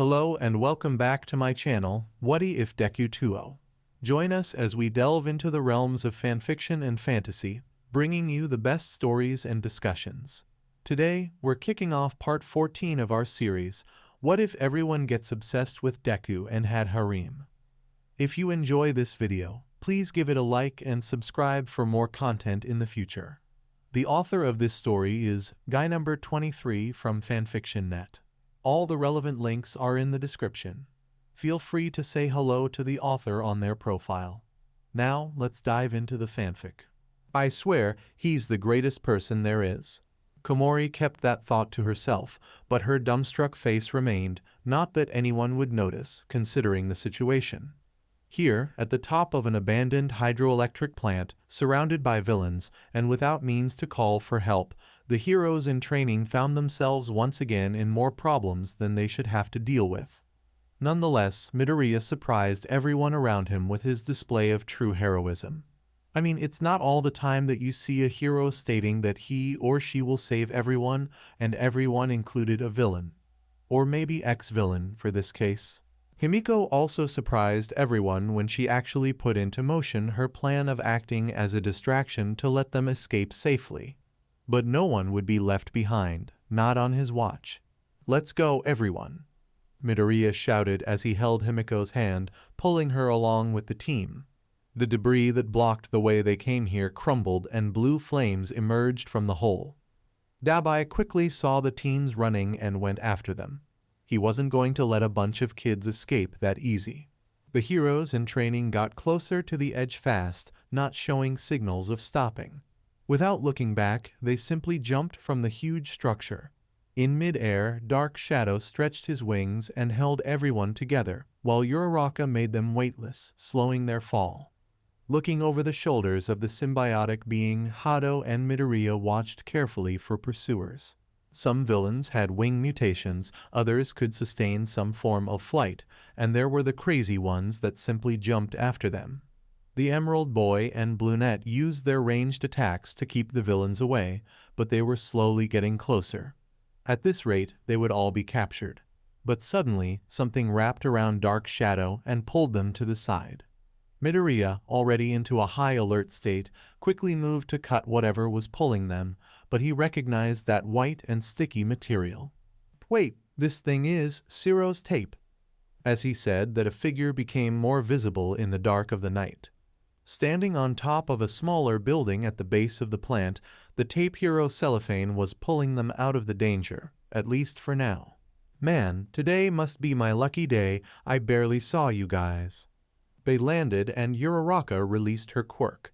Hello and welcome back to my channel, What If Deku 2. Join us as we delve into the realms of fanfiction and fantasy, bringing you the best stories and discussions. Today, we're kicking off part 14 of our series, What If Everyone Gets Obsessed with Deku and Had Harem? If you enjoy this video, please give it a like and subscribe for more content in the future. The author of this story is Guy number 23 from FanfictionNet. All the relevant links are in the description. Feel free to say hello to the author on their profile. Now, let's dive into the fanfic. I swear, he's the greatest person there is. Camori kept that thought to herself, but her dumbstruck face remained, not that anyone would notice, considering the situation. Here, at the top of an abandoned hydroelectric plant, surrounded by villains, and without means to call for help, the heroes in training found themselves once again in more problems than they should have to deal with. Nonetheless, Midoriya surprised everyone around him with his display of true heroism. I mean, it's not all the time that you see a hero stating that he or she will save everyone, and everyone included a villain. Or maybe ex-villain for this case. Himiko also surprised everyone when she actually put into motion her plan of acting as a distraction to let them escape safely. But no one would be left behind, not on his watch. "Let's go, everyone," Midoriya shouted as he held Himiko's hand, pulling her along with the team. The debris that blocked the way they came here crumbled and blue flames emerged from the hole. Dabai quickly saw the teens running and went after them. He wasn't going to let a bunch of kids escape that easy. The heroes in training got closer to the edge fast, not showing signals of stopping. Without looking back, they simply jumped from the huge structure. In mid-air, Dark Shadow stretched his wings and held everyone together, while Uraraka made them weightless, slowing their fall. Looking over the shoulders of the symbiotic being, Hado and Midoriya watched carefully for pursuers. Some villains had wing mutations, others could sustain some form of flight, and there were the crazy ones that simply jumped after them. The Emerald Boy and Brunette used their ranged attacks to keep the villains away, but they were slowly getting closer. At this rate, they would all be captured. But suddenly, something wrapped around Dark Shadow and pulled them to the side. Midoriya, already into a high alert state, quickly moved to cut whatever was pulling them, but he recognized that white and sticky material. "Wait, this thing is Siro's tape," as he said that a figure became more visible in the dark of the night. Standing on top of a smaller building at the base of the plant, the tape hero Cellophane was pulling them out of the danger, at least for now. "Man, today must be my lucky day, I barely saw you guys." They landed and Uraraka released her quirk.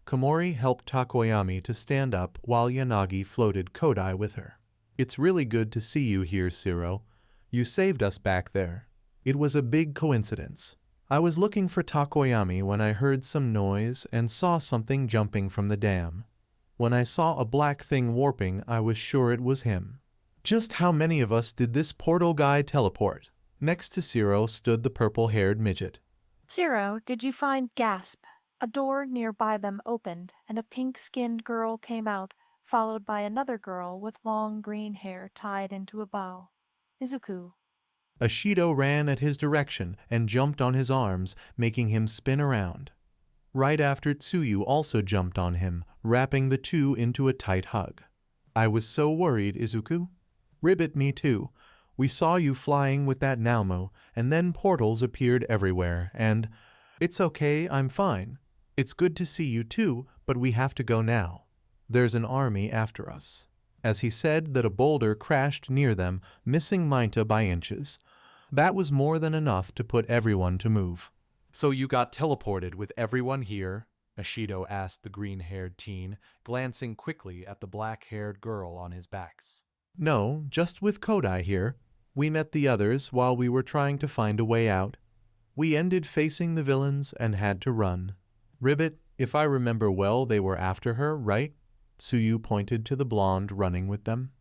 Camori helped Takoyami to stand up while Yanagi floated Kodi with her. "It's really good to see you here, Siro. You saved us back there." It was a big coincidence. I was looking for Takoyami when I heard some noise and saw something jumping from the dam. When I saw a black thing warping, I was sure it was him. "Just how many of us did this portal guy teleport?" Next to Siro stood the purple-haired midget. "Zero, did you find Gasp?" A door nearby them opened, and a pink-skinned girl came out, followed by another girl with long green hair tied into a bow. "Izuku." Ashido ran at his direction and jumped on his arms, making him spin around. Right after, Tsuyu also jumped on him, wrapping the two into a tight hug. "I was so worried, Izuku." "Ribbit, me too. We saw you flying with that Nomu, and then portals appeared everywhere, and—" "It's okay, I'm fine. It's good to see you too, but we have to go now. There's an army after us." As he said that, a boulder crashed near them, missing Minta by inches. That was more than enough to put everyone to move. "So you got teleported with everyone here?" Ashido asked the green-haired teen, glancing quickly at the black-haired girl on his backs. "No, just with Kodi here. We met the others while we were trying to find a way out. We ended facing the villains and had to run." "Ribbit, if I remember well, they were after her, right?" Tsuyu pointed to the blonde running with them.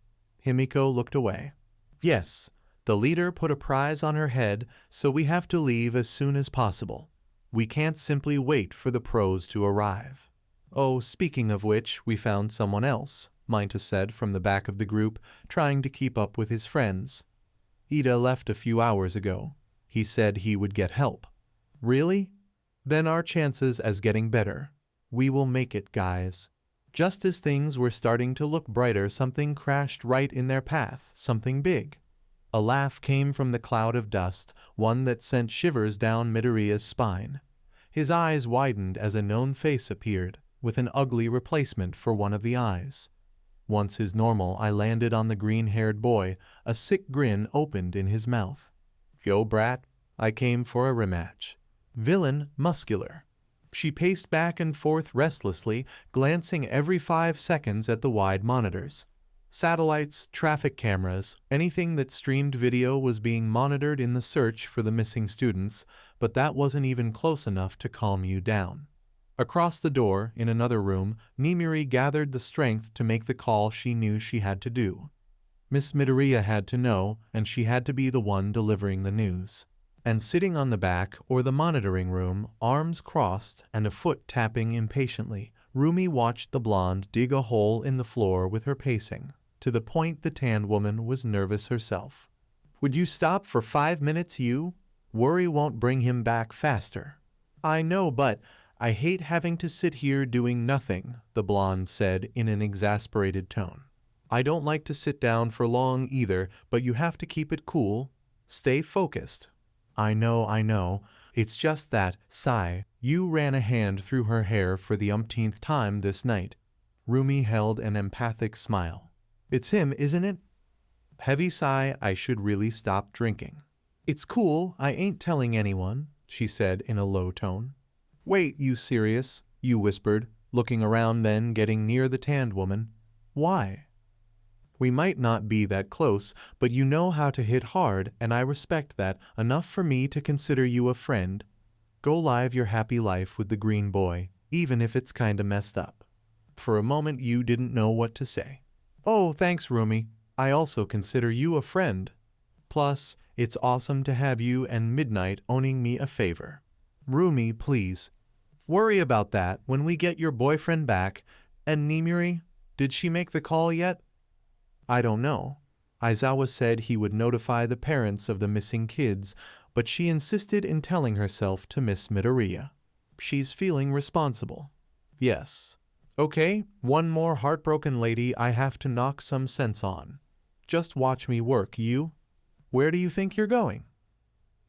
Himiko looked away. "Yes, the leader put a prize on her head, so we have to leave as soon as possible. We can't simply wait for the pros to arrive." "Oh, speaking of which, we found someone else," Minta said from the back of the group, trying to keep up with his friends. Ida left a few hours ago. He said he would get help. Really? Then our chances as getting better. We will make it, guys. Just as things were starting to look brighter, something crashed right in their path, something big. A laugh came from the cloud of dust, one that sent shivers down Midoriya's spine. His eyes widened as a known face appeared, with an ugly replacement for one of the eyes. Once his normal eye landed on the green-haired boy, a sick grin opened in his mouth. Yo, brat, I came for a rematch. Villain, Muscular. She paced back and forth restlessly, glancing every 5 seconds at the wide monitors. Satellites, traffic cameras, anything that streamed video was being monitored in the search for the missing students, but that wasn't even close enough to calm you down. Across the door, in another room, Nimuri gathered the strength to make the call she knew she had to do. Miss Midoriya had to know, and she had to be the one delivering the news. And sitting on the back or the monitoring room, arms crossed and a foot tapping impatiently, Rumi watched the blonde dig a hole in the floor with her pacing, to the point the tanned woman was nervous herself. Would you stop for 5 minutes, you? Worry won't bring him back faster. I know, but I hate having to sit here doing nothing, the blonde said in an exasperated tone. I don't like to sit down for long either, but you have to keep it cool. Stay focused. I know. It's just that, sigh. You ran a hand through her hair for the umpteenth time this night. Rumi held an empathic smile. It's him, isn't it? Heavy sigh. I should really stop drinking. It's cool, I ain't telling anyone, she said in a low tone. Wait, you serious? You whispered, looking around then getting near the tanned woman. Why? We might not be that close, but you know how to hit hard, and I respect that enough for me to consider you a friend. Go live your happy life with the green boy, even if it's kinda messed up. For a moment you didn't know what to say. Oh, thanks, Rumi. I also consider you a friend. Plus, it's awesome to have you and Midnight owning me a favor. Rumi, please. Worry about that when we get your boyfriend back. And Nimuri, did she make the call yet? I don't know. Aizawa said he would notify the parents of the missing kids, but she insisted in telling herself to Miss Midoriya. She's feeling responsible. Yes. Okay, one more heartbroken lady I have to knock some sense on. Just watch me work, you. Where do you think you're going?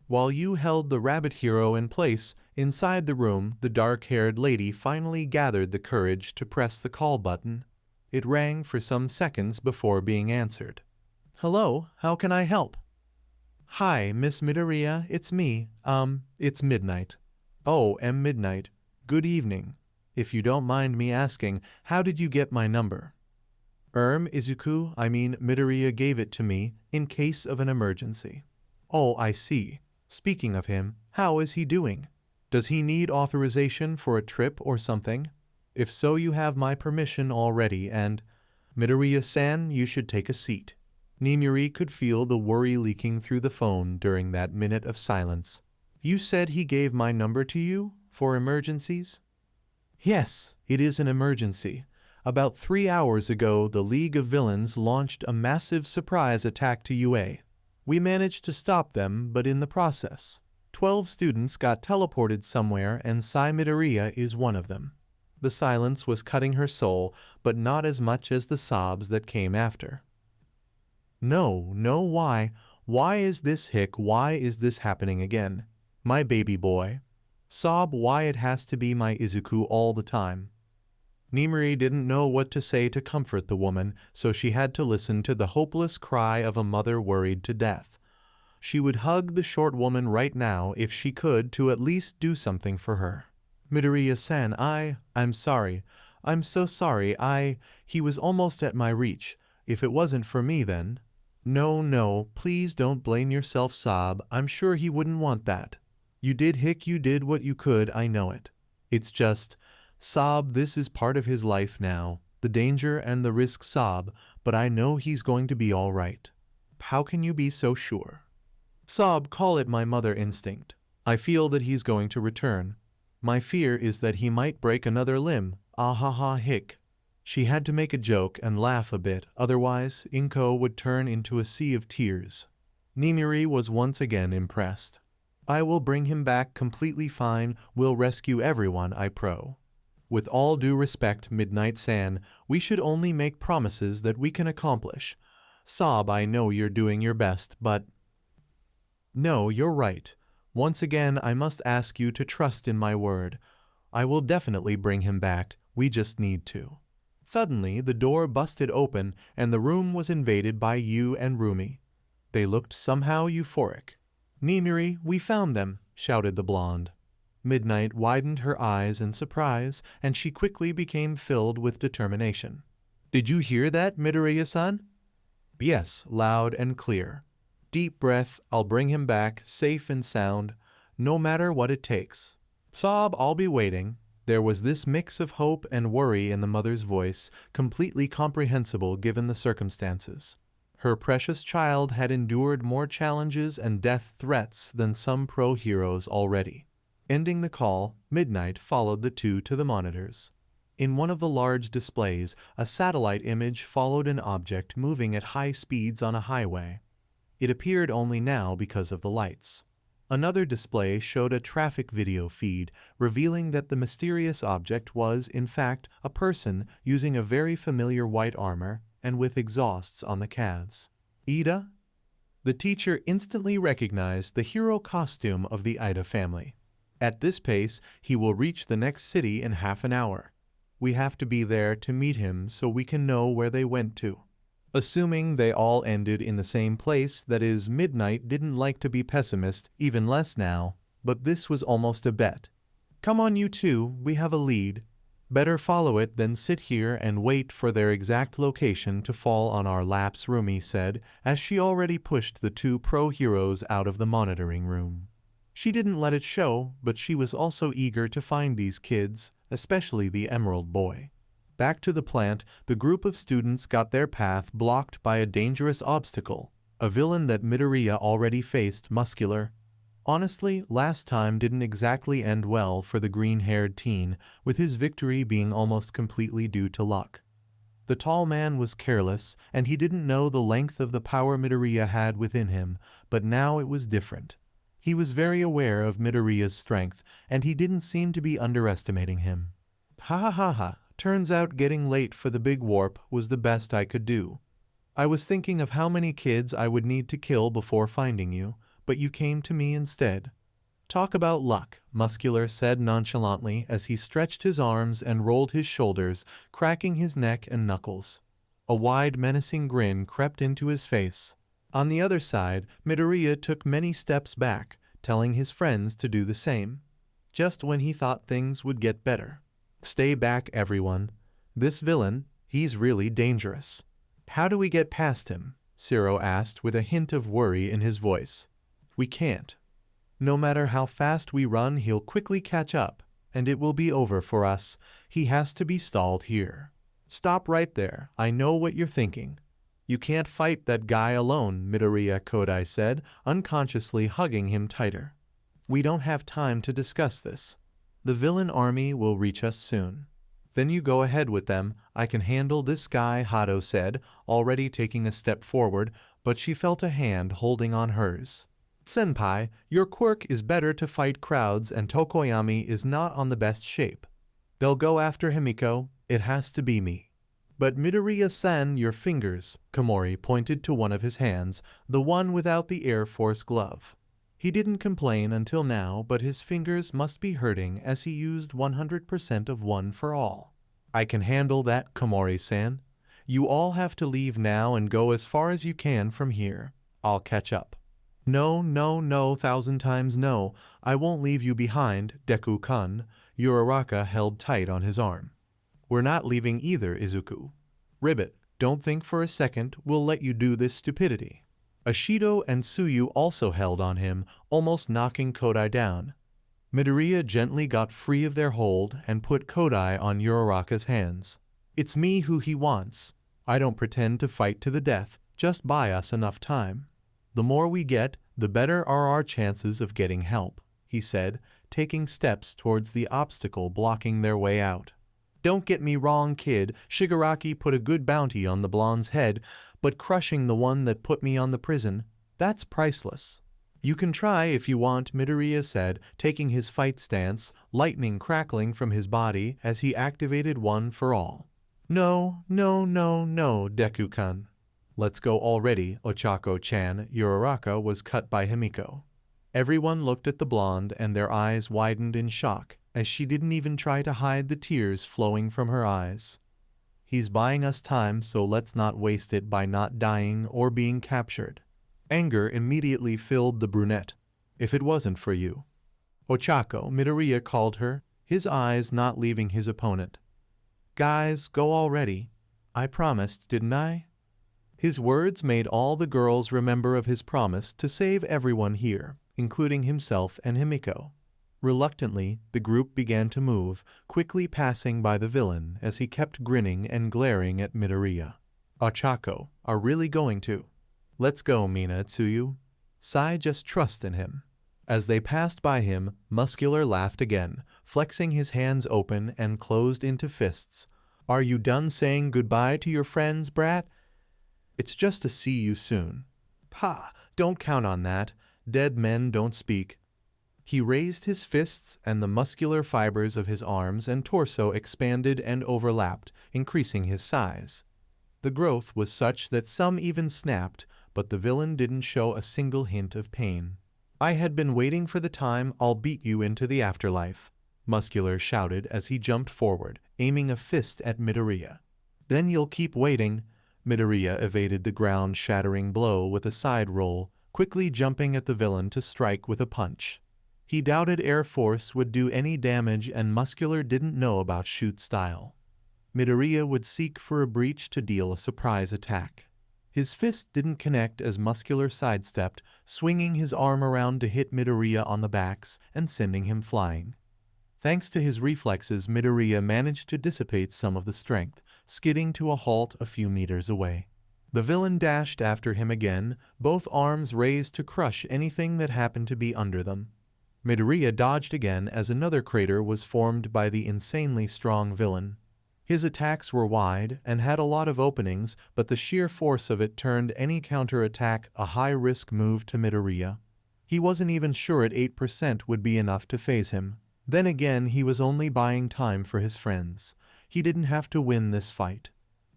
While you held the rabbit hero in place, inside the room, the dark-haired lady finally gathered the courage to press the call button. It rang for some seconds before being answered. Hello, how can I help? Hi, Miss Midoriya, it's me. It's Midnight. Oh, Midnight. Good evening. If you don't mind me asking, how did you get my number? Izuku, Midoriya gave it to me in case of an emergency. Oh, I see. Speaking of him, how is he doing? Does he need authorization for a trip or something? If so, you have my permission already, and Midoriya-san, you should take a seat. Nimuri could feel the worry leaking through the phone during that minute of silence. You said he gave my number to you for emergencies? Yes, it is an emergency. About 3 hours ago, the League of Villains launched a massive surprise attack to UA. We managed to stop them, but in the process, 12 students got teleported somewhere, and Midoriya is one of them. The silence was cutting her soul, but not as much as the sobs that came after. No, why? Why is this why is this happening again? My baby boy. Sob why it has to be my Izuku all the time. Nimuri didn't know what to say to comfort the woman, so she had to listen to the hopeless cry of a mother worried to death. She would hug the short woman right now if she could to at least do something for her. Midoriya-san, I'm sorry. I'm so sorry. He was almost at my reach. If it wasn't for me then. No, please don't blame yourself, Sob. I'm sure he wouldn't want that. You did what you could, I know it. It's just, Sob, this is part of his life now. The danger and the risk, Sob, but I know he's going to be all right. How can you be so sure? Sob, call it my mother instinct. I feel that he's going to return. My fear is that he might break another limb. Ah ha ha hic. She had to make a joke and laugh a bit, otherwise Inko would turn into a sea of tears. Nimiri was once again impressed. I will bring him back completely fine, will rescue everyone, I pro. With all due respect, Midnight-san, we should only make promises that we can accomplish. Sob, I know you're doing your best, but... No, you're right. Once again, I must ask you to trust in my word. I will definitely bring him back, we just need to. Suddenly, the door busted open and the room was invaded by Yu and Rumi. They looked somehow euphoric. Nimiri, we found them, shouted the blonde. Midnight widened her eyes in surprise, and she quickly became filled with determination. Did you hear that, Midoriya-san? Yes, loud and clear. Deep breath, I'll bring him back, safe and sound, no matter what it takes. Sob, I'll be waiting. There was this mix of hope and worry in the mother's voice, completely comprehensible given the circumstances. Her precious child had endured more challenges and death threats than some pro-heroes already. Ending the call, Midnight followed the two to the monitors. In one of the large displays, a satellite image followed an object moving at high speeds on a highway. It appeared only now because of the lights. Another display showed a traffic video feed, revealing that the mysterious object was, in fact, a person using a very familiar white armor and with exhausts on the calves. Ida? The teacher instantly recognized the hero costume of the Ida family. At this pace, he will reach the next city in half an hour. We have to be there to meet him so we can know where they went to. Assuming they all ended in the same place, that is, Midnight didn't like to be pessimist, even less now, but this was almost a bet. Come on you two, we have a lead. Better follow it than sit here and wait for their exact location to fall on our laps, Rumi said, as she already pushed the two pro-heroes out of the monitoring room. She didn't let it show, but she was also eager to find these kids, especially the Emerald Boy. Back to the plant, the group of students got their path blocked by a dangerous obstacle, a villain that Midoriya already faced, Muscular. Honestly, last time didn't exactly end well for the green-haired teen, with his victory being almost completely due to luck. The tall man was careless, and he didn't know the length of the power Midoriya had within him, but now it was different. He was very aware of Midoriya's strength, and he didn't seem to be underestimating him. Ha ha ha ha, turns out getting late for the big warp was the best I could do. I was thinking of how many kids I would need to kill before finding you, but you came to me instead. Talk about luck, Muscular said nonchalantly as he stretched his arms and rolled his shoulders, cracking his neck and knuckles. A wide, menacing grin crept into his face. On the other side, Midoriya took many steps back, telling his friends to do the same. Just when he thought things would get better. Stay back, everyone. This villain, he's really dangerous. How do we get past him? Zero asked with a hint of worry in his voice. We can't. No matter how fast we run, he'll quickly catch up, and it will be over for us. He has to be stalled here. Stop right there. I know what you're thinking. You can't fight that guy alone, Midoriya Kodi said, unconsciously hugging him tighter. We don't have time to discuss this. The villain army will reach us soon. Then you go ahead with them. I can handle this guy, Hado said, already taking a step forward, but she felt a hand holding on hers. Senpai, your quirk is better to fight crowds and Tokoyami is not on the best shape. They'll go after Himiko. It has to be me. But Midoriya-san, your fingers, Camori pointed to one of his hands, the one without the Air Force glove. He didn't complain until now, but his fingers must be hurting as he used 100% of one for all. I can handle that, Camori-san. You all have to leave now and go as far as you can from here. I'll catch up. No, no, no, 1,000 times no. I won't leave you behind, Deku-kun. Uraraka held tight on his arm. We're not leaving either, Izuku. Ribbit, don't think for a second we'll let you do this stupidity. Ashido and Tsuyu also held on him, almost knocking Kodai down. Midoriya gently got free of their hold and put Kodai on Uraraka's hands. It's me who he wants. I don't pretend to fight to the death, just buy us enough time. The more we get, the better are our chances of getting help, he said, taking steps towards the obstacle blocking their way out. Don't get me wrong, kid, Shigaraki put a good bounty on the blonde's head, but crushing the one that put me on the prison, That's priceless. You can try if you want, Midoriya said, taking his fight stance, lightning crackling from his body as he activated One for All. No, no, no, no, Deku-kun. Let's go already, Ochako-chan. Uraraka was cut by Himiko. Everyone looked at the blonde and their eyes widened in shock, as she didn't even try to hide the tears flowing from her eyes. He's buying us time, so let's not waste it by not dying or being captured. Anger immediately filled the brunette. If it wasn't for you. Ochako, Midoriya called her, his eyes not leaving his opponent. Guys, go already. I promised, didn't I? His words made all the girls remember of his promise to save everyone here, including himself and Himiko. Reluctantly, the group began to move, quickly passing by the villain as he kept grinning and glaring at Midoriya. Ochako, are really going to? Let's go, Mina, Tsuyu. Sai, just trust in him. As they passed by him, Muscular laughed again, flexing his hands open and closed into fists. Are you done saying goodbye to your friends, brat? It's just to see you soon. Ha! Don't count on that. Dead men don't speak. He raised his fists and the muscular fibers of his arms and torso expanded and overlapped, increasing his size. The growth was such that some even snapped, but the villain didn't show a single hint of pain. I had been waiting for the time I'll beat you into the afterlife, Muscular shouted as he jumped forward, aiming a fist at Midoriya. Then you'll keep waiting. Midoriya evaded the ground-shattering blow with a side roll, quickly jumping at the villain to strike with a punch. He doubted Air Force would do any damage and Muscular didn't know about shoot style. Midoriya would seek for a breach to deal a surprise attack. His fist didn't connect as Muscular sidestepped, swinging his arm around to hit Midoriya on the backs and sending him flying. Thanks to his reflexes, Midoriya managed to dissipate some of the strength, skidding to a halt a few meters away. The villain dashed after him again, both arms raised to crush anything that happened to be under them. Midoriya dodged again as another crater was formed by the insanely strong villain. His attacks were wide and had a lot of openings, but the sheer force of it turned any counterattack a high-risk move to Midoriya. He wasn't even sure at 8% would be enough to phase him. Then again, he was only buying time for his friends. He didn't have to win this fight.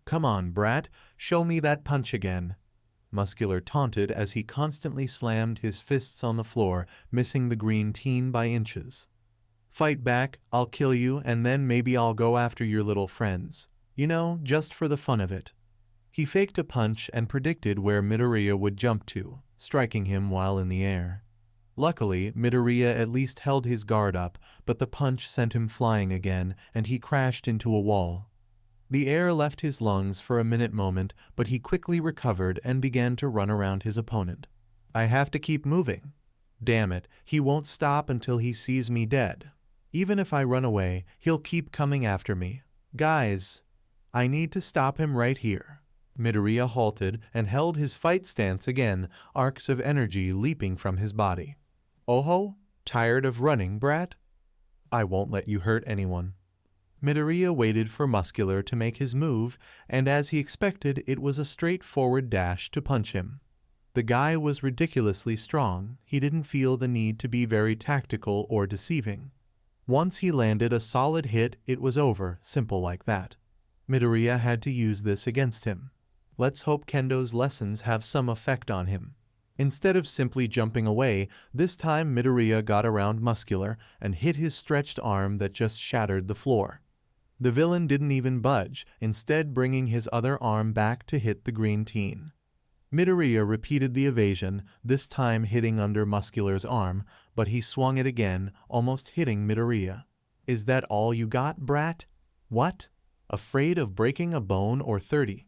Come on, brat, show me that punch again. Muscular taunted as he constantly slammed his fists on the floor, missing the green teen by inches. Fight back, I'll kill you, and then maybe I'll go after your little friends. You know, just for the fun of it. He faked a punch and predicted where Midoriya would jump to, striking him while in the air. Luckily, Midoriya at least held his guard up, but the punch sent him flying again, and he crashed into a wall. The air left his lungs for a moment, but he quickly recovered and began to run around his opponent. I have to keep moving. Damn it, he won't stop until he sees me dead. Even if I run away, he'll keep coming after me. Guys, I need to stop him right here. Midoriya halted and held his fight stance again, arcs of energy leaping from his body. Oh-ho, tired of running, brat? I won't let you hurt anyone. Midoriya waited for Muscular to make his move, and as he expected, it was a straightforward dash to punch him. The guy was ridiculously strong. He didn't feel the need to be very tactical or deceiving. Once he landed a solid hit, it was over, simple like that. Midoriya had to use this against him. Let's hope Kendo's lessons have some effect on him. Instead of simply jumping away, this time Midoriya got around Muscular and hit his stretched arm that just shattered the floor. The villain didn't even budge, instead bringing his other arm back to hit the green teen. Midoriya repeated the evasion, this time hitting under Muscular's arm, but he swung it again, almost hitting Midoriya. Is that all you got, brat? What? Afraid of breaking a bone or 30?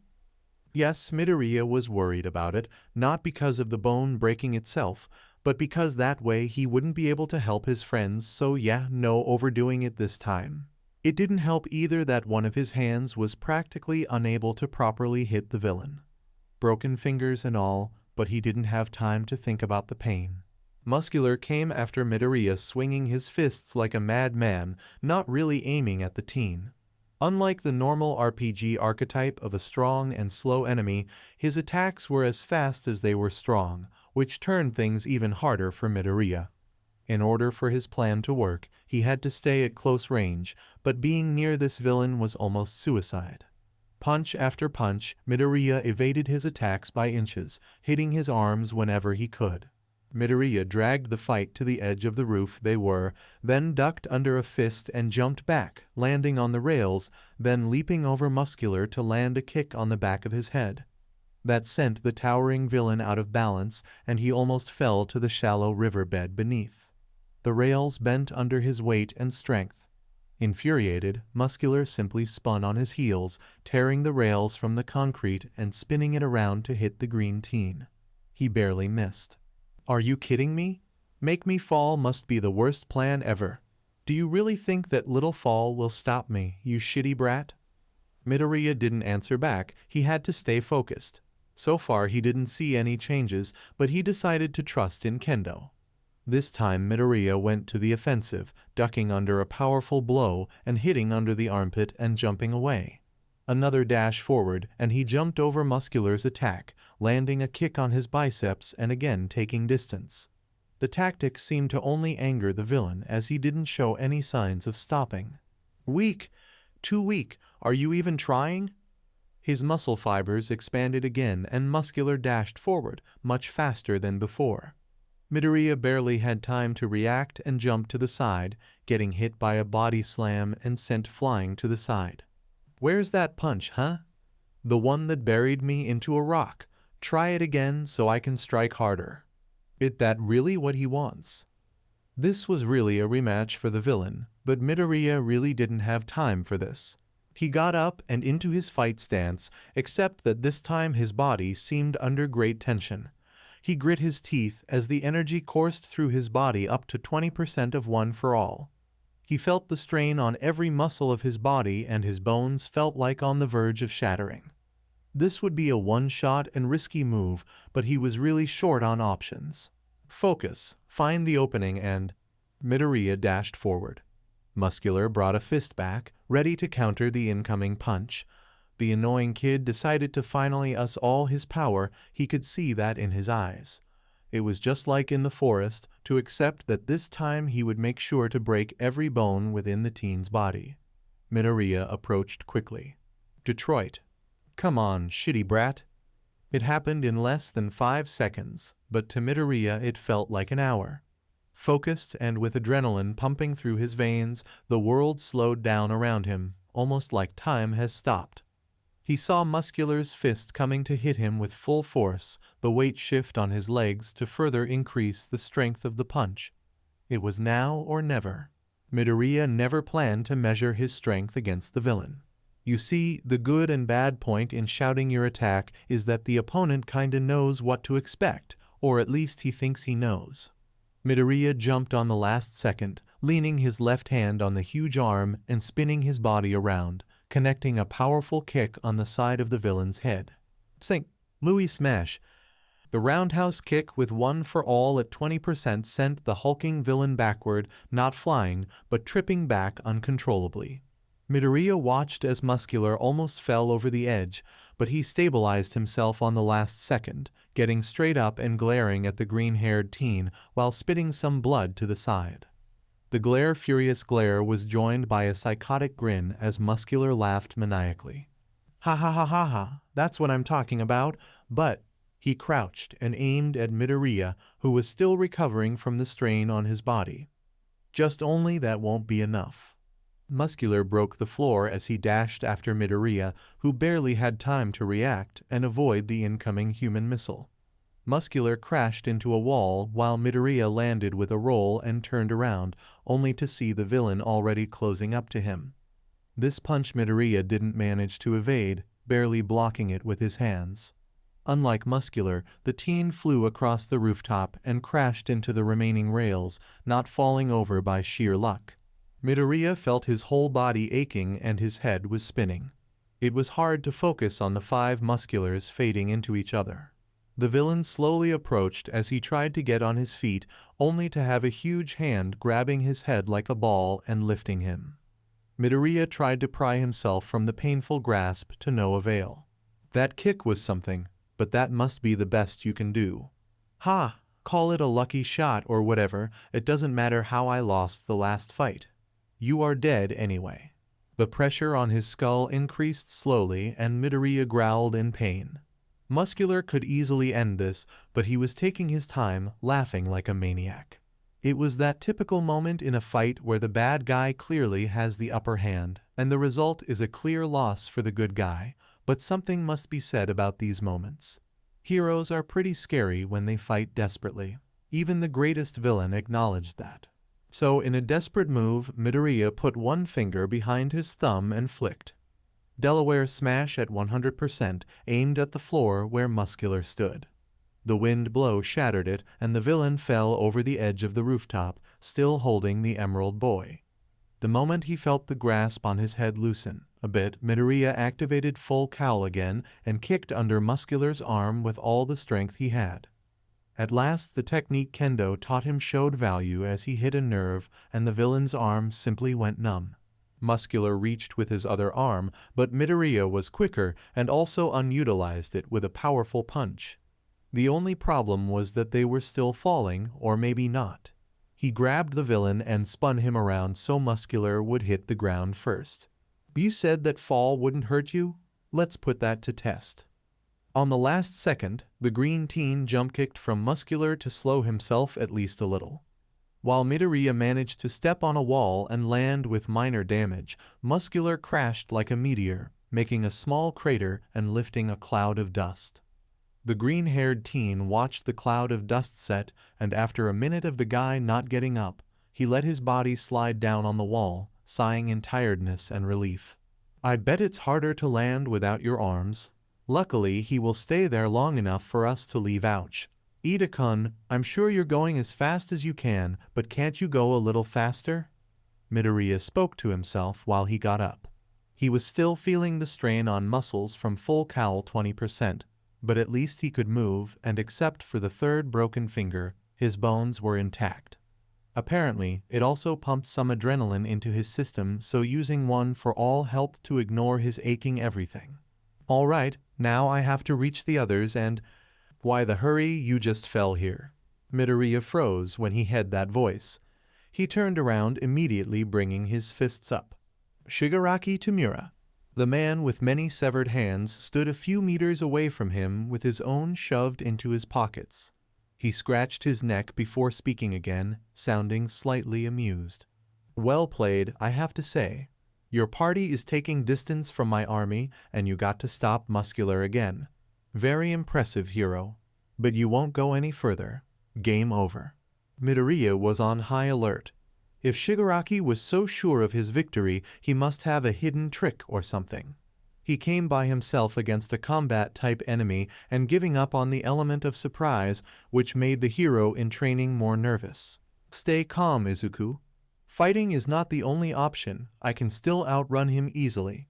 Yes, Midoriya was worried about it, not because of the bone breaking itself, but because that way he wouldn't be able to help his friends, so yeah, no overdoing it this time. It didn't help either that one of his hands was practically unable to properly hit the villain. Broken fingers and all, but he didn't have time to think about the pain. Muscular came after Midoriya swinging his fists like a madman, not really aiming at the teen. Unlike the normal RPG archetype of a strong and slow enemy, his attacks were as fast as they were strong, which turned things even harder for Midoriya. In order for his plan to work, he had to stay at close range, but being near this villain was almost suicide. Punch after punch, Midoriya evaded his attacks by inches, hitting his arms whenever he could. Midoriya dragged the fight to the edge of the roof they were, then ducked under a fist and jumped back, landing on the rails, then leaping over Muscular to land a kick on the back of his head. That sent the towering villain out of balance, and he almost fell to the shallow riverbed beneath. The rails bent under his weight and strength. Infuriated, Muscular simply spun on his heels, tearing the rails from the concrete and spinning it around to hit the green teen. He barely missed. "Are you kidding me? Make me fall must be the worst plan ever. Do you really think that little fall will stop me, you shitty brat?" Midoriya didn't answer back. He had to stay focused. So far he didn't see any changes, but he decided to trust in Kendo. This time Midoriya went to the offensive, ducking under a powerful blow and hitting under the armpit and jumping away. Another dash forward, and he jumped over Muscular's attack, landing a kick on his biceps and again taking distance. The tactic seemed to only anger the villain, as he didn't show any signs of stopping. "Weak! Too weak! Are you even trying?" His muscle fibers expanded again, and Muscular dashed forward, much faster than before. Midoriya barely had time to react and jumped to the side, getting hit by a body slam and sent flying to the side. "Where's that punch, huh? The one that buried me into a rock. Try it again so I can strike harder." Is that really what he wants? This was really a rematch for the villain, but Midoriya really didn't have time for this. He got up and into his fight stance, except that this time his body seemed under great tension. He grit his teeth as the energy coursed through his body up to 20% of one for all. He felt the strain on every muscle of his body, and his bones felt like on the verge of shattering. This would be a one-shot and risky move, but he was really short on options. Focus, find the opening, and Midoriya dashed forward. Muscular brought a fist back, ready to counter the incoming punch. The annoying kid decided to finally use all his power. He could see that in his eyes. It was just like in the forest, to accept that this time he would make sure to break every bone within the teen's body. Midoriya approached quickly. "Detroit. Come on, shitty brat." It happened in less than 5 seconds, but to Midoriya it felt like an hour. Focused and with adrenaline pumping through his veins, the world slowed down around him, almost like time has stopped. He saw Muscular's fist coming to hit him with full force, the weight shift on his legs to further increase the strength of the punch. It was now or never. Midoriya never planned to measure his strength against the villain. You see, the good and bad point in shouting your attack is that the opponent kinda knows what to expect, or at least he thinks he knows. Midoriya jumped on the last second, leaning his left hand on the huge arm and spinning his body around, connecting a powerful kick on the side of the villain's head. Sink, Louis smash. The roundhouse kick with one for all at 20% sent the hulking villain backward, not flying, but tripping back uncontrollably. Midoriya watched as Muscular almost fell over the edge, but he stabilized himself on the last second, getting straight up and glaring at the green-haired teen while spitting some blood to the side. The furious glare was joined by a psychotic grin as Muscular laughed maniacally. "Ha ha ha ha ha, that's what I'm talking about," but he crouched and aimed at Midoriya, who was still recovering from the strain on his body. "Just only that won't be enough." Muscular broke the floor as he dashed after Midoriya, who barely had time to react and avoid the incoming human missile. Muscular crashed into a wall while Midoriya landed with a roll and turned around, only to see the villain already closing up to him. This punch Midoriya didn't manage to evade, barely blocking it with his hands. Unlike Muscular, the teen flew across the rooftop and crashed into the remaining rails, not falling over by sheer luck. Midoriya felt his whole body aching and his head was spinning. It was hard to focus on the 5 Musculars fading into each other. The villain slowly approached as he tried to get on his feet, only to have a huge hand grabbing his head like a ball and lifting him. Midoriya tried to pry himself from the painful grasp to no avail. That kick was something, but that must be the best you can do. Ha! Call it a lucky shot or whatever, it doesn't matter how I lost the last fight. You are dead anyway. The pressure on his skull increased slowly and Midoriya growled in pain. Muscular could easily end this, but he was taking his time, laughing like a maniac. It was that typical moment in a fight where the bad guy clearly has the upper hand, and the result is a clear loss for the good guy, but something must be said about these moments. Heroes are pretty scary when they fight desperately. Even the greatest villain acknowledged that. So in a desperate move, Midoriya put one finger behind his thumb and flicked. Delaware's smash at 100% aimed at the floor where Muscular stood. The wind blow shattered it, and the villain fell over the edge of the rooftop, still holding the Emerald Boy. The moment he felt the grasp on his head loosen a bit, Midoriya activated full cowl again and kicked under Muscular's arm with all the strength he had. At last the technique Kendo taught him showed value as he hit a nerve and the villain's arm simply went numb. Muscular reached with his other arm, but Midoriya was quicker and also unutilized it with a powerful punch. The only problem was that they were still falling, or maybe not. He grabbed the villain and spun him around so Muscular would hit the ground first. You said that fall wouldn't hurt you? Let's put that to test. On the last second, the green teen jump-kicked from Muscular to slow himself at least a little. While Midoriya managed to step on a wall and land with minor damage, Muscular crashed like a meteor, making a small crater and lifting a cloud of dust. The green-haired teen watched the cloud of dust set, and after a minute of the guy not getting up, he let his body slide down on the wall, sighing in tiredness and relief. I bet it's harder to land without your arms. Luckily, he will stay there long enough for us to leave. Ouch. Ida-kun, I'm sure you're going as fast as you can, but can't you go a little faster? Midoriya spoke to himself while he got up. He was still feeling the strain on muscles from full cowl 20%, but at least he could move, and except for the third broken finger, his bones were intact. Apparently, it also pumped some adrenaline into his system, so using one for all helped to ignore his aching everything. All right, now I have to reach the others and... Why the hurry, you just fell here. Midoriya froze when he heard that voice. He turned around immediately, bringing his fists up. Shigaraki Tamura. The man with many severed hands stood a few meters away from him with his own shoved into his pockets. He scratched his neck before speaking again, sounding slightly amused. Well played, I have to say. Your party is taking distance from my army, and you got to stop Muscular again. Very impressive, hero. But you won't go any further. Game over. Midoriya was on high alert. If Shigaraki was so sure of his victory, he must have a hidden trick or something. He came by himself against a combat-type enemy and giving up on the element of surprise, which made the hero in training more nervous. Stay calm, Izuku. Fighting is not the only option. I can still outrun him easily.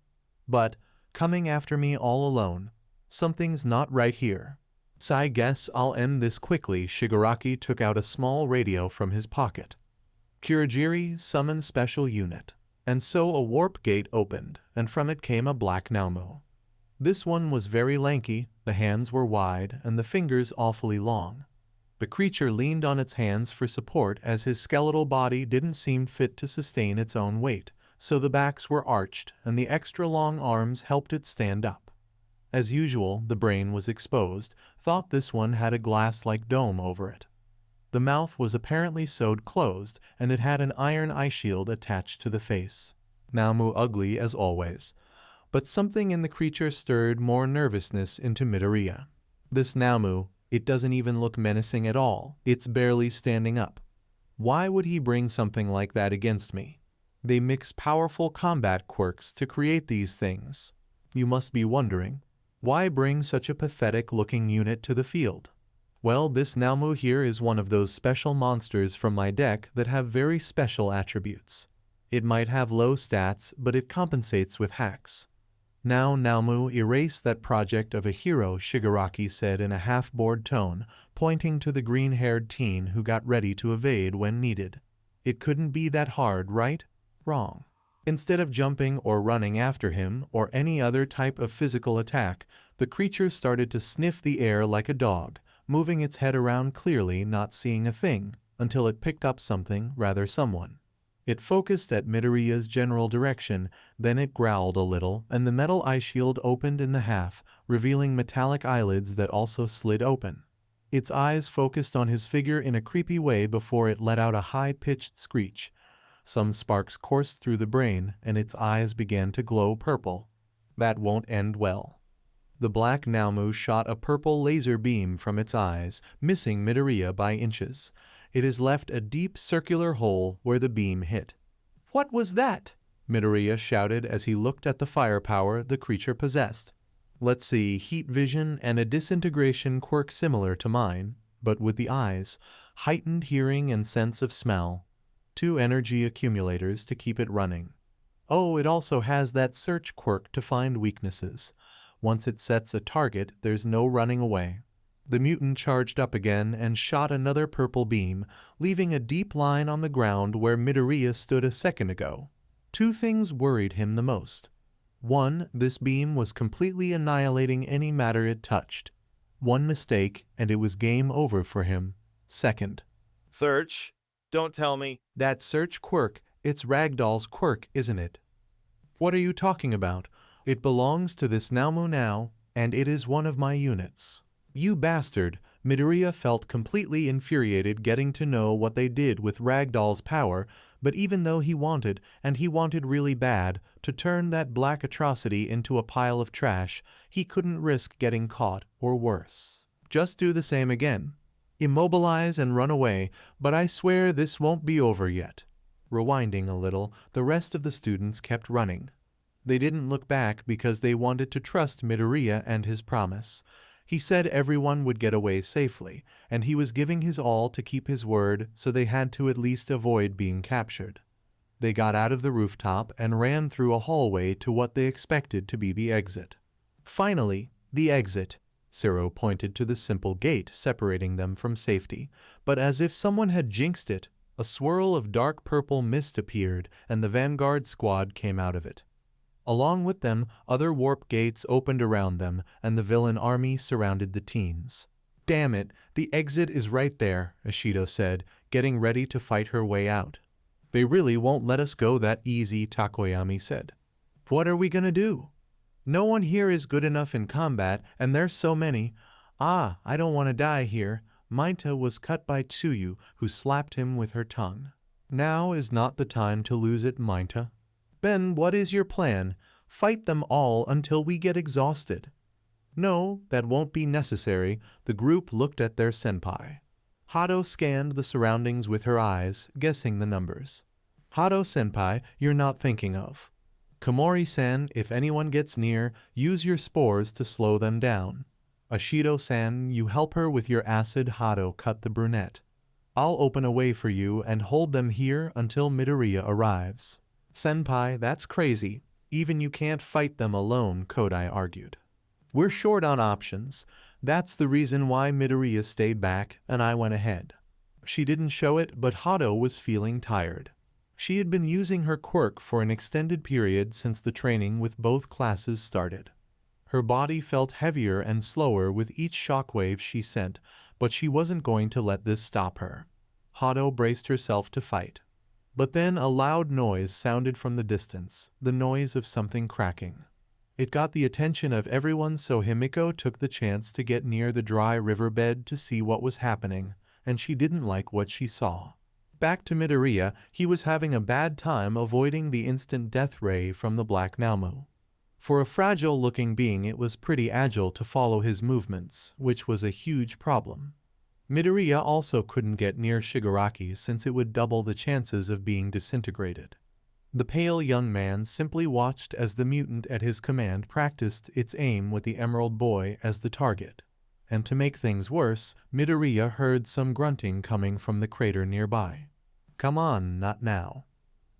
But, coming after me all alone, something's not right here. So I guess I'll end this quickly. Shigaraki took out a small radio from his pocket. Kurogiri, summon special unit. And so a warp gate opened, and from it came a black Nomu. This one was very lanky, the hands were wide, and the fingers awfully long. The creature leaned on its hands for support as his skeletal body didn't seem fit to sustain its own weight, so the backs were arched and the extra long arms helped it stand up. As usual, the brain was exposed, thought this one had a glass-like dome over it. The mouth was apparently sewed closed, and it had an iron eye shield attached to the face. Nomu ugly as always. But something in the creature stirred more nervousness into Midoriya. This Nomu, it doesn't even look menacing at all. It's barely standing up. Why would he bring something like that against me? They mix powerful combat quirks to create these things. You must be wondering, why bring such a pathetic-looking unit to the field? Well, this Nomu here is one of those special monsters from my deck that have very special attributes. It might have low stats, but it compensates with hacks. Now Nomu, erase that project of a hero, Shigaraki said in a half-bored tone, pointing to the green-haired teen who got ready to evade when needed. It couldn't be that hard, right? Wrong. Instead of jumping or running after him, or any other type of physical attack, the creature started to sniff the air like a dog, moving its head around clearly not seeing a thing, until it picked up something, rather someone. It focused at Midoriya's general direction, then it growled a little, and the metal eye shield opened in the half, revealing metallic eyelids that also slid open. Its eyes focused on his figure in a creepy way before it let out a high-pitched screech. Some sparks coursed through the brain, and its eyes began to glow purple. That won't end well. The black Nomu shot a purple laser beam from its eyes, missing Midoriya by inches. It has left a deep circular hole where the beam hit. "What was that?" Midoriya shouted as he looked at the firepower the creature possessed. "Let's see, heat vision and a disintegration quirk similar to mine, but with the eyes, heightened hearing and sense of smell. 2 energy accumulators to keep it running. Oh, it also has that search quirk to find weaknesses. Once it sets a target, there's no running away." The mutant charged up again and shot another purple beam, leaving a deep line on the ground where Midoriya stood a second ago. 2 things worried him the most. 1, this beam was completely annihilating any matter it touched. 1 mistake, and it was game over for him. 2nd, Search? Don't tell me. that search quirk, it's Ragdoll's quirk, isn't it? What are you talking about? It belongs to this Nomu now, and it is one of my units. You bastard! Midoriya felt completely infuriated getting to know what they did with Ragdoll's power, but even though he wanted, and he wanted really bad, to turn that black atrocity into a pile of trash, he couldn't risk getting caught, or worse. Just do the same again. Immobilize and run away, but I swear this won't be over yet. Rewinding a little, the rest of the students kept running. They didn't look back because they wanted to trust Midoriya and his promise. He said everyone would get away safely, and he was giving his all to keep his word, so they had to at least avoid being captured. They got out of the rooftop and ran through a hallway to what they expected to be the exit. Finally, the exit. Zero pointed to the simple gate separating them from safety, but as if someone had jinxed it, a swirl of dark purple mist appeared and the vanguard squad came out of it. Along with them, other warp gates opened around them, and the villain army surrounded the teens. "Damn it, the exit is right there," Ashido said, getting ready to fight her way out. "They really won't let us go that easy," Takoyami said. "What are we gonna do? No one here is good enough in combat, and there's so many. I don't want to die here." Minta was cut by Tsuyu, who slapped him with her tongue. "Now is not the time to lose it, Minta. Ben, what is your plan? Fight them all until we get exhausted." "No, that won't be necessary." The group looked at their senpai. Hado scanned the surroundings with her eyes, guessing the numbers. "Hado senpai, you're not thinking of. Camori-san, if anyone gets near, use your spores to slow them down. Ashido-san, you help her with your acid." Hado cut the brunette. "I'll open a way for you and hold them here until Midoriya arrives." "Senpai, that's crazy. Even you can't fight them alone," Kodi argued. "We're short on options. That's the reason why Midoriya stayed back and I went ahead." She didn't show it, but Hado was feeling tired. She had been using her quirk for an extended period since the training with both classes started. Her body felt heavier and slower with each shockwave she sent, but she wasn't going to let this stop her. Hado braced herself to fight. But then a loud noise sounded from the distance, the noise of something cracking. It got the attention of everyone, so Himiko took the chance to get near the dry riverbed to see what was happening, and she didn't like what she saw. Back to Midoriya, he was having a bad time avoiding the instant death ray from the black Nomu. For a fragile-looking being, it was pretty agile to follow his movements, which was a huge problem. Midoriya also couldn't get near Shigaraki since it would double the chances of being disintegrated. The pale young man simply watched as the mutant at his command practiced its aim with the Emerald Boy as the target. And to make things worse, Midoriya heard some grunting coming from the crater nearby. "Come on, not now."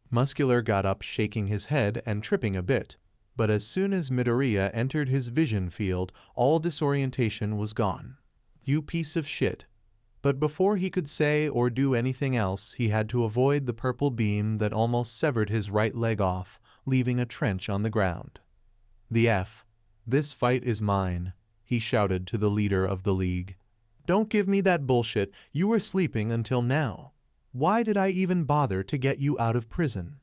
Muscular got up, shaking his head and tripping a bit, but as soon as Midoriya entered his vision field, all disorientation was gone. "You piece of shit." But before he could say or do anything else, he had to avoid the purple beam that almost severed his right leg off, leaving a trench on the ground. "The F. This fight is mine," he shouted to the leader of the league. Don't give me that bullshit. You were sleeping until now. Why did I even bother to get you out of prison?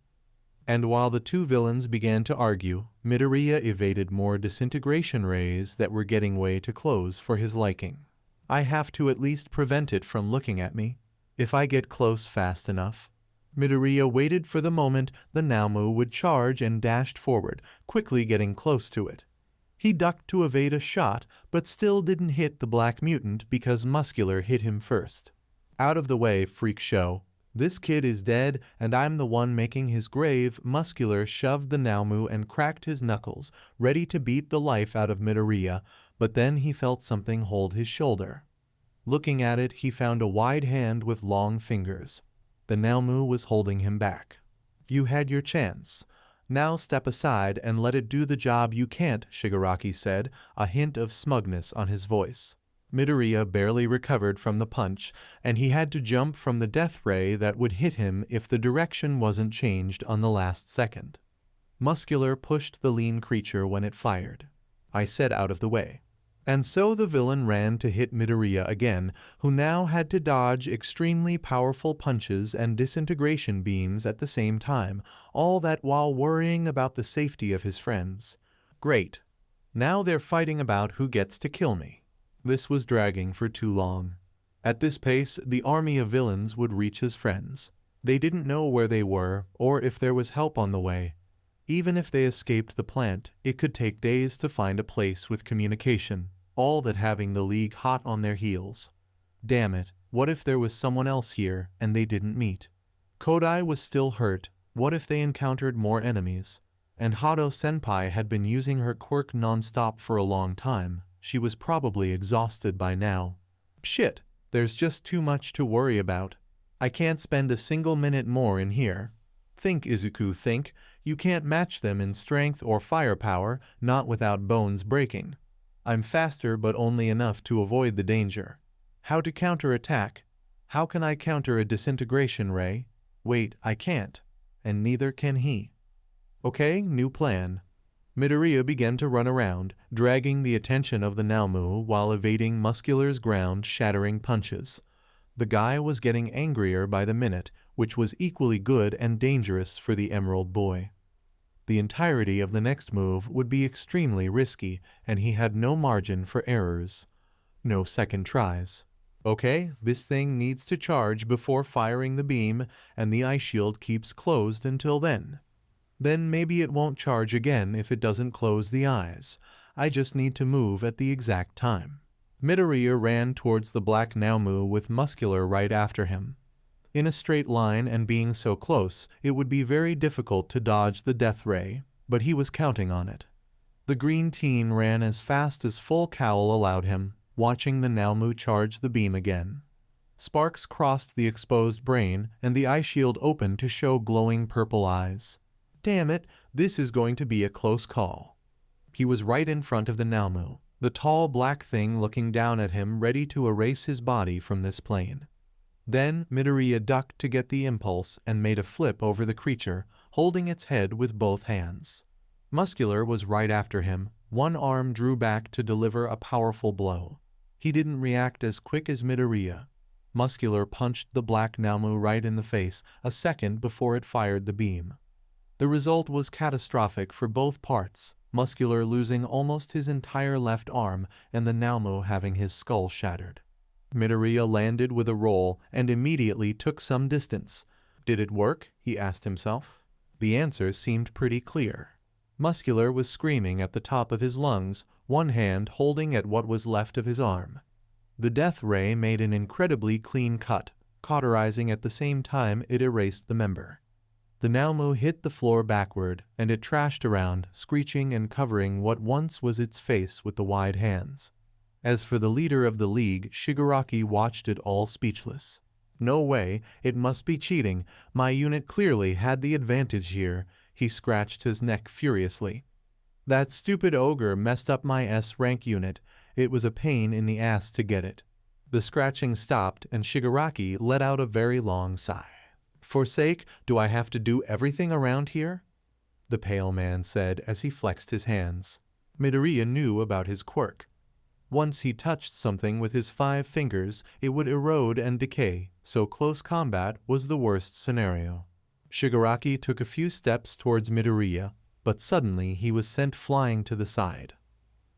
And while the two villains began to argue, Midoriya evaded more disintegration rays that were getting way too close for his liking. I have to at least prevent it from looking at me. If I get close fast enough. Midoriya waited for the moment the Nomu would charge and dashed forward, quickly getting close to it. He ducked to evade a shot, but still didn't hit the black mutant because Muscular hit him first. Out of the way, freak show. This kid is dead, and I'm the one making his grave. Muscular shoved the Nomu and cracked his knuckles, ready to beat the life out of Midoriya, but then he felt something hold his shoulder. Looking at it, he found a wide hand with long fingers. The Nomu was holding him back. You had your chance. Now step aside and let it do the job. You can't, Shigaraki said, a hint of smugness on his voice. Midoriya barely recovered from the punch, and he had to jump from the death ray that would hit him if the direction wasn't changed on the last second. Muscular pushed the lean creature when it fired. I said out of the way. And so the villain ran to hit Midoriya again, who now had to dodge extremely powerful punches and disintegration beams at the same time, all that while worrying about the safety of his friends. Great. Now they're fighting about who gets to kill me. This was dragging for too long. At this pace, the army of villains would reach his friends. They didn't know where they were, or if there was help on the way. Even if they escaped the plant, it could take days to find a place with communication, all that having the League hot on their heels. Damn it, what if there was someone else here and they didn't meet? Kodi was still hurt. What if they encountered more enemies? And Hado-senpai had been using her quirk non-stop for a long time. She was probably exhausted by now. Shit, there's just too much to worry about. I can't spend a single minute more in here. Think, Izuku, think. You can't match them in strength or firepower, not without bones breaking. I'm faster, but only enough to avoid the danger. How to counter-attack? How can I counter a disintegration ray? Wait, I can't. And neither can he. Okay, new plan. Midoriya began to run around, dragging the attention of the Nomu while evading Muscular's ground-shattering punches. The guy was getting angrier by the minute, which was equally good and dangerous for the Emerald Boy. The entirety of the next move would be extremely risky, and he had no margin for errors. No second tries. Okay, this thing needs to charge before firing the beam, and the ice shield keeps closed until then. Then maybe it won't charge again if it doesn't close the eyes. I just need to move at the exact time. Midoriya ran towards the black Nomu with Muscular right after him. In a straight line and being so close, it would be very difficult to dodge the death ray, but he was counting on it. The green teen ran as fast as full cowl allowed him, watching the Nomu charge the beam again. Sparks crossed the exposed brain, and the eye shield opened to show glowing purple eyes. Damn it, this is going to be a close call. He was right in front of the Nomu, the tall black thing looking down at him, ready to erase his body from this plane. Then Midoriya ducked to get the impulse and made a flip over the creature, holding its head with both hands. Muscular was right after him. One arm drew back to deliver a powerful blow. He didn't react as quick as Midoriya. Muscular punched the black Nomu right in the face a second before it fired the beam. The result was catastrophic for both parts, Muscular losing almost his entire left arm and the Nomu having his skull shattered. Midoriya landed with a roll and immediately took some distance. Did it work? He asked himself. The answer seemed pretty clear. Muscular was screaming at the top of his lungs, one hand holding at what was left of his arm. The death ray made an incredibly clean cut, cauterizing at the same time it erased the member. The Nomu hit the floor backward, and it trashed around, screeching and covering what once was its face with the wide hands. As for the leader of the League, Shigaraki watched it all speechless. No way, it must be cheating. My unit clearly had the advantage here. He scratched his neck furiously. That stupid ogre messed up my S-rank unit. It was a pain in the ass to get it. The scratching stopped, and Shigaraki let out a very long sigh. Forsake, do I have to do everything around here? The pale man said as he flexed his hands. Midoriya knew about his quirk. Once he touched something with his 5 fingers, it would erode and decay, so close combat was the worst scenario. Shigaraki took a few steps towards Midoriya, but suddenly he was sent flying to the side.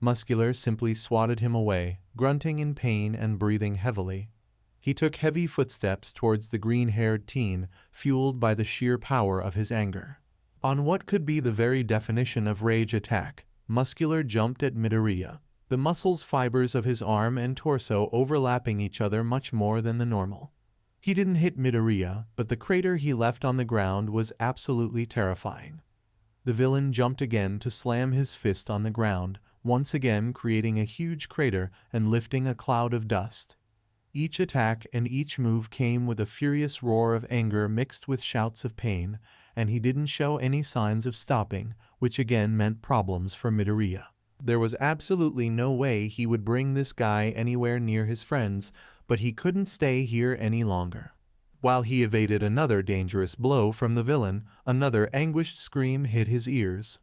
Muscular simply swatted him away, grunting in pain and breathing heavily. He took heavy footsteps towards the green-haired teen, fueled by the sheer power of his anger. On what could be the very definition of rage attack, Muscular jumped at Midoriya, the muscles fibers of his arm and torso overlapping each other much more than the normal. He didn't hit Midoriya, but the crater he left on the ground was absolutely terrifying. The villain jumped again to slam his fist on the ground, once again creating a huge crater and lifting a cloud of dust. Each attack and each move came with a furious roar of anger mixed with shouts of pain, and he didn't show any signs of stopping, which again meant problems for Midoriya. There was absolutely no way he would bring this guy anywhere near his friends, but he couldn't stay here any longer. While he evaded another dangerous blow from the villain, another anguished scream hit his ears.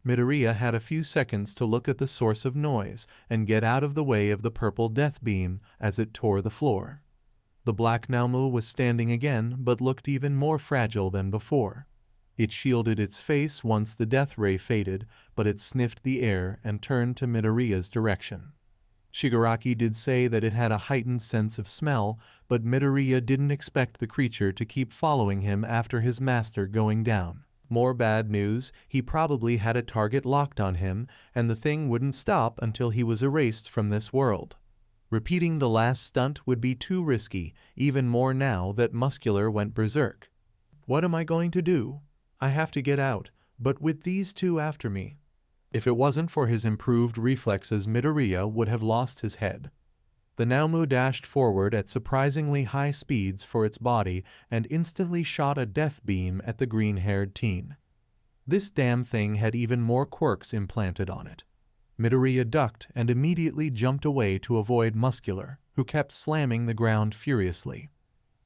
Midoriya had a few seconds to look at the source of noise and get out of the way of the purple death beam as it tore the floor. The black Nomu was standing again but looked even more fragile than before. It shielded its face once the death ray faded, but it sniffed the air and turned to Midoriya's direction. Shigaraki did say that it had a heightened sense of smell, but Midoriya didn't expect the creature to keep following him after his master going down. More bad news, he probably had a target locked on him, and the thing wouldn't stop until he was erased from this world. Repeating the last stunt would be too risky, even more now that Muscular went berserk. What am I going to do? I have to get out, but with these two after me. If it wasn't for his improved reflexes, Midoriya would have lost his head. The Nomu dashed forward at surprisingly high speeds for its body and instantly shot a death beam at the green-haired teen. This damn thing had even more quirks implanted on it. Midoriya ducked and immediately jumped away to avoid Muscular, who kept slamming the ground furiously.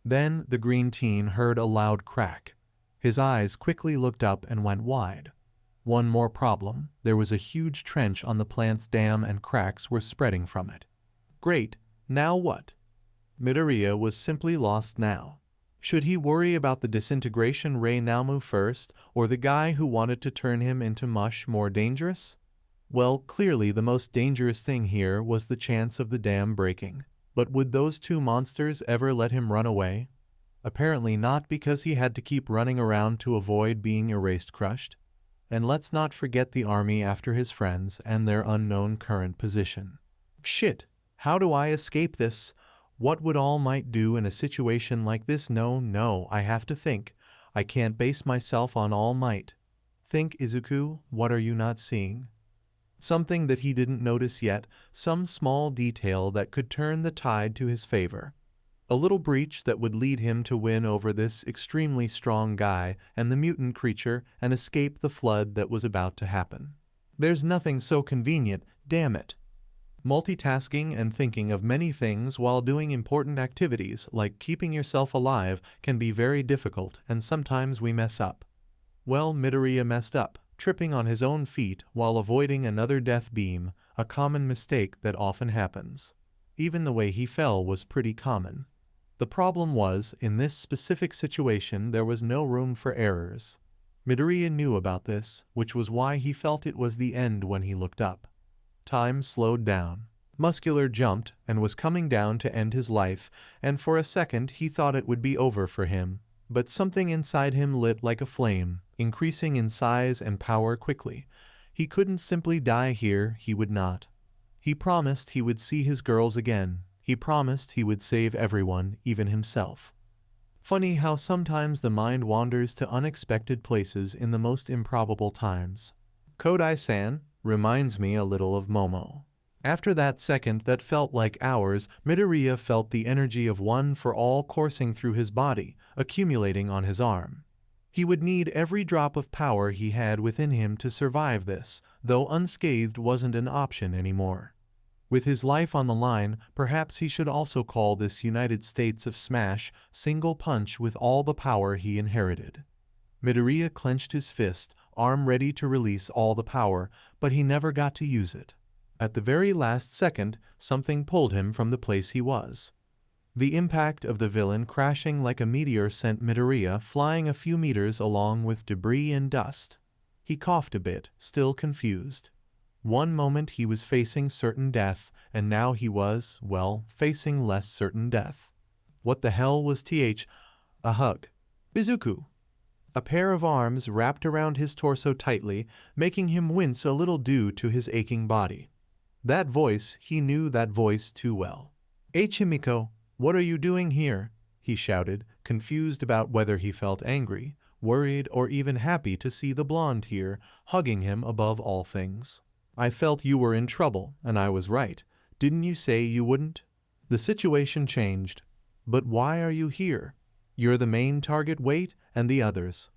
Then the green teen heard a loud crack. His eyes quickly looked up and went wide. One more problem: there was a huge trench on the plant's dam and cracks were spreading from it. Great, now what? Midoriya was simply lost now. Should he worry about the disintegration ray Nomu first, or the guy who wanted to turn him into mush more dangerous? Well, clearly the most dangerous thing here was the chance of the dam breaking. But would those two monsters ever let him run away? Apparently not, because he had to keep running around to avoid being crushed. And let's not forget the army after his friends and their unknown current position. Shit! How do I escape this? What would All Might do in a situation like this? No, I have to think. I can't base myself on All Might. Think, Izuku, what are you not seeing? Something that he didn't notice yet, some small detail that could turn the tide to his favor. A little breach that would lead him to win over this extremely strong guy and the mutant creature and escape the flood that was about to happen. There's nothing so convenient, damn it. Multitasking and thinking of many things while doing important activities like keeping yourself alive can be very difficult, and sometimes we mess up. Well, Midoriya messed up, tripping on his own feet while avoiding another death beam, a common mistake that often happens. Even the way he fell was pretty common. The problem was, in this specific situation there was no room for errors. Midoriya knew about this, which was why he felt it was the end when he looked up. Time slowed down. Muscular jumped and was coming down to end his life, and for a second he thought it would be over for him. But something inside him lit like a flame, increasing in size and power quickly. He couldn't simply die here, he would not. He promised he would see his girls again. He promised he would save everyone, even himself. Funny how sometimes the mind wanders to unexpected places in the most improbable times. Kodai-san reminds me a little of Momo. After that second that felt like hours, Midoriya felt the energy of One for All coursing through his body, accumulating on his arm. He would need every drop of power he had within him to survive this, though unscathed wasn't an option anymore. With his life on the line, perhaps he should also call this United States of Smash single punch with all the power he inherited. Midoriya clenched his fist, arm ready to release all the power, but he never got to use it. At the very last second, something pulled him from the place he was. The impact of the villain crashing like a meteor sent Midoriya flying a few meters along with debris and dust. He coughed a bit, still confused. One moment he was facing certain death, and now he was, well, facing less certain death. What the hell was a hug? Izuku. A pair of arms wrapped around his torso tightly, making him wince a little due to his aching body. That voice, he knew that voice too well. Himiko, what are you doing here? He shouted, confused about whether he felt angry, worried, or even happy to see the blonde here, hugging him above all things. I felt you were in trouble, and I was right. Didn't you say you wouldn't? The situation changed. But why are you here? You're the main target, wait, and the others.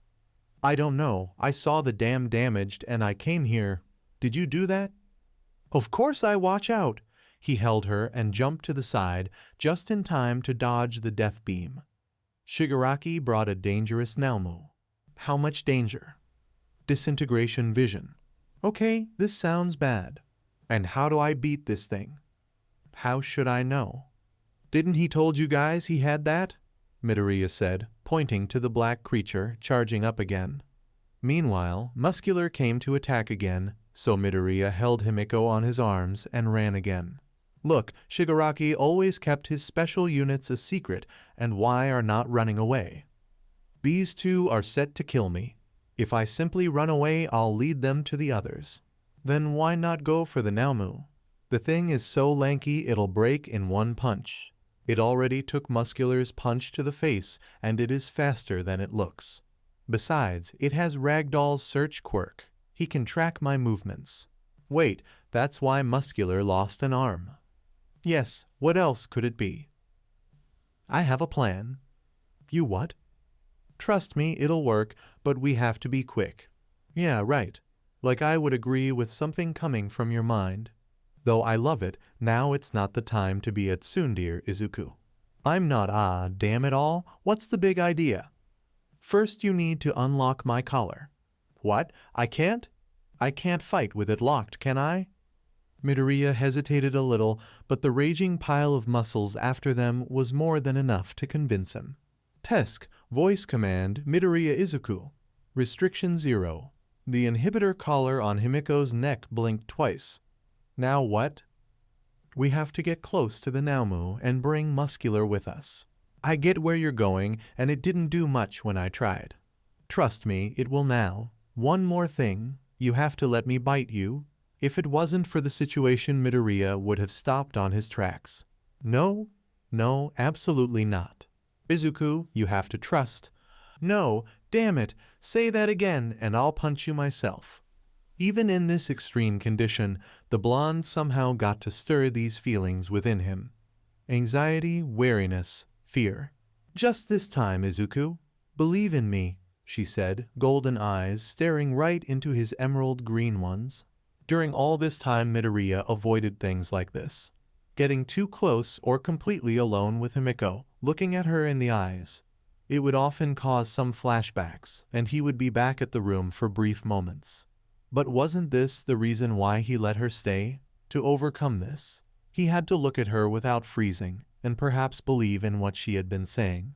I don't know, I saw the dam damaged and I came here. Did you do that? Of course I watch out. He held her and jumped to the side, just in time to dodge the death beam. Shigaraki brought a dangerous Nomu. How much danger? Disintegration vision. Okay, this sounds bad. And how do I beat this thing? How should I know? Didn't he told you guys he had that? Midoriya said, pointing to the black creature charging up again. Meanwhile, Muscular came to attack again, so Midoriya held Himiko on his arms and ran again. Look, Shigaraki always kept his special units a secret, and why are not running away? These two are set to kill me. If I simply run away, I'll lead them to the others. Then why not go for the Nomu? The thing is so lanky it'll break in one punch. It already took Muscular's punch to the face, and it is faster than it looks. Besides, it has Ragdoll's search quirk. He can track my movements. Wait, that's why Muscular lost an arm. Yes, what else could it be? I have a plan. You what? Trust me, it'll work, but we have to be quick. Yeah, right. Like I would agree with something coming from your mind. Though I love it, now it's not the time to be at tsundere, Izuku. I'm not damn it all. What's the big idea? First you need to unlock my collar. What? I can't? I can't fight with it locked, can I? Midoriya hesitated a little, but the raging pile of muscles after them was more than enough to convince him. Tesk, voice command, Midoriya Izuku. Restriction 0. The inhibitor collar on Himiko's neck blinked twice. Now what? We have to get close to the Nomu and bring Muscular with us. I get where you're going, and it didn't do much when I tried. Trust me, it will now. One more thing, you have to let me bite you. If it wasn't for the situation, Midoriya would have stopped on his tracks. No, absolutely not. Izuku, you have to trust. No, damn it, say that again and I'll punch you myself. Even in this extreme condition, the blonde somehow got to stir these feelings within him. Anxiety, wariness, fear. Just this time, Izuku. Believe in me, she said, golden eyes staring right into his emerald green ones. During all this time, Midoriya avoided things like this. Getting too close or completely alone with Himiko, looking at her in the eyes. It would often cause some flashbacks, and he would be back at the room for brief moments. But wasn't this the reason why he let her stay? To overcome this, he had to look at her without freezing, and perhaps believe in what she had been saying.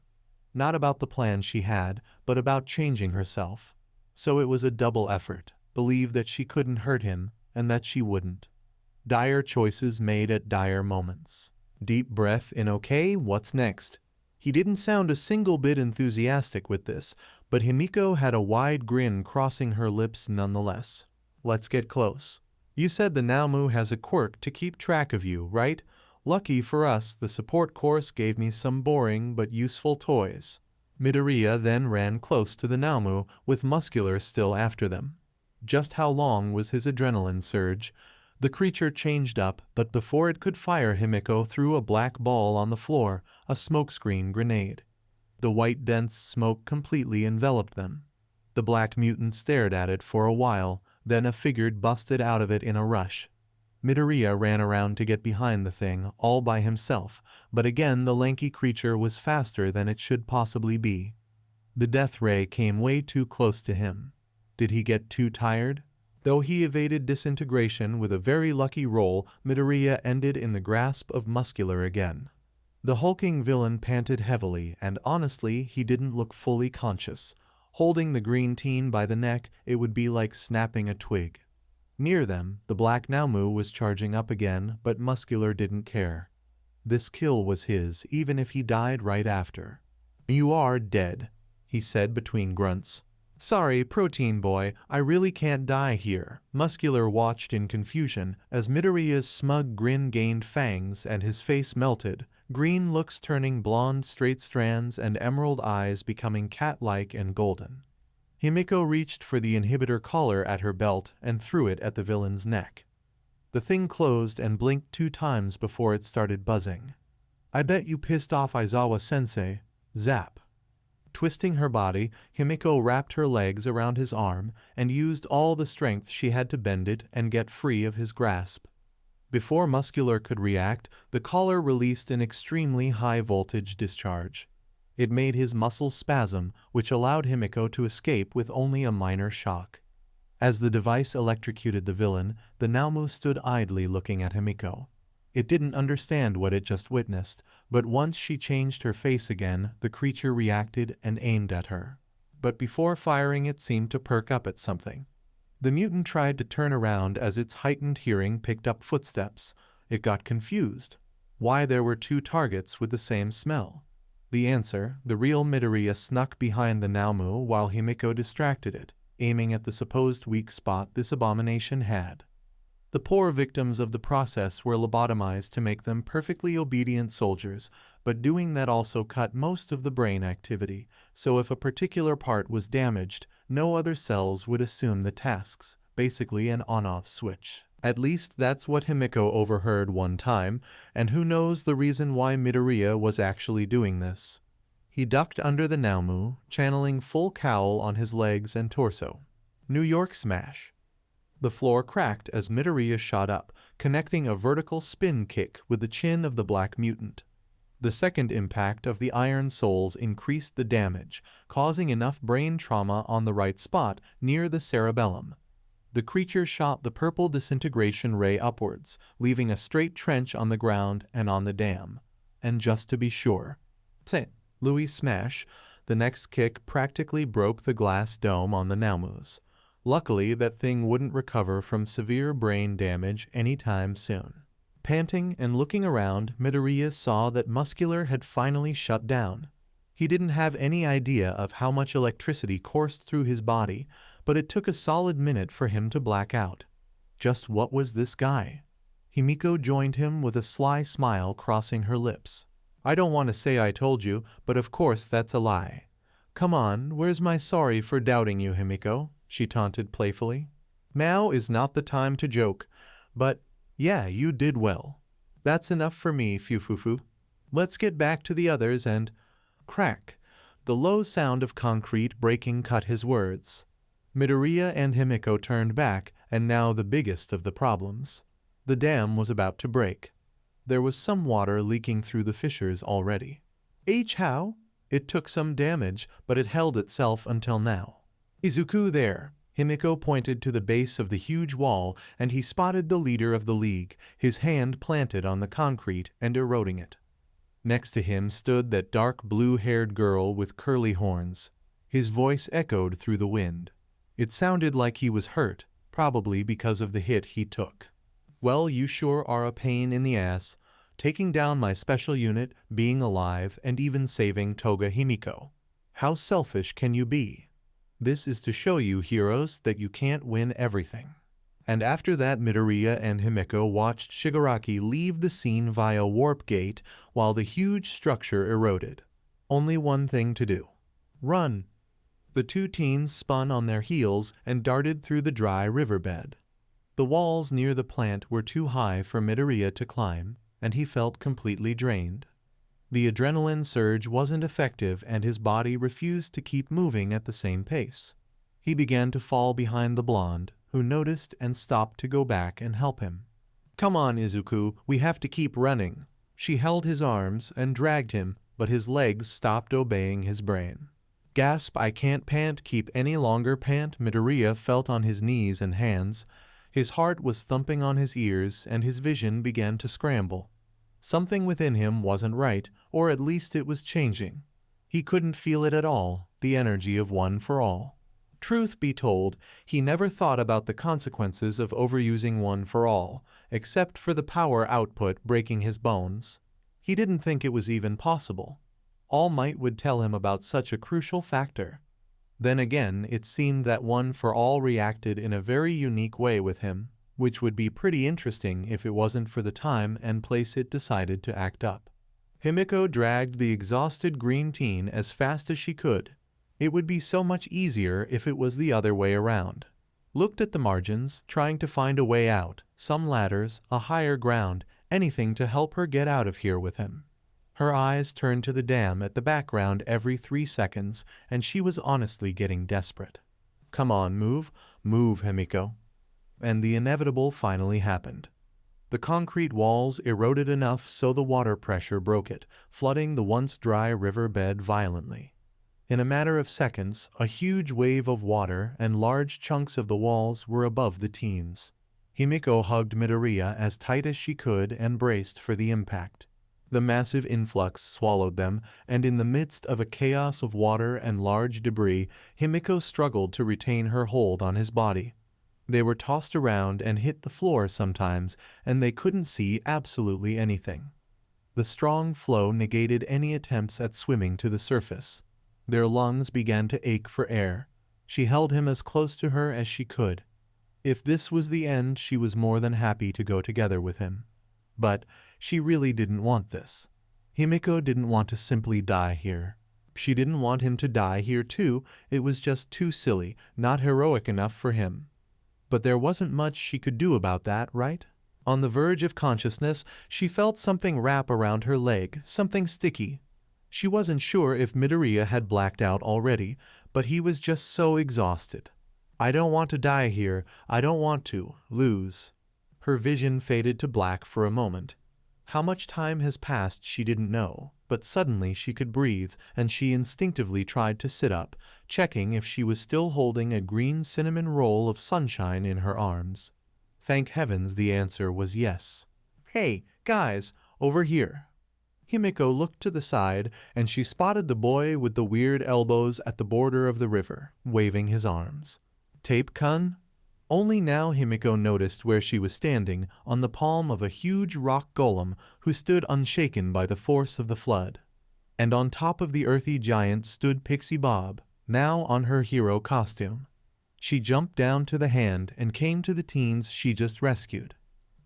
Not about the plan she had, but about changing herself. So it was a double effort, believe that she couldn't hurt him, and that she wouldn't. Dire choices made at dire moments. Deep breath in. Okay, what's next? He didn't sound a single bit enthusiastic with this, but Himiko had a wide grin crossing her lips nonetheless. Let's get close. You said the Nomu has a quirk to keep track of you, right? Lucky for us, the support course gave me some boring but useful toys. Midoriya then ran close to the Nomu, with Muscular still after them. Just how long was his adrenaline surge? The creature changed up, but before it could fire, Himiko threw a black ball on the floor, a smokescreen grenade. The white dense smoke completely enveloped them. The black mutant stared at it for a while, then a figure busted out of it in a rush. Midoriya ran around to get behind the thing, all by himself, but again the lanky creature was faster than it should possibly be. The death ray came way too close to him. Did he get too tired? Though he evaded disintegration with a very lucky roll, Midoriya ended in the grasp of Muscular again. The hulking villain panted heavily, and honestly, he didn't look fully conscious. Holding the green teen by the neck, it would be like snapping a twig. Near them, the black Nomu was charging up again, but Muscular didn't care. This kill was his, even if he died right after. "You are dead," he said between grunts. "Sorry, Protein Boy, I really can't die here." Muscular watched in confusion as Midoriya's smug grin gained fangs and his face melted, green looks turning blonde straight strands and emerald eyes becoming cat-like and golden. Himiko reached for the inhibitor collar at her belt and threw it at the villain's neck. The thing closed and blinked 2 times before it started buzzing. "I bet you pissed off Aizawa-sensei." Zap. Twisting her body, Himiko wrapped her legs around his arm and used all the strength she had to bend it and get free of his grasp. Before Muscular could react, the collar released an extremely high-voltage discharge. It made his muscles spasm, which allowed Himiko to escape with only a minor shock. As the device electrocuted the villain, the Nomu stood idly looking at Himiko. It didn't understand what it just witnessed, but once she changed her face again, the creature reacted and aimed at her. But before firing, it seemed to perk up at something. The mutant tried to turn around as its heightened hearing picked up footsteps. It got confused. Why there were 2 targets with the same smell? The answer: the real Midoriya snuck behind the Nomu while Himiko distracted it, aiming at the supposed weak spot this abomination had. The poor victims of the process were lobotomized to make them perfectly obedient soldiers, but doing that also cut most of the brain activity, so if a particular part was damaged, no other cells would assume the tasks, basically an on-off switch. At least that's what Himiko overheard one time, and who knows the reason why Midoriya was actually doing this. He ducked under the Nomu, channeling full cowl on his legs and torso. New York smash. The floor cracked as Midoriya shot up, connecting a vertical spin kick with the chin of the black mutant. The second impact of the iron soles increased the damage, causing enough brain trauma on the right spot near the cerebellum. The creature shot the purple disintegration ray upwards, leaving a straight trench on the ground and on the dam. And just to be sure, Louis smash, the next kick practically broke the glass dome on the Nomus. Luckily, that thing wouldn't recover from severe brain damage anytime soon. Panting and looking around, Midoriya saw that Muscular had finally shut down. He didn't have any idea of how much electricity coursed through his body, but it took a solid minute for him to black out. Just what was this guy? Himiko joined him with a sly smile crossing her lips. "I don't want to say I told you, but of course that's a lie." "Come on, where's my sorry for doubting you, Himiko?" she taunted playfully. "Now is not the time to joke, but yeah, you did well. That's enough for me, Fufufu. Let's get back to the others and—" Crack! The low sound of concrete breaking cut his words. Midoriya and Himiko turned back, and now the biggest of the problems. The dam was about to break. There was some water leaking through the fissures already. How? It took some damage, but it held itself until now. "Izuku there." Himiko pointed to the base of the huge wall, and he spotted the leader of the league, his hand planted on the concrete and eroding it. Next to him stood that dark blue-haired girl with curly horns. His voice echoed through the wind. It sounded like he was hurt, probably because of the hit he took. "Well, you sure are a pain in the ass, taking down my special unit, being alive, and even saving Toga Himiko. How selfish can you be? This is to show you, heroes, that you can't win everything." And after that, Midoriya and Himiko watched Shigaraki leave the scene via warp gate while the huge structure eroded. Only one thing to do. Run! The 2 teens spun on their heels and darted through the dry riverbed. The walls near the plant were too high for Midoriya to climb, and he felt completely drained. The adrenaline surge wasn't effective and his body refused to keep moving at the same pace. He began to fall behind the blonde, who noticed and stopped to go back and help him. "Come on, Izuku, we have to keep running." She held his arms and dragged him, but his legs stopped obeying his brain. Gasp, I can't pant, keep any longer pant. Midoriya felt on his knees and hands. His heart was thumping on his ears and his vision began to scramble. Something within him wasn't right, or at least it was changing. He couldn't feel it at all, the energy of one for all. Truth be told, he never thought about the consequences of overusing one for all, except for the power output breaking his bones. He didn't think it was even possible. All Might would tell him about such a crucial factor. Then again, it seemed that one for all reacted in a very unique way with him, which would be pretty interesting if it wasn't for the time and place it decided to act up. Himiko dragged the exhausted green teen as fast as she could. It would be so much easier if it was the other way around. Looked at the margins, trying to find a way out, some ladders, a higher ground, anything to help her get out of here with him. Her eyes turned to the dam at the background every 3 seconds, and she was honestly getting desperate. Come on, move, Himiko. And the inevitable finally happened. The concrete walls eroded enough so the water pressure broke it, flooding the once dry river bed violently. In a matter of seconds, a huge wave of water and large chunks of the walls were above the teens. Himiko hugged Midoriya as tight as she could and braced for the impact. The massive influx swallowed them, and in the midst of a chaos of water and large debris, Himiko struggled to retain her hold on his body. They were tossed around and hit the floor sometimes, and they couldn't see absolutely anything. The strong flow negated any attempts at swimming to the surface. Their lungs began to ache for air. She held him as close to her as she could. If this was the end, she was more than happy to go together with him. But she really didn't want this. Himiko didn't want to simply die here. She didn't want him to die here too. It was just too silly, not heroic enough for him. But there wasn't much she could do about that, right? On the verge of consciousness, she felt something wrap around her leg, something sticky. She wasn't sure if Midoriya had blacked out already, but he was just so exhausted. I don't want to die here. I don't want to lose. Her vision faded to black for a moment. How much time has passed she didn't know, but suddenly she could breathe, and she instinctively tried to sit up, checking if she was still holding a green cinnamon roll of sunshine in her arms. Thank heavens the answer was yes. Hey, guys, over here. Himiko looked to the side, and she spotted the boy with the weird elbows at the border of the river, waving his arms. Tape-kun? Only now Himiko noticed where she was standing, on the palm of a huge rock golem who stood unshaken by the force of the flood. And on top of the earthy giant stood Pixie Bob, now on her hero costume. She jumped down to the hand and came to the teens she just rescued.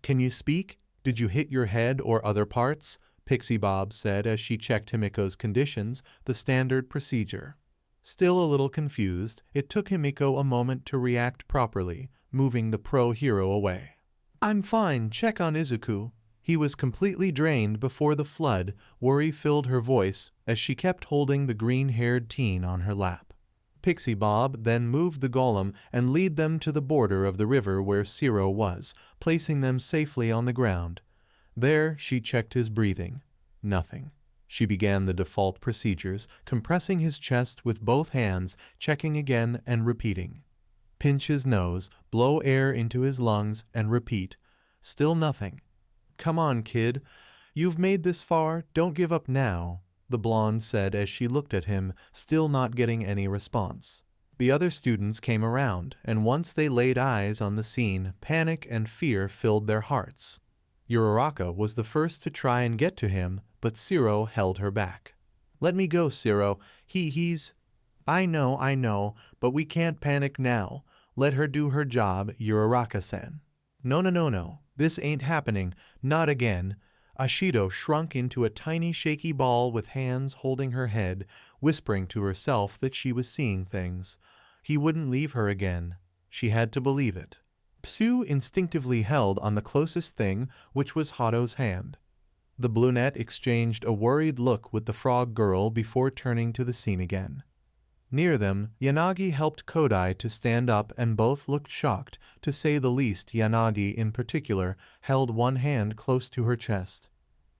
Can you speak? Did you hit your head or other parts? Pixie Bob said as she checked Himiko's conditions, the standard procedure. Still a little confused, it took Himiko a moment to react properly, moving the pro-hero away. I'm fine, check on Izuku. He was completely drained before the flood. Worry filled her voice as she kept holding the green-haired teen on her lap. Pixie Bob then moved the golem and led them to the border of the river where Zero was, placing them safely on the ground. There she checked his breathing. Nothing. She began the default procedures, compressing his chest with both hands, checking again and repeating. Pinch his nose, blow air into his lungs, and repeat. Still nothing. Come on, kid. You've made this far, don't give up now, the blonde said as she looked at him, still not getting any response. The other students came around, and once they laid eyes on the scene, panic and fear filled their hearts. Uraraka was the first to try and get to him, but Zero held her back. Let me go, Zero. He's... I know, but we can't panic now. Let her do her job, Uraraka-san. No. This ain't happening. Not again. Ashido shrunk into a tiny shaky ball with hands holding her head, whispering to herself that she was seeing things. He wouldn't leave her again. She had to believe it. Psu instinctively held on the closest thing, which was Hato's hand. The brunette exchanged a worried look with the frog girl before turning to the scene again. Near them, Yanagi helped Kodi to stand up and both looked shocked, to say the least. Yanagi in particular held one hand close to her chest.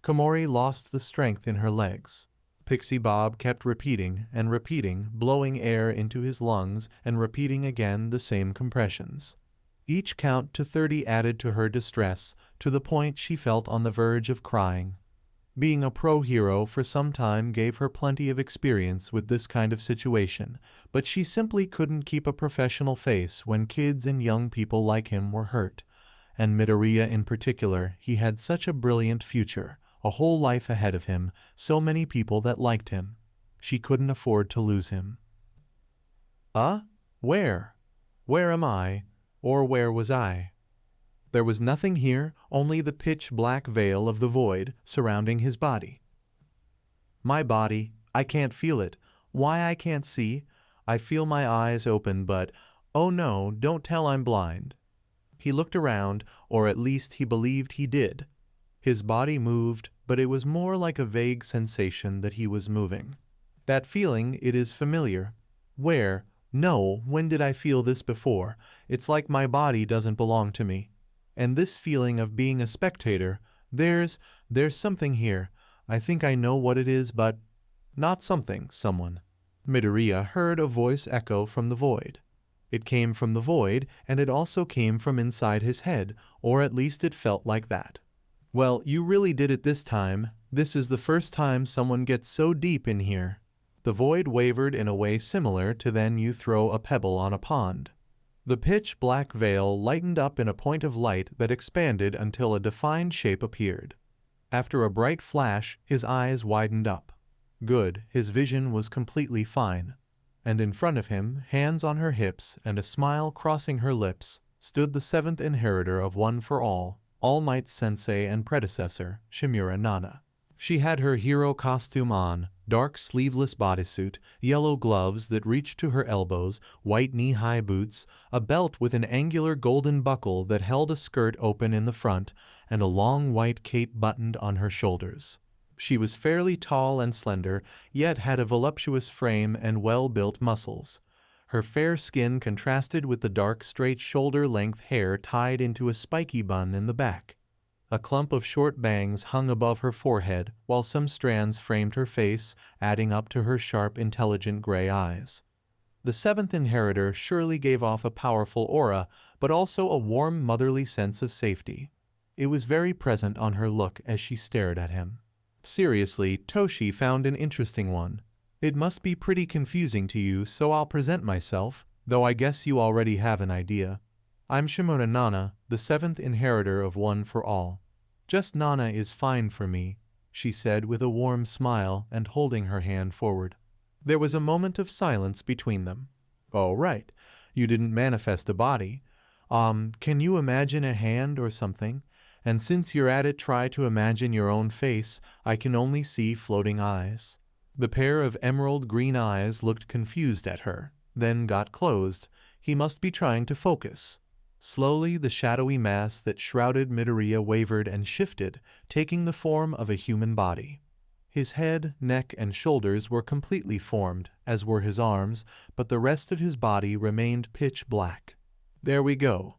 Camori lost the strength in her legs. Pixie Bob kept repeating and repeating, blowing air into his lungs and repeating again the same compressions. Each count to 30 added to her distress, to the point she felt on the verge of crying. Being a pro hero for some time gave her plenty of experience with this kind of situation, but she simply couldn't keep a professional face when kids and young people like him were hurt. And Midoriya in particular, he had such a brilliant future, a whole life ahead of him, so many people that liked him. She couldn't afford to lose him. Where? Where am I? Or where was I? There was nothing here, only the pitch-black veil of the void surrounding his body. My body, I can't feel it. Why I can't see? I feel my eyes open, but, oh no, don't tell I'm blind. He looked around, or at least he believed he did. His body moved, but it was more like a vague sensation that he was moving. That feeling, it is familiar. Where? No, when did I feel this before? It's like my body doesn't belong to me. And this feeling of being a spectator, there's something here. I think I know what it is, but not something, someone. Midoriya heard a voice echo from the void. It came from the void, and it also came from inside his head, or at least it felt like that. Well, you really did it this time. This is the first time someone gets so deep in here. The void wavered in a way similar to then you throw a pebble on a pond. The pitch-black veil lightened up in a point of light that expanded until a defined shape appeared. After a bright flash, his eyes widened up. Good, his vision was completely fine. And in front of him, hands on her hips and a smile crossing her lips, stood the seventh inheritor of One for All Might's sensei and predecessor, Shimura Nana. She had her hero costume on, dark sleeveless bodysuit, yellow gloves that reached to her elbows, white knee-high boots, a belt with an angular golden buckle that held a skirt open in the front, and a long white cape buttoned on her shoulders. She was fairly tall and slender, yet had a voluptuous frame and well-built muscles. Her fair skin contrasted with the dark, straight shoulder-length hair tied into a spiky bun in the back. A clump of short bangs hung above her forehead, while some strands framed her face, adding up to her sharp, intelligent gray eyes. The seventh inheritor surely gave off a powerful aura, but also a warm, motherly sense of safety. It was very present on her look as she stared at him. Seriously, Toshi found an interesting one. It must be pretty confusing to you, so I'll present myself, though I guess you already have an idea. I'm Shimura Nana, the seventh inheritor of One for All. Just Nana is fine for me, she said with a warm smile and holding her hand forward. There was a moment of silence between them. Oh, right. You didn't manifest a body. Can you imagine a hand or something? And since you're at it, try to imagine your own face. I can only see floating eyes. The pair of emerald green eyes looked confused at her, then got closed. He must be trying to focus. Slowly, the shadowy mass that shrouded Midoriya wavered and shifted, taking the form of a human body. His head, neck, and shoulders were completely formed, as were his arms, but the rest of his body remained pitch black. There we go.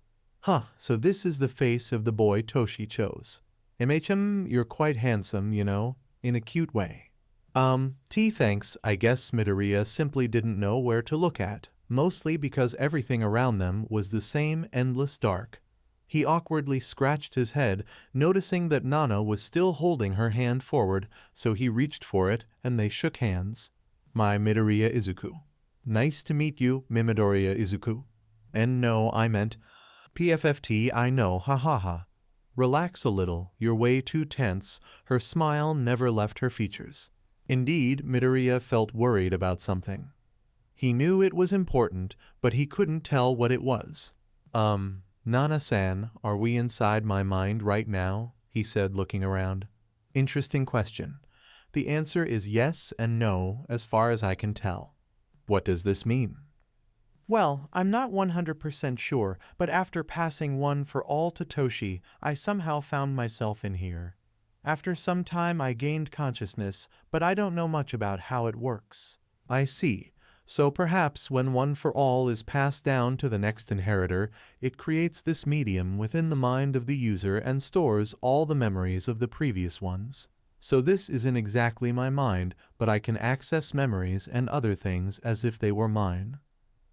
So this is the face of the boy Toshi chose. You're quite handsome, you know, in a cute way. Thanks, I guess Midoriya simply didn't know where to look at. Mostly because everything around them was the same endless dark. He awkwardly scratched his head, noticing that Nana was still holding her hand forward, so he reached for it, and they shook hands. My Midoriya Izuku. Nice to meet you, Midoriya Izuku. And no, I meant PFFT, I know, ha ha ha. Relax a little, you're way too tense. Her smile never left her features. Indeed, Midoriya felt worried about something. He knew it was important, but he couldn't tell what it was. Nana-san, are we inside my mind right now? He said, looking around. Interesting question. The answer is yes and no, as far as I can tell. What does this mean? Well, I'm not 100% sure, but after passing One for All to Toshi, I somehow found myself in here. After some time I gained consciousness, but I don't know much about how it works. I see. So perhaps when One for All is passed down to the next inheritor, it creates this medium within the mind of the user and stores all the memories of the previous ones. So this isn't exactly my mind, but I can access memories and other things as if they were mine.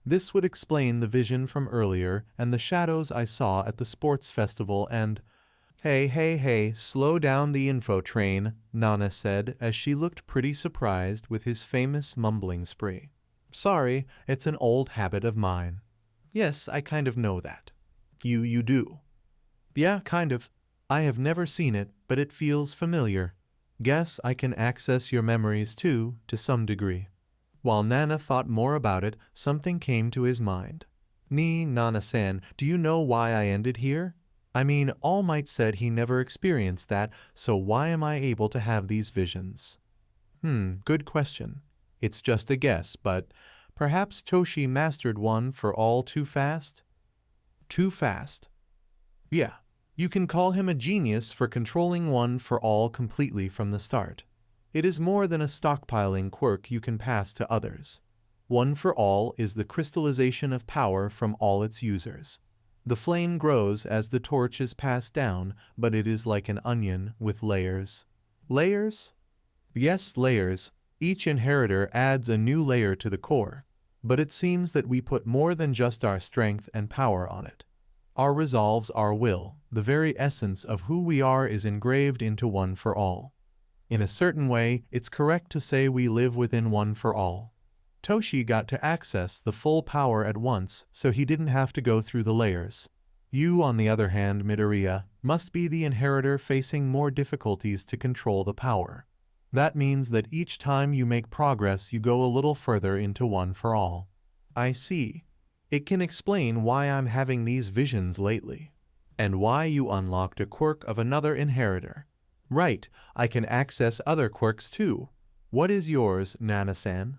This would explain the vision from earlier and the shadows I saw at the sports festival and— Hey, slow down the info train, Nana said as she looked pretty surprised with his famous mumbling spree. Sorry, it's an old habit of mine. Yes, I kind of know that. You do. Yeah, kind of. I have never seen it, but it feels familiar. Guess I can access your memories too, to some degree. While Nana thought more about it, something came to his mind. Nana-san, do you know why I ended here? I mean, All Might said he never experienced that, so why am I able to have these visions? Good question. It's just a guess, but perhaps Toshi mastered one for all too fast? Too fast. Yeah, you can call him a genius for controlling one for all completely from the start. It is more than a stockpiling quirk you can pass to others. One for all is the crystallization of power from all its users. The flame grows as the torch is passed down, but it is like an onion with layers. Layers? Yes, layers. Each inheritor adds a new layer to the core, but it seems that we put more than just our strength and power on it. Our resolves, our will, the very essence of who we are is engraved into one for all. In a certain way, it's correct to say we live within one for all. Toshi got to access the full power at once, so he didn't have to go through the layers. You, on the other hand, Midoriya, must be the inheritor facing more difficulties to control the power. That means that each time you make progress you go a little further into one for all. I see. It can explain why I'm having these visions lately. And why you unlocked a quirk of another inheritor. Right, I can access other quirks too. What is yours, Nana-san?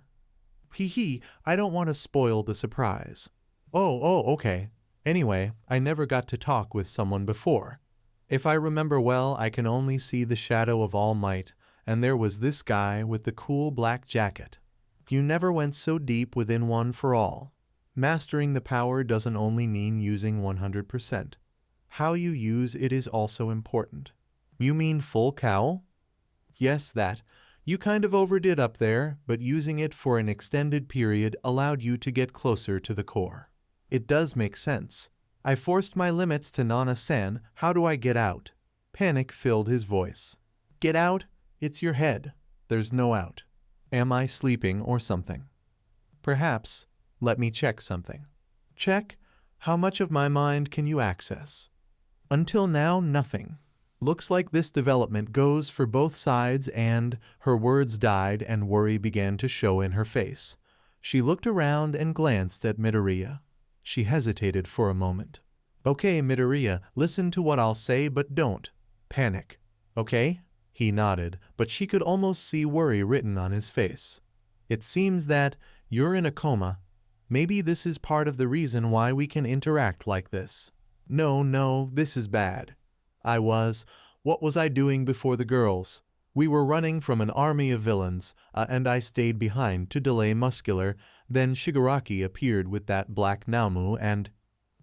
I don't want to spoil the surprise. Oh, okay. Anyway, I never got to talk with someone before. If I remember well, I can only see the shadow of All Might, and there was this guy with the cool black jacket. You never went so deep within one for all. Mastering the power doesn't only mean using 100%. How you use it is also important. You mean full cowl? Yes, that. You kind of overdid up there, but using it for an extended period allowed you to get closer to the core. It does make sense. I forced my limits to Nana-san. How do I get out? Panic filled his voice. Get out? It's your head. There's no out. Am I sleeping or something? Perhaps. Let me check something. Check? How much of my mind can you access? Until now, nothing. Looks like this development goes for both sides and— Her words died and worry began to show in her face. She looked around and glanced at Midoriya. She hesitated for a moment. Okay, Midoriya, listen to what I'll say, but don't panic. Okay? He nodded, but she could almost see worry written on his face. It seems that you're in a coma. Maybe this is part of the reason why we can interact like this. No, this is bad. What was I doing before the girls? We were running from an army of villains, and I stayed behind to delay Muscular. Then Shigaraki appeared with that black Nomu and—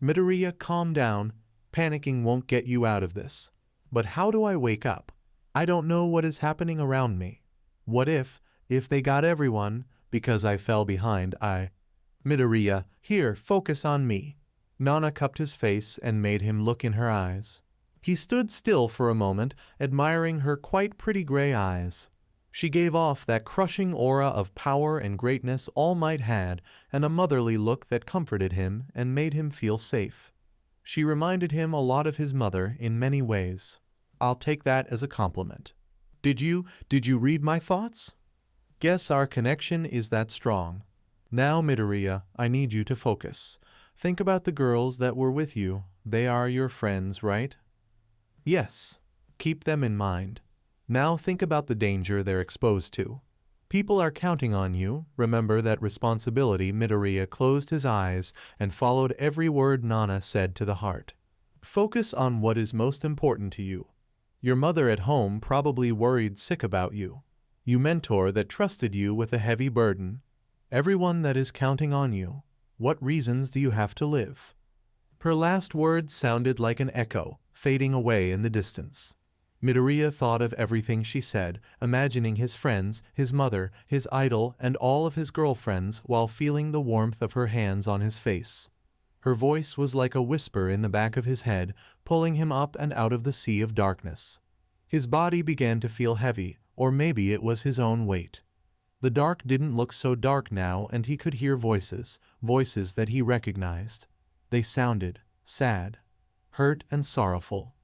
Midoriya, calm down. Panicking won't get you out of this. But how do I wake up? I don't know what is happening around me. What if they got everyone, because I fell behind, Midoriya, here, focus on me. Nana cupped his face and made him look in her eyes. He stood still for a moment, admiring her quite pretty gray eyes. She gave off that crushing aura of power and greatness All Might had, and a motherly look that comforted him and made him feel safe. She reminded him a lot of his mother in many ways. I'll take that as a compliment. Did you read my thoughts? Guess our connection is that strong. Now, Midoriya, I need you to focus. Think about the girls that were with you. They are your friends, right? Yes. Keep them in mind. Now think about the danger they're exposed to. People are counting on you. Remember that responsibility. Midoriya closed his eyes and followed every word Nana said to the heart. Focus on what is most important to you. Your mother at home probably worried sick about you. You mentor that trusted you with a heavy burden. Everyone that is counting on you. What reasons do you have to live? Her last words sounded like an echo, fading away in the distance. Midoriya thought of everything she said, imagining his friends, his mother, his idol, and all of his girlfriends while feeling the warmth of her hands on his face. Her voice was like a whisper in the back of his head, pulling him up and out of the sea of darkness. His body began to feel heavy, or maybe it was his own weight. The dark didn't look so dark now, and he could hear voices, voices that he recognized. They sounded sad, hurt, and sorrowful.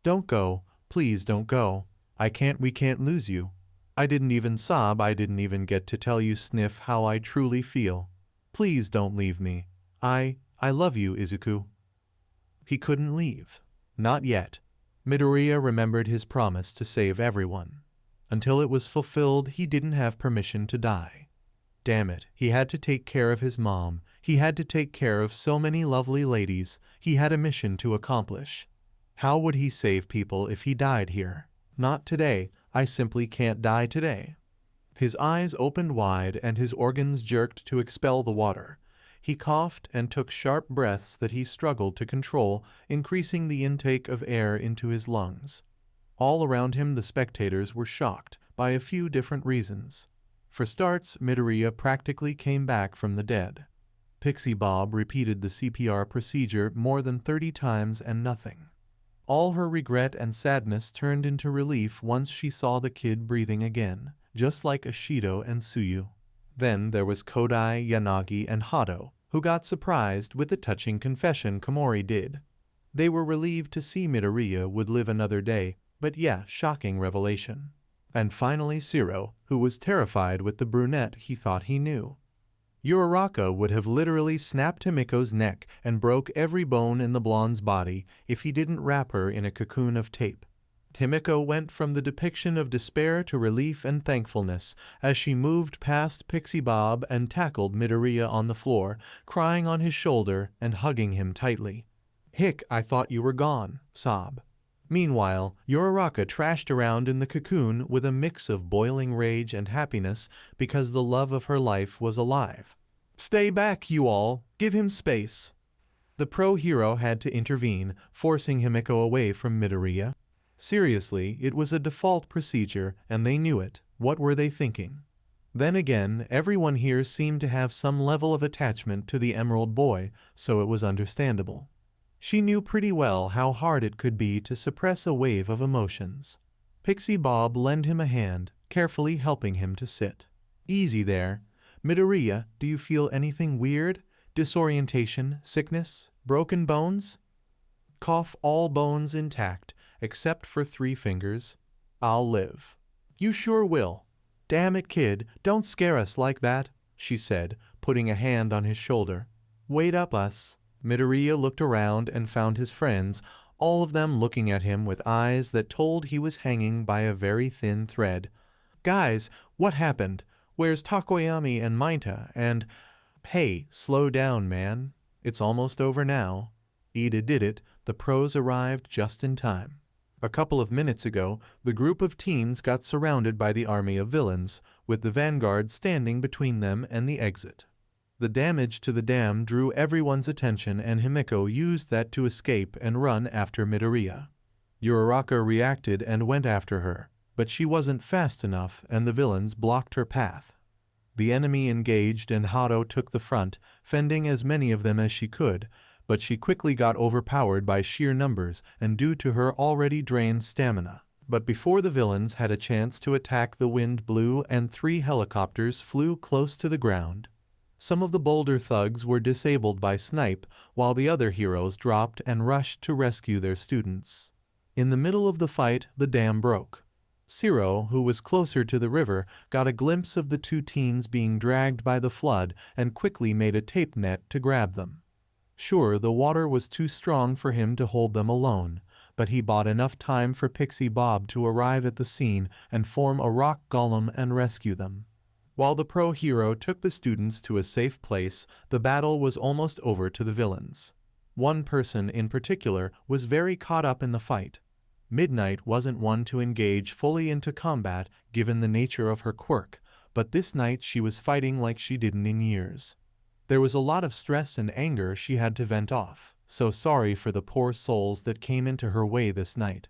"Don't go, please don't go. We can't lose you. I didn't even sob, I didn't even get to tell you sniff how I truly feel. Please don't leave me. I love you, Izuku." He couldn't leave. Not yet. Midoriya remembered his promise to save everyone. Until it was fulfilled, he didn't have permission to die. Damn it, he had to take care of his mom. He had to take care of so many lovely ladies. He had a mission to accomplish. How would he save people if he died here? Not today. I simply can't die today. His eyes opened wide and his organs jerked to expel the water. He coughed and took sharp breaths that he struggled to control, increasing the intake of air into his lungs. All around him the spectators were shocked, by a few different reasons. For starts, Midoriya practically came back from the dead. Pixie Bob repeated the CPR procedure more than 30 times and nothing. All her regret and sadness turned into relief once she saw the kid breathing again, just like Ashido and Tsuyu. Then there was Kodi, Yanagi, and Hado, who got surprised with the touching confession Camori did. They were relieved to see Midoriya would live another day, but yeah, shocking revelation. And finally Shiro, who was terrified with the brunette he thought he knew. Uraraka would have literally snapped Himiko's neck and broke every bone in the blonde's body if he didn't wrap her in a cocoon of tape. Himiko went from the depiction of despair to relief and thankfulness as she moved past Pixie Bob and tackled Midoriya on the floor, crying on his shoulder and hugging him tightly. "Hick, I thought you were gone," sob. Meanwhile, Uraraka trashed around in the cocoon with a mix of boiling rage and happiness because the love of her life was alive. "Stay back, you all! Give him space!" The pro-hero had to intervene, forcing Himiko away from Midoriya. Seriously, it was a default procedure, and they knew it. What were they thinking? Then again, everyone here seemed to have some level of attachment to the Emerald Boy, so it was understandable. She knew pretty well how hard it could be to suppress a wave of emotions. Pixie Bob lent him a hand, carefully helping him to sit. "Easy there. Midoriya, do you feel anything weird? Disorientation, sickness, broken bones?" "Cough, all bones intact, except for 3 fingers. I'll live." "You sure will." "Damn it, kid, don't scare us like that," she said, putting a hand on his shoulder. "Wait up us." Midoriya looked around and found his friends, all of them looking at him with eyes that told he was hanging by a very thin thread. "Guys, what happened? Where's Takoyami and Mainta and—" "Hey, slow down, man. It's almost over now." Ida did it. The pros arrived just in time. A couple of minutes ago, the group of teens got surrounded by the army of villains, with the vanguard standing between them and the exit. The damage to the dam drew everyone's attention and Himiko used that to escape and run after Midoriya. Uraraka reacted and went after her, but she wasn't fast enough and the villains blocked her path. The enemy engaged and Hado took the front, fending as many of them as she could, but she quickly got overpowered by sheer numbers and due to her already drained stamina. But before the villains had a chance to attack, the wind blew and 3 helicopters flew close to the ground. Some of the bolder thugs were disabled by snipe, while the other heroes dropped and rushed to rescue their students. In the middle of the fight, the dam broke. Shiro, who was closer to the river, got a glimpse of the 2 teens being dragged by the flood and quickly made a tape net to grab them. Sure, the water was too strong for him to hold them alone, but he bought enough time for Pixie Bob to arrive at the scene and form a rock golem and rescue them. While the pro-hero took the students to a safe place, the battle was almost over to the villains. One person in particular was very caught up in the fight. Midnight wasn't one to engage fully into combat given the nature of her quirk, but this night she was fighting like she didn't in years. There was a lot of stress and anger she had to vent off, so sorry for the poor souls that came into her way this night.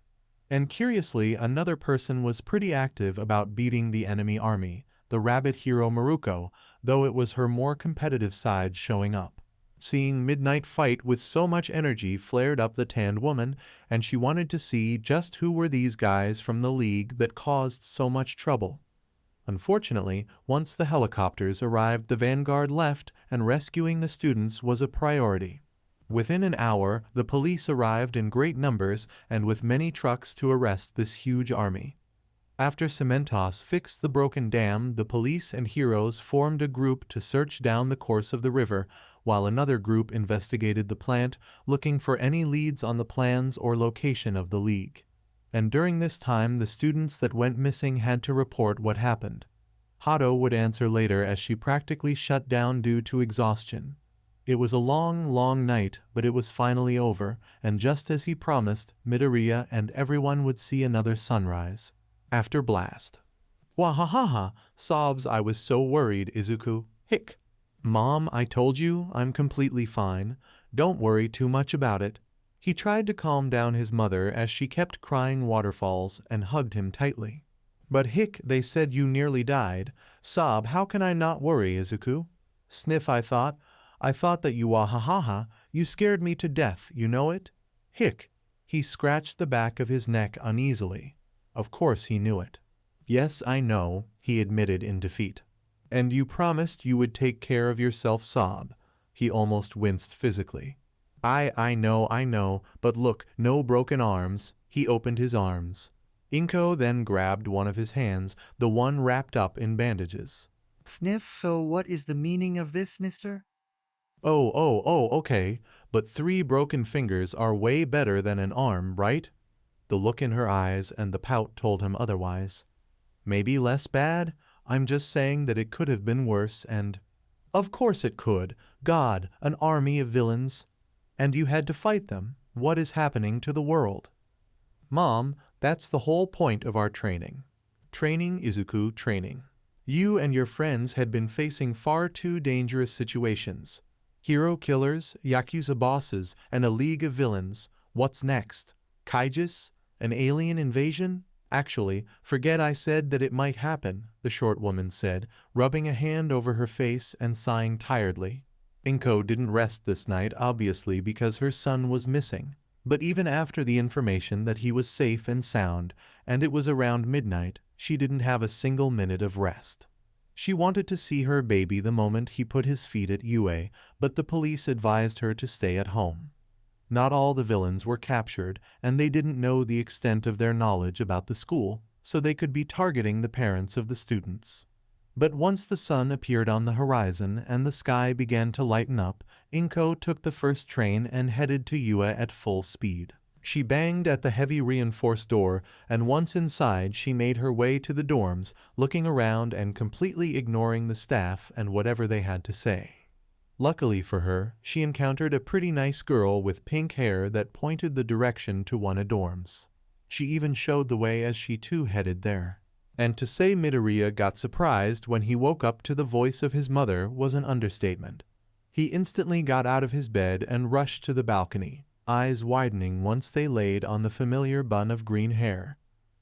And curiously, another person was pretty active about beating the enemy army, the rabbit hero Maruko, though it was her more competitive side showing up. Seeing Midnight fight with so much energy flared up the tanned woman, and she wanted to see just who were these guys from the league that caused so much trouble. Unfortunately, once the helicopters arrived, the vanguard left, and rescuing the students was a priority. Within an hour, the police arrived in great numbers and with many trucks to arrest this huge army. After Cementos fixed the broken dam, the police and heroes formed a group to search down the course of the river, while another group investigated the plant, looking for any leads on the plans or location of the league. And during this time, the students that went missing had to report what happened. Hato would answer later as she practically shut down due to exhaustion. It was a long, long night, but it was finally over, and just as he promised, Midoriya and everyone would see another sunrise. After blast. Wahahaha, sobs, I was so worried, Izuku. Hick. Mom, I told you, I'm completely fine. Don't worry too much about it. He tried to calm down his mother as she kept crying waterfalls and hugged him tightly. But hick, they said you nearly died. Sob, how can I not worry, Izuku? Sniff, I thought that you wahahaha, you scared me to death, you know it? Hick. He scratched the back of his neck uneasily. Of course he knew it. Yes, I know, he admitted in defeat. And you promised you would take care of yourself, Sob. He almost winced physically. I know, but look, no broken arms. He opened his arms. Inko then grabbed one of his hands, the one wrapped up in bandages. Sniff, so what is the meaning of this, mister? Okay, but 3 broken fingers are way better than an arm, right? The look in her eyes and the pout told him otherwise. Maybe less bad? I'm just saying that it could have been worse and... Of course it could. God, an army of villains. And you had to fight them. What is happening to the world? Mom, that's the whole point of our training. Training, Izuku, training. You and your friends had been facing far too dangerous situations. Hero killers, Yakuza bosses, and a league of villains. What's next? Kaijus? An alien invasion? Actually, forget I said that it might happen, the short woman said, rubbing a hand over her face and sighing tiredly. Inko didn't rest this night, obviously, because her son was missing. But even after the information that he was safe and sound, and it was around midnight, she didn't have a single minute of rest. She wanted to see her baby the moment he put his feet at UA, but the police advised her to stay at home. Not all the villains were captured, and they didn't know the extent of their knowledge about the school, so they could be targeting the parents of the students. But once the sun appeared on the horizon and the sky began to lighten up, Inko took the first train and headed to UA at full speed. She banged at the heavy reinforced door, and once inside she made her way to the dorms, looking around and completely ignoring the staff and whatever they had to say. Luckily for her, she encountered a pretty nice girl with pink hair that pointed the direction to one of dorms. She even showed the way as she too headed there. And to say Midoriya got surprised when he woke up to the voice of his mother was an understatement. He instantly got out of his bed and rushed to the balcony, eyes widening once they laid on the familiar bun of green hair.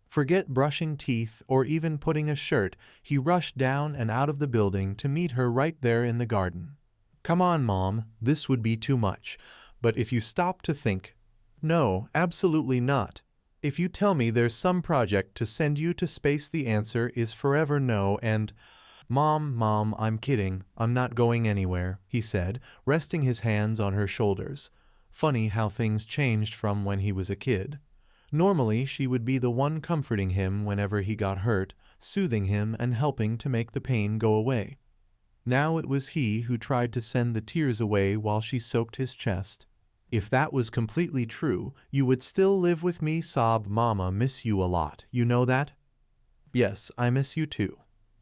Forget brushing teeth or even putting a shirt, he rushed down and out of the building to meet her right there in the garden. Come on, Mom, this would be too much, but if you stop to think... No, absolutely not. If you tell me there's some project to send you to space, the answer is forever no, and... Mom, I'm kidding. I'm not going anywhere, he said, resting his hands on her shoulders. Funny how things changed from when he was a kid. Normally, she would be the one comforting him whenever he got hurt, soothing him and helping to make the pain go away. Now it was he who tried to send the tears away while she soaked his chest. If that was completely true, you would still live with me, sob. Mama, miss you a lot, you know that? Yes, I miss you too.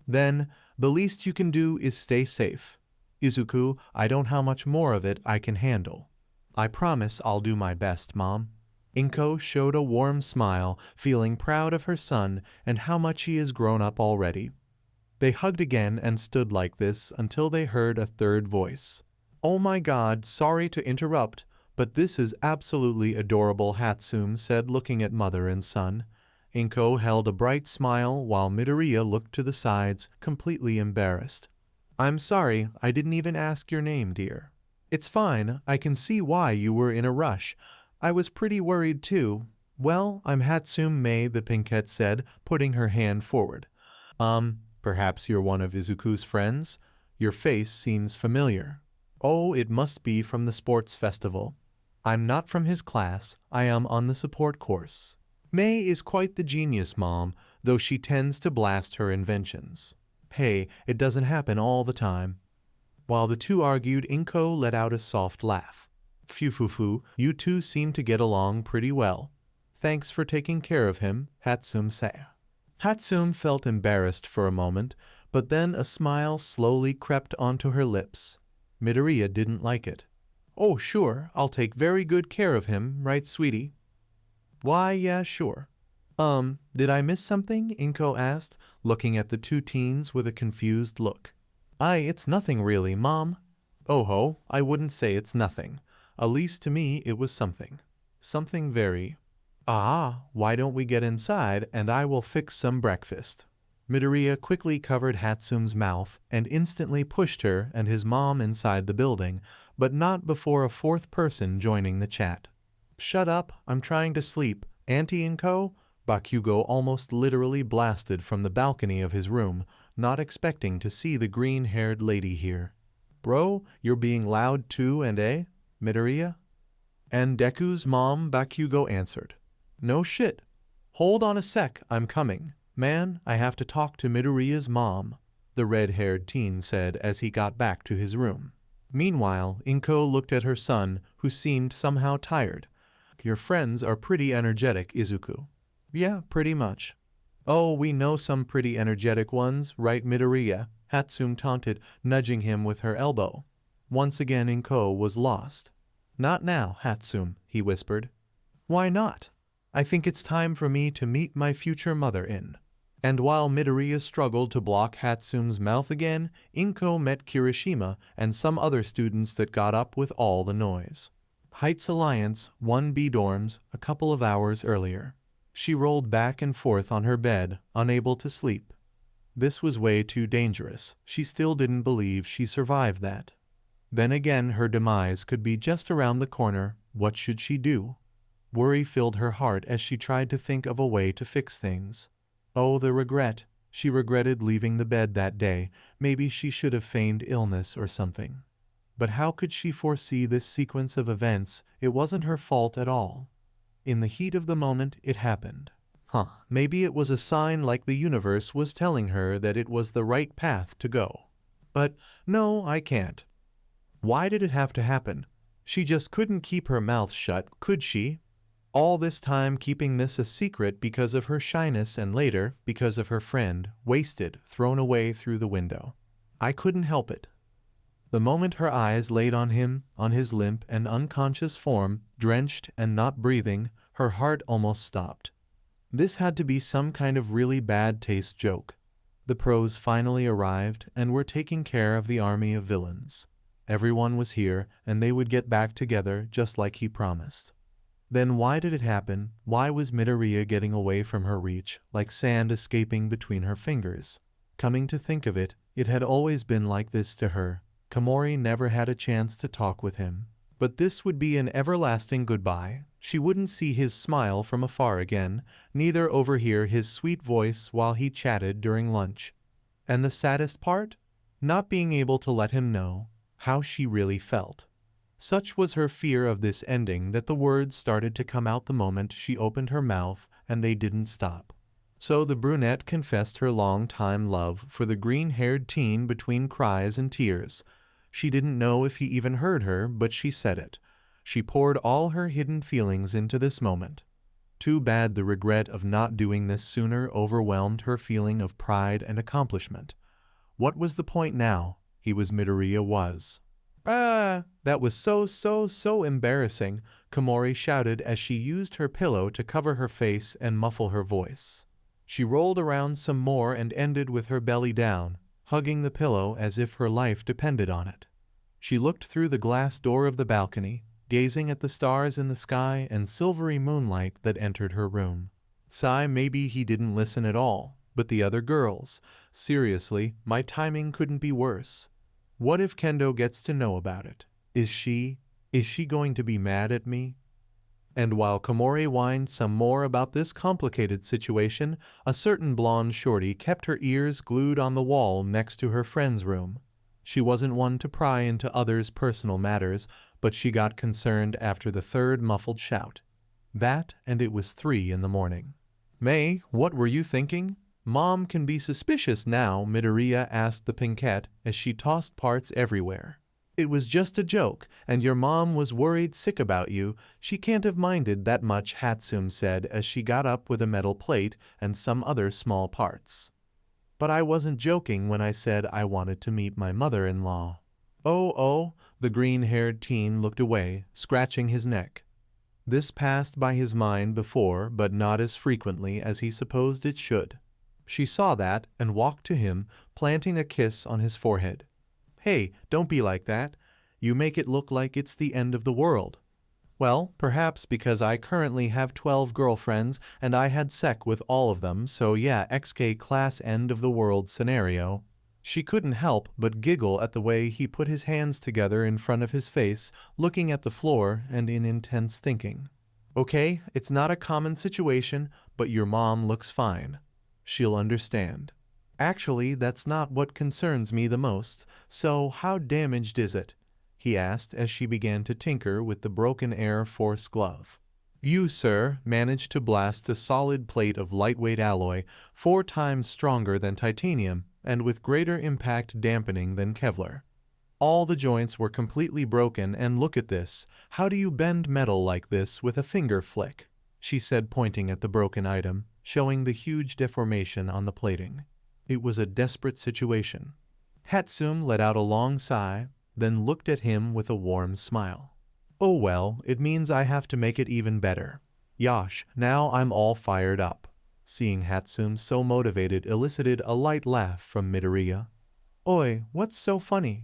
Then, the least you can do is stay safe. Izuku, I don't know how much more of it I can handle. I promise I'll do my best, Mom. Inko showed a warm smile, feeling proud of her son and how much he has grown up already. They hugged again and stood like this until they heard a third voice. Oh my God, sorry to interrupt, But this is absolutely adorable, Hatsume said, looking at mother and son. Inko held a bright smile while Midoriya looked to the sides, completely embarrassed. I'm sorry, I didn't even ask your name, dear. It's fine, I can see why you were in a rush. I was pretty worried too. Well, I'm Hatsume Mei, the pinkette said, putting her hand forward. Perhaps you're one of Izuku's friends? Your face seems familiar. Oh, it must be from the sports festival. I'm not from his class, I am on the support course. Mei is quite the genius, Mom, though she tends to blast her inventions. Hey, it doesn't happen all the time. While the two argued, Inko let out a soft laugh. Phew, you two seem to get along pretty well. Thanks for taking care of him, Hatsume said. Hatsume felt embarrassed for a moment, but then a smile slowly crept onto her lips. Midoriya didn't like it. Oh, sure, I'll take very good care of him, right, sweetie? Why, yeah, sure. Did I miss something? Inko asked, looking at the two teens with a confused look. It's nothing really, Mom. Oh ho, I wouldn't say it's nothing. At least to me it was something. Something very... why don't we get inside and I will fix some breakfast? Midoriya quickly covered Hatsume's mouth and instantly pushed her and his mom inside the building, but not before a fourth person joining the chat. Shut up, I'm trying to sleep. Auntie Inko? Bakugo almost literally blasted from the balcony of his room, not expecting to see the green-haired lady here. Bro, you're being loud too, and Midoriya? And Deku's mom, Bakugo answered. No shit. Hold on a sec, I'm coming. Man, I have to talk to Midoriya's mom, the red-haired teen said as he got back to his room. Meanwhile, Inko looked at her son, who seemed somehow tired. Your friends are pretty energetic, Izuku. Yeah, pretty much. Oh, we know some pretty energetic ones, right, Midoriya? Hatsume taunted, nudging him with her elbow. Once again Inko was lost. Not now, Hatsume, he whispered. Why not? I think it's time for me to meet my future mother-in. And while Midoriya struggled to block Hatsume's mouth again, Inko met Kirishima and some other students that got up with all the noise. Heights Alliance, 1B dorms, a couple of hours earlier. She rolled back and forth on her bed, unable to sleep. This was way too dangerous. She still didn't believe she survived that. Then again, her demise could be just around the corner. What should she do? Worry filled her heart as she tried to think of a way to fix things. Oh, the regret. She regretted leaving the bed that day. Maybe she should have feigned illness or something. But how could she foresee this sequence of events? It wasn't her fault at all. In the heat of the moment, it happened. Maybe it was a sign like the universe was telling her that it was the right path to go. But no, I can't. Why did it have to happen? She just couldn't keep her mouth shut, could she? All this time keeping this a secret because of her shyness and later, because of her friend, wasted, thrown away through the window. I couldn't help it. The moment her eyes laid on him, on his limp and unconscious form, drenched and not breathing, her heart almost stopped. This had to be some kind of really bad taste joke. The pros finally arrived and were taking care of the army of villains. Everyone was here and they would get back together just like he promised. Then why did it happen? Why was Midoriya getting away from her reach, like sand escaping between her fingers? Coming to think of it, it had always been like this to her. Camori never had a chance to talk with him. But this would be an everlasting goodbye. She wouldn't see his smile from afar again, neither overhear his sweet voice while he chatted during lunch. And the saddest part? Not being able to let him know how she really felt. Such was her fear of this ending that the words started to come out the moment she opened her mouth, and they didn't stop. So the brunette confessed her long-time love for the green-haired teen between cries and tears. She didn't know if he even heard her, but she said it. She poured all her hidden feelings into this moment. Too bad the regret of not doing this sooner overwhelmed her feeling of pride and accomplishment. What was the point now? He was Midoriya was. That was so embarrassing, Camori shouted as she used her pillow to cover her face and muffle her voice. She rolled around some more and ended with her belly down, hugging the pillow as if her life depended on it. She looked through the glass door of the balcony. gazing at the stars in the sky and silvery moonlight that entered her room. Maybe he didn't listen at all, but the other girls. Seriously, my timing couldn't be worse. What if Kendo gets to know about it? Is she going to be mad at me? And while Camori whined some more about this complicated situation, a certain blonde shorty kept her ears glued on the wall next to her friend's room. She wasn't one to pry into others' personal matters, but she got concerned after the third muffled shout. And it was 3 in the morning. May, what were you thinking? Mom can be suspicious now, Midoriya asked the pinkette as she tossed parts everywhere. It was just a joke, and your mom was worried sick about you. She can't have minded that much, Hatsume said as she got up with a metal plate and some other small parts. But I wasn't joking when I said I wanted to meet my mother-in-law. Oh, the green-haired teen looked away, scratching his neck. This passed by his mind before, but not as frequently as he supposed it should. She saw that and walked to him, planting a kiss on his forehead. Hey, don't be like that. You make it look like it's the end of the world. Well, perhaps because I currently have 12 girlfriends and I had sex with all of them, so yeah, XK class end of the world scenario. She couldn't help but giggle at the way he put his hands together in front of his face, looking at the floor and in intense thinking. Okay, it's not a common situation, but your mom looks fine. She'll understand. Actually, that's not what concerns me the most, so how damaged is it? He asked as she began to tinker with the broken Air Force glove. You, sir, managed to blast a solid plate of lightweight alloy 4 times stronger than titanium and with greater impact dampening than Kevlar. All the joints were completely broken, and look at this. How do you bend metal like this with a finger flick? She said, pointing at the broken item, showing the huge deformation on the plating. It was a desperate situation. Hatsume let out a long sigh, then looked at him with a warm smile. Oh well, it means I have to make it even better. Yosh, now I'm all fired up. Seeing Hatsume so motivated elicited a light laugh from Midoriya. Oi, what's so funny?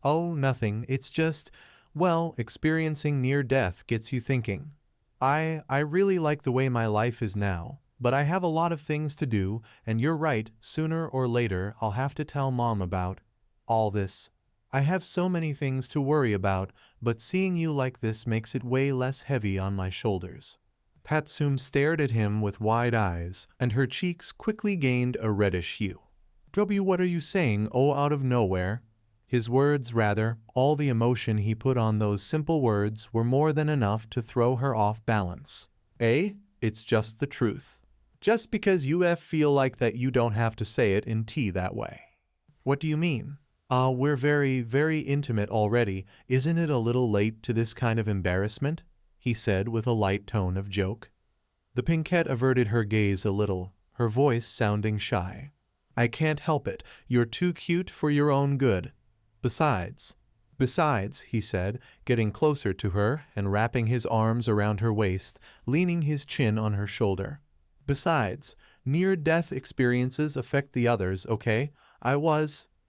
Oh, nothing, it's just, well, experiencing near death gets you thinking. I really like the way my life is now. But I have a lot of things to do, and you're right, sooner or later I'll have to tell Mom about all this. I have so many things to worry about, but seeing you like this makes it way less heavy on my shoulders. Hatsume stared at him with wide eyes, and her cheeks quickly gained a reddish hue. What are you saying, oh, out of nowhere? His words, rather, all the emotion he put on those simple words were more than enough to throw her off balance. It's just the truth. Just because you feel like that you don't have to say it in tea that way. What do you mean? We're very, very intimate already. Isn't it a little late to this kind of embarrassment? He said with a light tone of joke. The pinkette averted her gaze a little, her voice sounding shy. I can't help it. You're too cute for your own good. Besides, he said, getting closer to her and wrapping his arms around her waist, leaning his chin on her shoulder. Besides, near-death experiences affect the others, okay?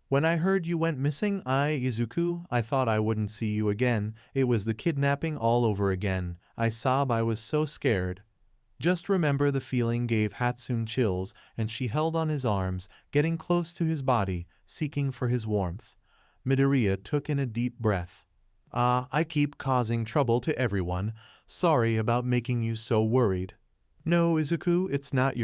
When I heard you went missing, Izuku, I thought I wouldn't see you again. It was the kidnapping all over again. I was so scared. Just remember the feeling gave Hatsume chills, and she held on his arms, getting close to his body, seeking for his warmth. Midoriya took in a deep breath. I keep causing trouble to everyone. Sorry about making you so worried. No, Izuku, it's not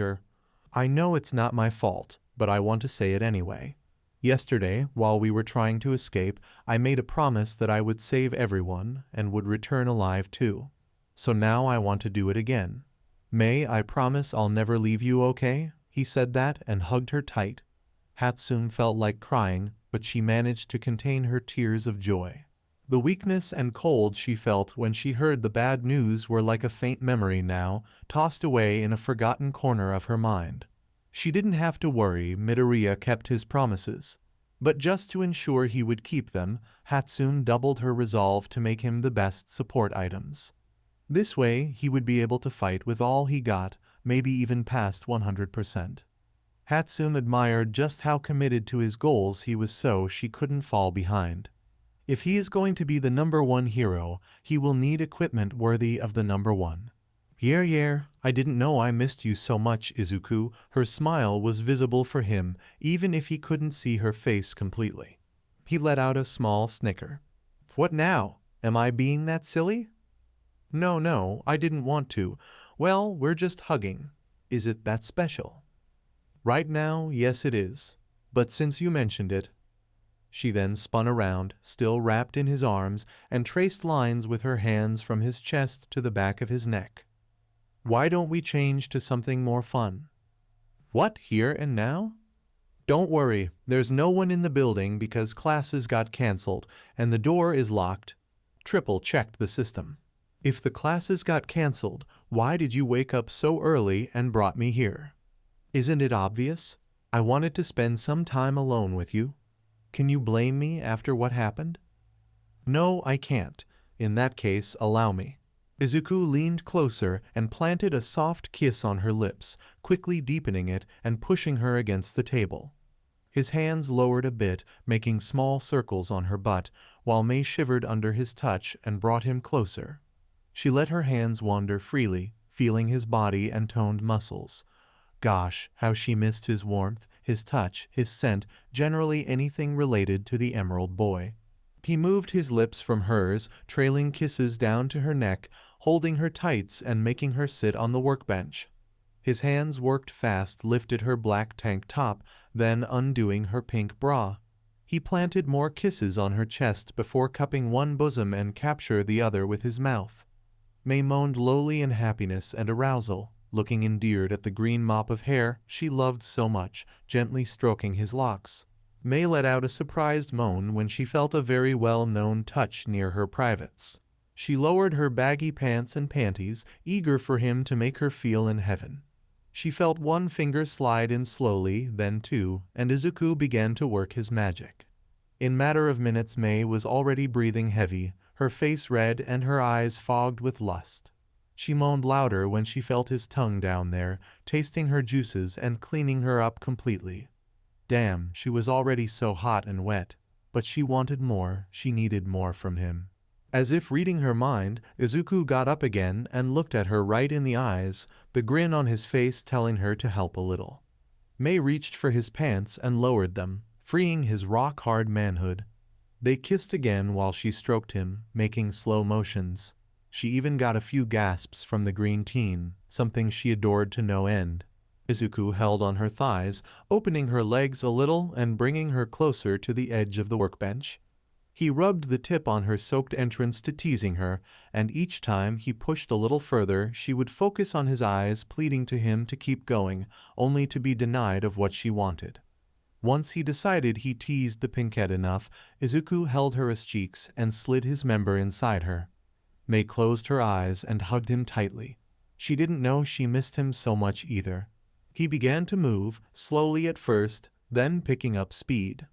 I know it's not my fault, but I want to say it anyway. Yesterday, while we were trying to escape, I made a promise that I would save everyone and would return alive too. So now I want to do it again. May, I promise I'll never leave you, okay? He said that and hugged her tight. Hatsume felt like crying, but she managed to contain her tears of joy. The weakness and cold she felt when she heard the bad news were like a faint memory now, tossed away in a forgotten corner of her mind. She didn't have to worry, Midoriya kept his promises. But just to ensure he would keep them, Hatsume doubled her resolve to make him the best support items. This way, he would be able to fight with all he got, maybe even past 100%. Hatsume admired just how committed to his goals he was, so she couldn't fall behind. If he is going to be the #1 hero, he will need equipment worthy of the #1. Yeah, I didn't know I missed you so much, Izuku. Her smile was visible for him, even if he couldn't see her face completely. He let out a small snicker. What now? Am I being that silly? No, I didn't want to. Well, we're just hugging. Is it that special? Right now, yes it is. But since you mentioned it. She then spun around, still wrapped in his arms, and traced lines with her hands from his chest to the back of his neck. Why don't we change to something more fun? What, here and now? Don't worry, there's no one in the building because classes got cancelled, and the door is locked. Triple checked the system. If the classes got cancelled, why did you wake up so early and brought me here? Isn't it obvious? I wanted to spend some time alone with you. Can you blame me after what happened? No, I can't. In that case, allow me. Izuku leaned closer and planted a soft kiss on her lips, quickly deepening it and pushing her against the table. His hands lowered a bit, making small circles on her butt, while Mei shivered under his touch and brought him closer. She let her hands wander freely, feeling his body and toned muscles. Gosh, how she missed his warmth, his touch, his scent, generally anything related to the Emerald Boy. He moved his lips from hers, trailing kisses down to her neck, holding her tights and making her sit on the workbench. His hands worked fast, lifted her black tank top, then undoing her pink bra. He planted more kisses on her chest before cupping one bosom and capture the other with his mouth. Mei moaned lowly in happiness and arousal, looking endeared at the green mop of hair she loved so much, gently stroking his locks. Mei let out a surprised moan when she felt a very well-known touch near her privates. She lowered her baggy pants and panties, eager for him to make her feel in heaven. She felt one finger slide in slowly, then two, and Izuku began to work his magic. In matter of minutes Mei was already breathing heavy, her face red and her eyes fogged with lust. She moaned louder when she felt his tongue down there, tasting her juices and cleaning her up completely. Damn, she was already so hot and wet. But she wanted more, she needed more from him. As if reading her mind, Izuku got up again and looked at her right in the eyes, the grin on his face telling her to help a little. Mei reached for his pants and lowered them, freeing his rock-hard manhood. They kissed again while she stroked him, making slow motions. She even got a few gasps from the green teen, something she adored to no end. Izuku held on her thighs, opening her legs a little and bringing her closer to the edge of the workbench. He rubbed the tip on her soaked entrance to teasing her, and each time he pushed a little further she would focus on his eyes, pleading to him to keep going, only to be denied of what she wanted. Once he decided he teased the pinkette enough, Izuku held her cheeks and slid his member inside her. Mei closed her eyes and hugged him tightly. She didn't know she missed him so much either. He began to move, slowly at first, then picking up speed.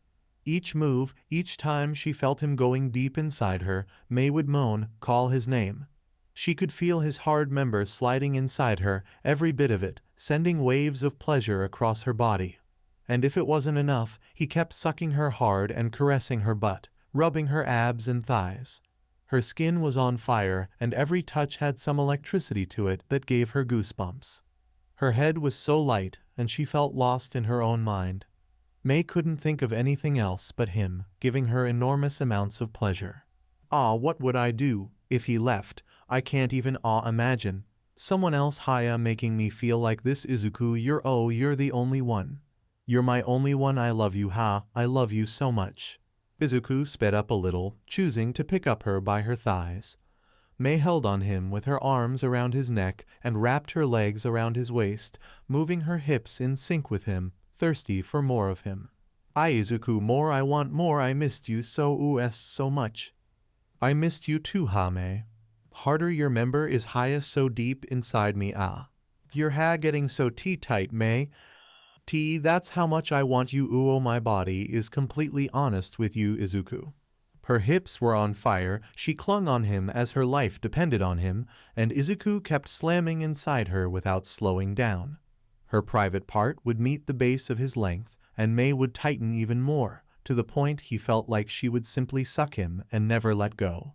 Each move, each time she felt him going deep inside her, Mei would moan, call his name. She could feel his hard member sliding inside her, every bit of it, sending waves of pleasure across her body. And if it wasn't enough, he kept sucking her hard and caressing her butt, rubbing her abs and thighs. Her skin was on fire, and every touch had some electricity to it that gave her goosebumps. Her head was so light, and she felt lost in her own mind. Mei couldn't think of anything else but him, giving her enormous amounts of pleasure. What would I do if he left? I can't even imagine. Someone else making me feel like this. Izuku, you're the only one. You're my only one. I love you, I love you so much. Izuku sped up a little, choosing to pick up her by her thighs. Mei held on him with her arms around his neck and wrapped her legs around his waist, moving her hips in sync with him, thirsty for more of him. Izuku, more, I want more. I missed you so much. I missed you too, Mei. Harder, your member is highest so deep inside me. Your getting so tight, Mei. That's how much I want you. My body is completely honest with you, Izuku. Her hips were on fire, she clung on him as her life depended on him, and Izuku kept slamming inside her without slowing down. Her private part would meet the base of his length, and Mei would tighten even more, to the point he felt like she would simply suck him and never let go.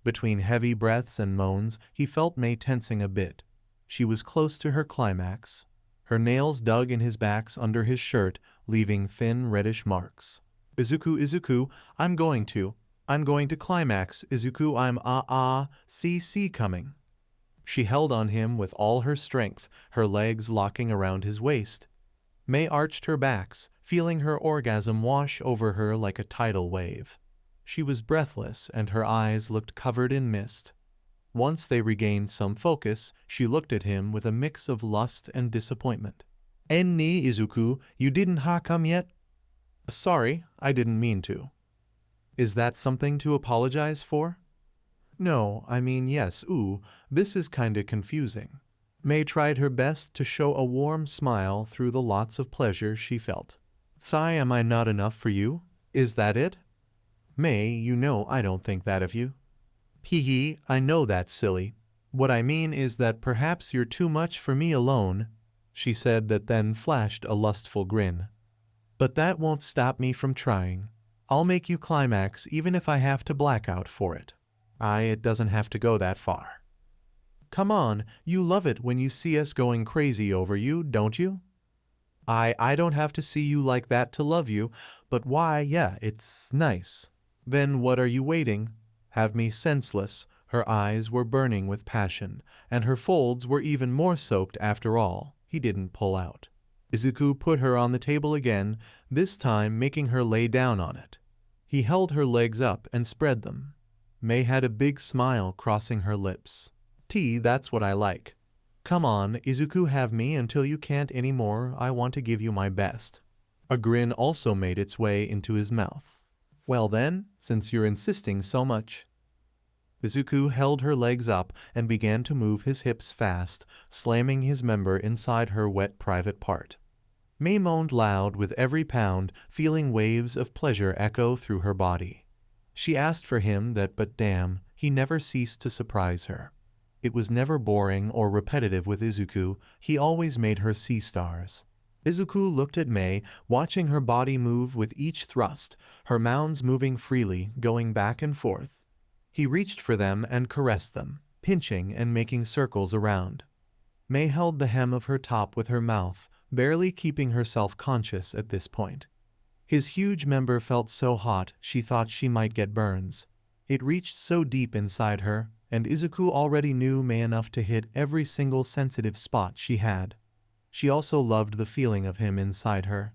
Between heavy breaths and moans, he felt May tensing a bit. She was close to her climax. Her nails dug in his backs under his shirt, leaving thin reddish marks. Izuku, I'm going to climax, Izuku, see coming. She held on him with all her strength, her legs locking around his waist. May arched her backs, feeling her orgasm wash over her like a tidal wave. She was breathless and her eyes looked covered in mist. Once they regained some focus, she looked at him with a mix of lust and disappointment. Ni, Izuku, you didn't come yet? Sorry, I didn't mean to. Is that something to apologize for? No, I mean yes, this is kinda confusing. May tried her best to show a warm smile through the lots of pleasure she felt. Sigh, am I not enough for you? Is that it? May, you know I don't think that of you. Hee, I know that's silly. What I mean is that perhaps you're too much for me alone, she said, that then flashed a lustful grin. But that won't stop me from trying. I'll make you climax even if I have to black out for it. It doesn't have to go that far. Come on, you love it when you see us going crazy over you, don't you? I don't have to see you like that to love you, but why, yeah, it's nice. Then what are you waiting? Have me senseless. Her eyes were burning with passion, and her folds were even more soaked after all. He didn't pull out. Izuku put her on the table again, this time making her lay down on it. He held her legs up and spread them. May had a big smile crossing her lips. That's what I like. Come on, Izuku, have me until you can't anymore. I want to give you my best. A grin also made its way into his mouth. Well then, since you're insisting so much. Izuku held her legs up and began to move his hips fast, slamming his member inside her wet private part. May moaned loud with every pound, feeling waves of pleasure echo through her body. She asked for him but damn, he never ceased to surprise her. It was never boring or repetitive with Izuku, he always made her see stars. Izuku looked at May, watching her body move with each thrust, her mounds moving freely, going back and forth. He reached for them and caressed them, pinching and making circles around. May held the hem of her top with her mouth, barely keeping herself conscious at this point. His huge member felt so hot she thought she might get burns. It reached so deep inside her, and Izuku already knew May enough to hit every single sensitive spot she had. She also loved the feeling of him inside her.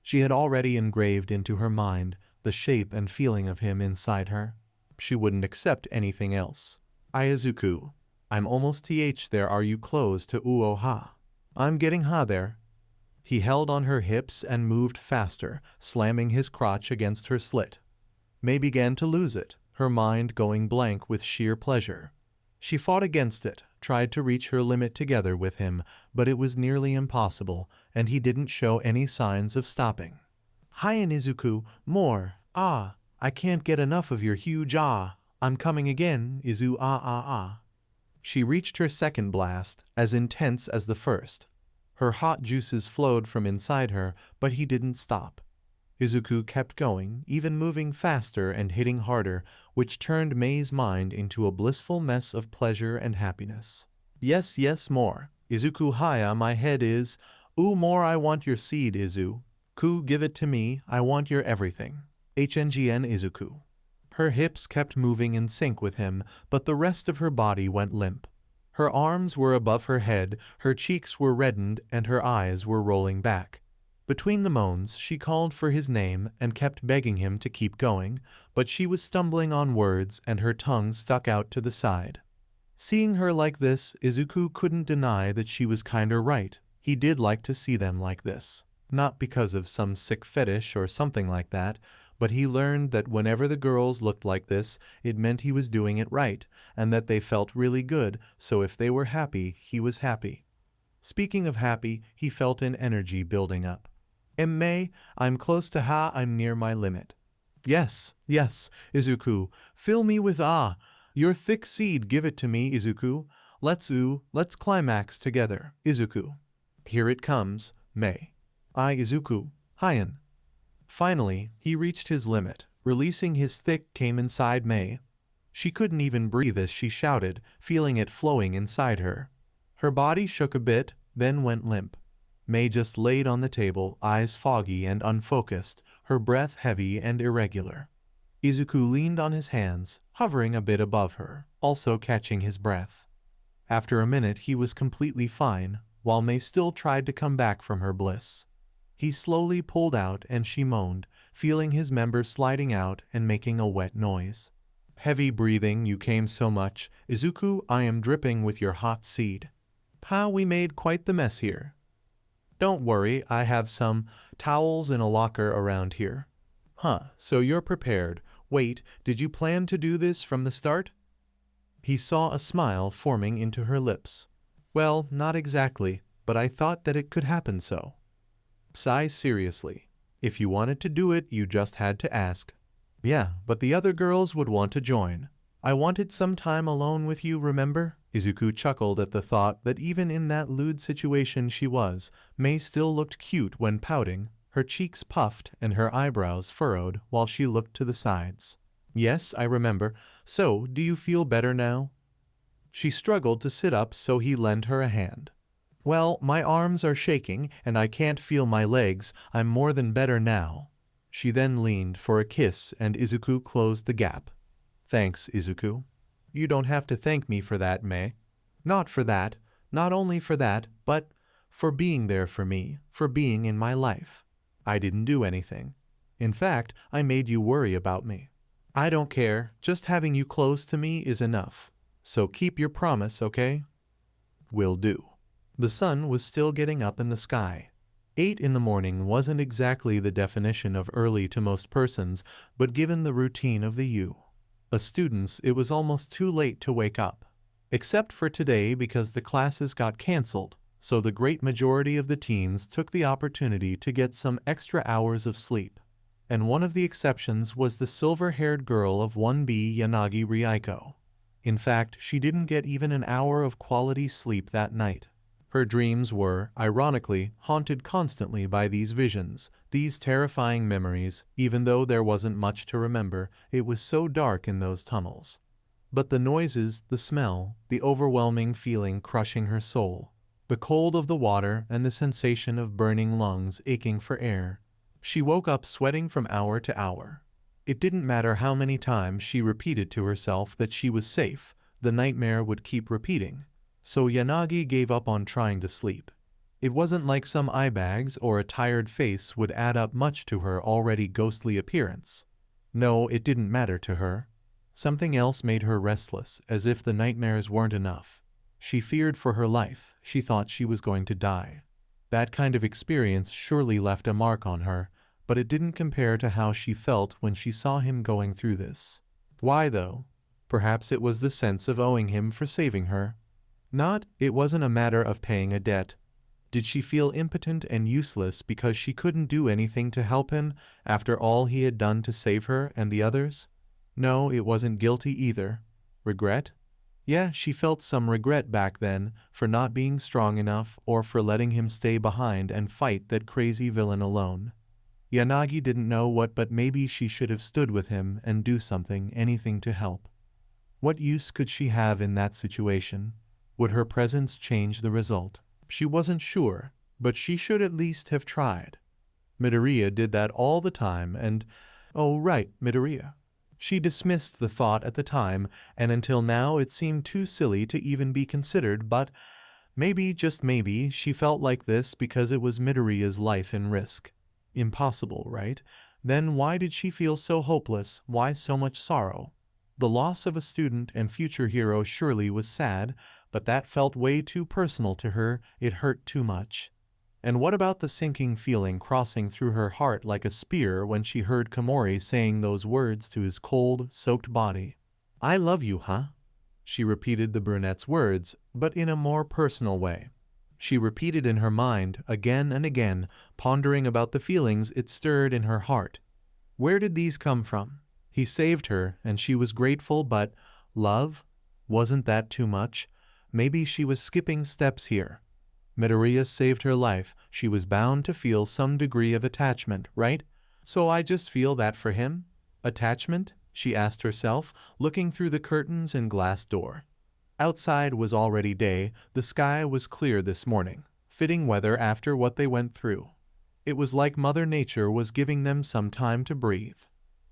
She had already engraved into her mind the shape and feeling of him inside her. She wouldn't accept anything else. Izuku, I'm almost there. Are you close to Uoha? I'm getting there. He held on her hips and moved faster, slamming his crotch against her slit. May began to lose it, her mind going blank with sheer pleasure. She fought against it, tried to reach her limit together with him, but it was nearly impossible, and he didn't show any signs of stopping. Hien, Izuku, more, I can't get enough of your huge I'm coming again, Izu She reached her second blast, as intense as the first. Her hot juices flowed from inside her, but he didn't stop. Izuku kept going, even moving faster and hitting harder, which turned May's mind into a blissful mess of pleasure and happiness. Yes, more. Izuku Haya, my head is. More, I want your seed, Izu. Ku, give it to me, I want your everything. HNGN Izuku. Her hips kept moving in sync with him, but the rest of her body went limp. Her arms were above her head, her cheeks were reddened, and her eyes were rolling back. Between the moans, she called for his name and kept begging him to keep going, but she was stumbling on words and her tongue stuck out to the side. Seeing her like this, Izuku couldn't deny that she was kinda right. He did like to see them like this. Not because of some sick fetish or something like that, but he learned that whenever the girls looked like this, it meant he was doing it right, and that they felt really good, so if they were happy, he was happy. Speaking of happy, he felt an energy building up. May, I'm close to I'm near my limit. Yes, Izuku, fill me with your thick seed, give it to me, Izuku. Let's climax together, Izuku. Here it comes, May. Izuku, Hien. Finally, he reached his limit, releasing his thick came inside May. She couldn't even breathe as she shouted, feeling it flowing inside her. Her body shook a bit, then went limp. May just laid on the table, eyes foggy and unfocused, her breath heavy and irregular. Izuku leaned on his hands, hovering a bit above her, also catching his breath. After a minute he was completely fine, while May still tried to come back from her bliss. He slowly pulled out and she moaned, feeling his member sliding out and making a wet noise. Heavy breathing, you came so much. Izuku, I am dripping with your hot seed. Pa, we made quite the mess here. Don't worry, I have some towels in a locker around here. Huh, so you're prepared. Wait, did you plan to do this from the start? He saw a smile forming into her lips. Well, not exactly, but I thought that it could happen so. Sigh seriously. If you wanted to do it, you just had to ask. Yeah, but the other girls would want to join. I wanted some time alone with you, remember? Izuku chuckled at the thought that even in that lewd situation she was, May still looked cute when pouting, her cheeks puffed and her eyebrows furrowed while she looked to the sides. Yes, I remember. So, do you feel better now? She struggled to sit up, so he lent her a hand. Well, my arms are shaking and I can't feel my legs. I'm more than better now. She then leaned for a kiss and Izuku closed the gap. Thanks, Izuku. You don't have to thank me for that, May. Not for that, not only for that, but for being there for me, for being in my life. I didn't do anything. In fact, I made you worry about me. I don't care, just having you close to me is enough. So keep your promise, okay? Will do. The sun was still getting up in the sky. 8 in the morning wasn't exactly the definition of early to most persons, but given the routine of the U. Students, it was almost too late to wake up. Except for today because the classes got cancelled, so the great majority of the teens took the opportunity to get some extra hours of sleep. And one of the exceptions was the silver-haired girl of 1B Yanagi Ryuko. In fact, she didn't get even an hour of quality sleep that night. Her dreams were, ironically, haunted constantly by these visions, these terrifying memories. Even though there wasn't much to remember, it was so dark in those tunnels. But the noises, the smell, the overwhelming feeling crushing her soul, the cold of the water and the sensation of burning lungs aching for air. She woke up sweating from hour to hour. It didn't matter how many times she repeated to herself that she was safe, the nightmare would keep repeating. So Yanagi gave up on trying to sleep. It wasn't like some eye bags or a tired face would add up much to her already ghostly appearance. No, it didn't matter to her. Something else made her restless, as if the nightmares weren't enough. She feared for her life, she thought she was going to die. That kind of experience surely left a mark on her, but it didn't compare to how she felt when she saw him going through this. Why though? Perhaps it was the sense of owing him for saving her. It wasn't a matter of paying a debt. Did she feel impotent and useless because she couldn't do anything to help him after all he had done to save her and the others? No, it wasn't guilty either. Regret? Yeah, she felt some regret back then for not being strong enough or for letting him stay behind and fight that crazy villain alone. Yanagi didn't know what, but maybe she should have stood with him and do something, anything to help. What use could she have in that situation? Would her presence change the result? She wasn't sure, but she should at least have tried. Midoriya did that all the time and, oh right, Midoriya. She dismissed the thought at the time, and until now it seemed too silly to even be considered, but maybe, just maybe, she felt like this because it was Midoriya's life in risk. Impossible, right? Then why did she feel so hopeless? Why so much sorrow? The loss of a student and future hero surely was sad, but that felt way too personal to her, it hurt too much. And what about the sinking feeling crossing through her heart like a spear when she heard Camori saying those words to his cold, soaked body? I love you, huh? She repeated the brunette's words, but in a more personal way. She repeated in her mind, again and again, pondering about the feelings it stirred in her heart. Where did these come from? He saved her, and she was grateful, but love? Wasn't that too much? Maybe she was skipping steps here. Midoriya saved her life. She was bound to feel some degree of attachment, right? So I just feel that for him? Attachment? She asked herself, looking through the curtains and glass door. Outside was already day, the sky was clear this morning, fitting weather after what they went through. It was like Mother Nature was giving them some time to breathe.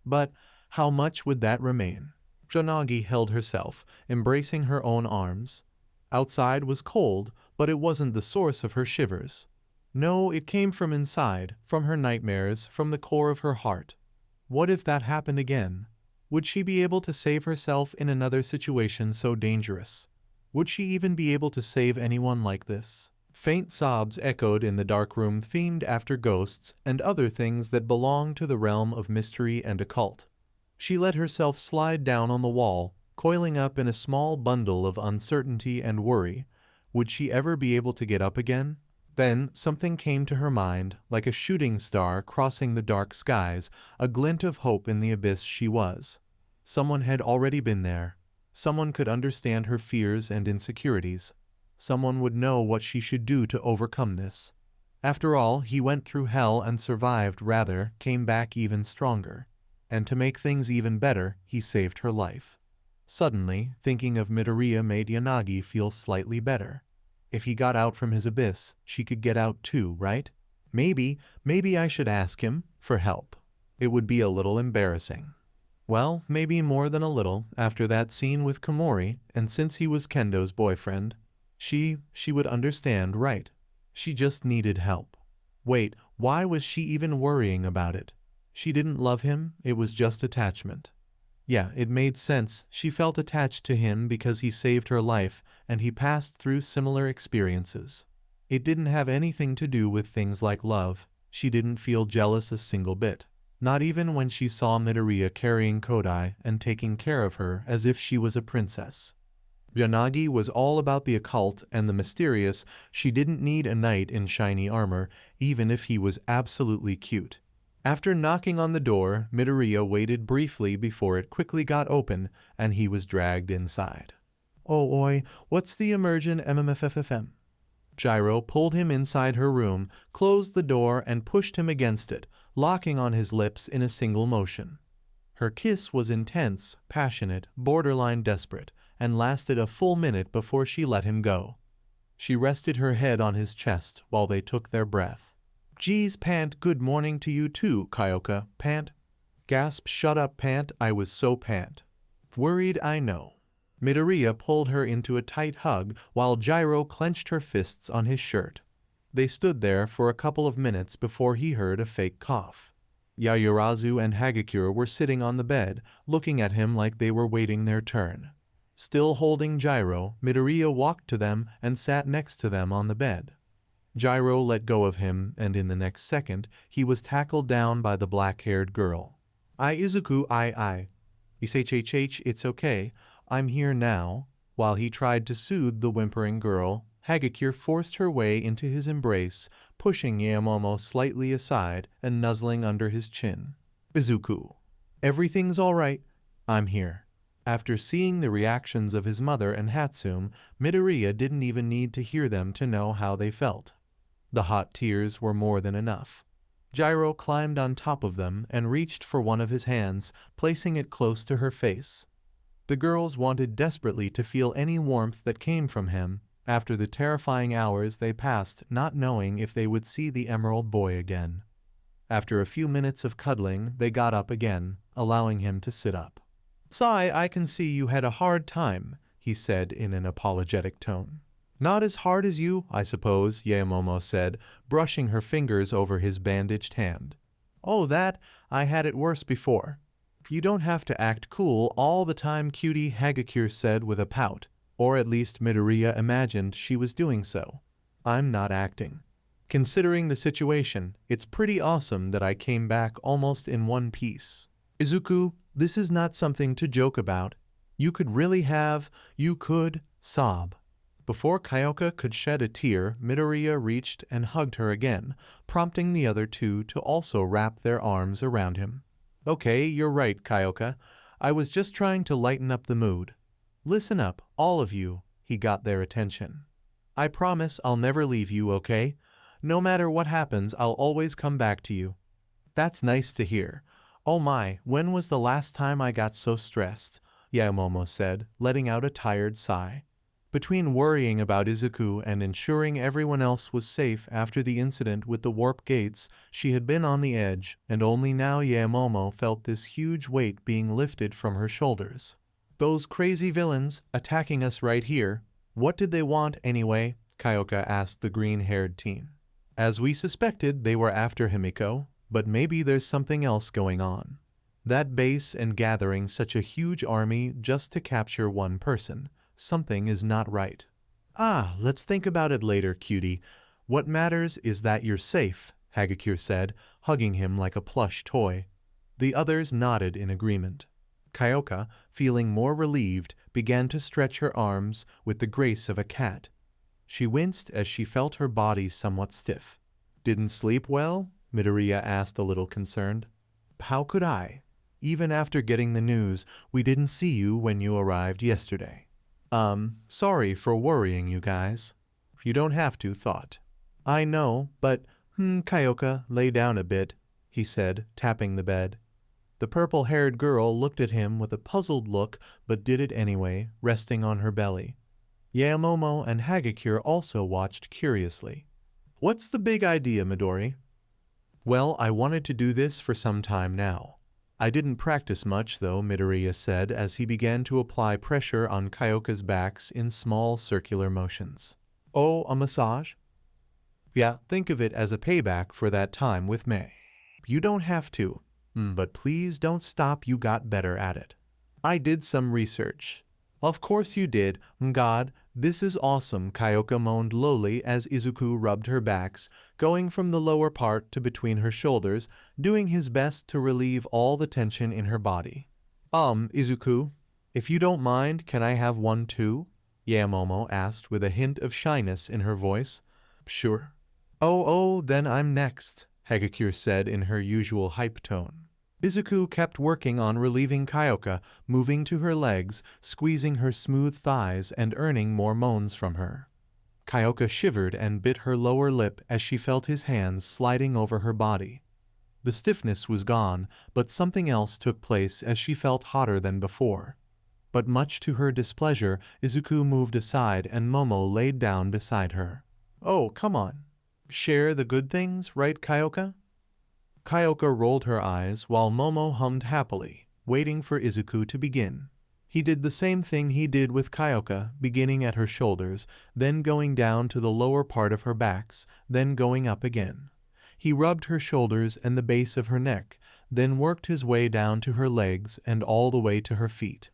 But how much would that remain? Yanagi held herself, embracing her own arms. Outside was cold, but it wasn't the source of her shivers. No, it came from inside, from her nightmares, from the core of her heart. What if that happened again? Would she be able to save herself in another situation so dangerous? Would she even be able to save anyone like this? Faint sobs echoed in the dark room themed after ghosts and other things that belong to the realm of mystery and occult. She let herself slide down on the wall, coiling up in a small bundle of uncertainty and worry. Would she ever be able to get up again? Then something came to her mind, like a shooting star crossing the dark skies, a glint of hope in the abyss she was. Someone had already been there. Someone could understand her fears and insecurities. Someone would know what she should do to overcome this. After all, he went through hell and survived, rather, came back even stronger. And to make things even better, he saved her life. Suddenly, thinking of Midoriya made Yanagi feel slightly better. If he got out from his abyss, she could get out too, right? Maybe I should ask him for help. It would be a little embarrassing. Well, maybe more than a little, after that scene with Camori, and since he was Kendo's boyfriend. She would understand, right? She just needed help. Wait, why was she even worrying about it? She didn't love him, it was just attachment. Yeah, it made sense. She felt attached to him because he saved her life, and he passed through similar experiences. It didn't have anything to do with things like love. She didn't feel jealous a single bit. Not even when she saw Midoriya carrying Kodi and taking care of her as if she was a princess. Yanagi was all about the occult and the mysterious. She didn't need a knight in shiny armor, even if he was absolutely cute. After knocking on the door, Midoriya waited briefly before it quickly got open, and he was dragged inside. Oh oi, what's the immersion MMFFFM? Gyro pulled him inside her room, closed the door, and pushed him against it, locking on his lips in a single motion. Her kiss was intense, passionate, borderline desperate, and lasted a full minute before she let him go. She rested her head on his chest while they took their breath. Geez, Pant, good morning to you too, Kyoka, Pant. Gasp, shut up, Pant, I was so Pant. Worried, I know. Midoriya pulled her into a tight hug while Gyro clenched her fists on his shirt. They stood there for a couple of minutes before he heard a fake cough. Yayurazu and Hagakure were sitting on the bed, looking at him like they were waiting their turn. Still holding Gyro, Midoriya walked to them and sat next to them on the bed. Gyro let go of him, and in the next second, he was tackled down by the black-haired girl. Izuku, it's okay, I'm here now. While he tried to soothe the whimpering girl, Hagakure forced her way into his embrace, pushing Momo slightly aside and nuzzling under his chin. Izuku, everything's all right. I'm here. After seeing the reactions of his mother and Hatsume, Midoriya didn't even need to hear them to know how they felt. The hot tears were more than enough. Gyro climbed on top of them and reached for one of his hands, placing it close to her face. The girls wanted desperately to feel any warmth that came from him after the terrifying hours they passed not knowing if they would see the Emerald Boy again. After a few minutes of cuddling, they got up again, allowing him to sit up. Sai, I can see you had a hard time, he said in an apologetic tone. Not as hard as you, I suppose, Momo said, brushing her fingers over his bandaged hand. Oh, that? I had it worse before. You don't have to act cool all the time, cutie, Hagakure said with a pout, or at least Midoriya imagined she was doing so. I'm not acting. Considering the situation, it's pretty awesome that I came back almost in one piece. Izuku, this is not something to joke about. You could sob. Before Kyoka could shed a tear, Midoriya reached and hugged her again, prompting the other two to also wrap their arms around him. Okay, you're right, Kyoka. I was just trying to lighten up the mood. Listen up, all of you, he got their attention. I promise I'll never leave you, okay? No matter what happens, I'll always come back to you. That's nice to hear. Oh my, when was the last time I got so stressed? Momo said, letting out a tired sigh. Between worrying about Izuku and ensuring everyone else was safe after the incident with the warp gates, she had been on the edge, and only now Momo felt this huge weight being lifted from her shoulders. Those crazy villains, attacking us right here. What did they want anyway? Kyoka asked the green-haired teen. As we suspected, they were after Himiko, but maybe there's something else going on. That base and gathering such a huge army just to capture one person. Something is not right. Let's think about it later, cutie. What matters is that you're safe, Hagakure said, hugging him like a plush toy. The others nodded in agreement. Kyoka, feeling more relieved, began to stretch her arms with the grace of a cat. She winced as she felt her body somewhat stiff. Didn't sleep well? Midoriya asked a little concerned. How could I? Even after getting the news, we didn't see you when you arrived yesterday. Sorry for worrying you guys. You don't have to, thought. I know, but, Kyoka, lay down a bit, he said, tapping the bed. The purple-haired girl looked at him with a puzzled look, but did it anyway, resting on her belly. Momo and Hagakure also watched curiously. What's the big idea, Midori? Well, I wanted to do this for some time now. I didn't practice much, though, Midoriya said as he began to apply pressure on Kyoka's backs in small circular motions. Oh, a massage? Yeah, think of it as a payback for that time with me. You don't have to, but please don't stop, you got better at it. I did some research. Of course you did. God, this is awesome, Kyoka moaned lowly as Izuku rubbed her backs, going from the lower part to between her shoulders, doing his best to relieve all the tension in her body. Izuku, if you don't mind, can I have one too? Momo asked with a hint of shyness in her voice. Sure. Oh, then I'm next, Hagakure said in her usual hype tone. Izuku kept working on relieving Kyoka, moving to her legs, squeezing her smooth thighs and earning more moans from her. Kyoka shivered and bit her lower lip as she felt his hands sliding over her body. The stiffness was gone, but something else took place as she felt hotter than before. But much to her displeasure, Izuku moved aside and Momo laid down beside her. Oh, come on. Share the good things, right, Kyoka? Kyoka rolled her eyes while Momo hummed happily, waiting for Izuku to begin. He did the same thing he did with Kyoka, beginning at her shoulders, then going down to the lower part of her backs, then going up again. He rubbed her shoulders and the base of her neck, then worked his way down to her legs and all the way to her feet.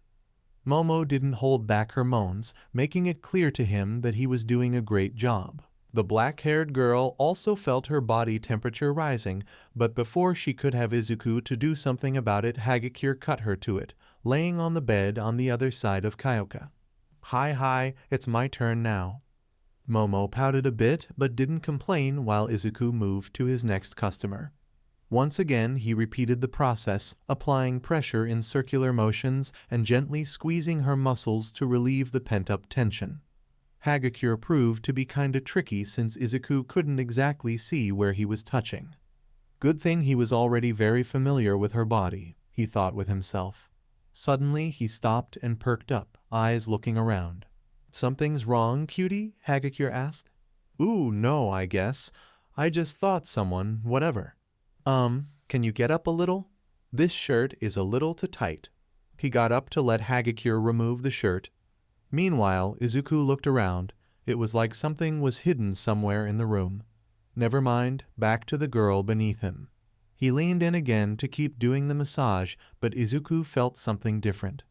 Momo didn't hold back her moans, making it clear to him that he was doing a great job. The black-haired girl also felt her body temperature rising, but before she could have Izuku to do something about it, Hagakure cut her to it, laying on the bed on the other side of Kyoka. Hi, it's my turn now. Momo pouted a bit, but didn't complain while Izuku moved to his next customer. Once again, he repeated the process, applying pressure in circular motions and gently squeezing her muscles to relieve the pent-up tension. Hagakure proved to be kinda tricky since Izuku couldn't exactly see where he was touching. Good thing he was already very familiar with her body, he thought with himself. Suddenly he stopped and perked up, eyes looking around. Something's wrong, cutie? Hagakure asked. Ooh, no, I guess. I just thought someone, whatever. Can you get up a little? This shirt is a little too tight. He got up to let Hagakure remove the shirt. Meanwhile, Izuku looked around. It was like something was hidden somewhere in the room. Never mind, back to the girl beneath him. He leaned in again to keep doing the massage, but Izuku felt something different.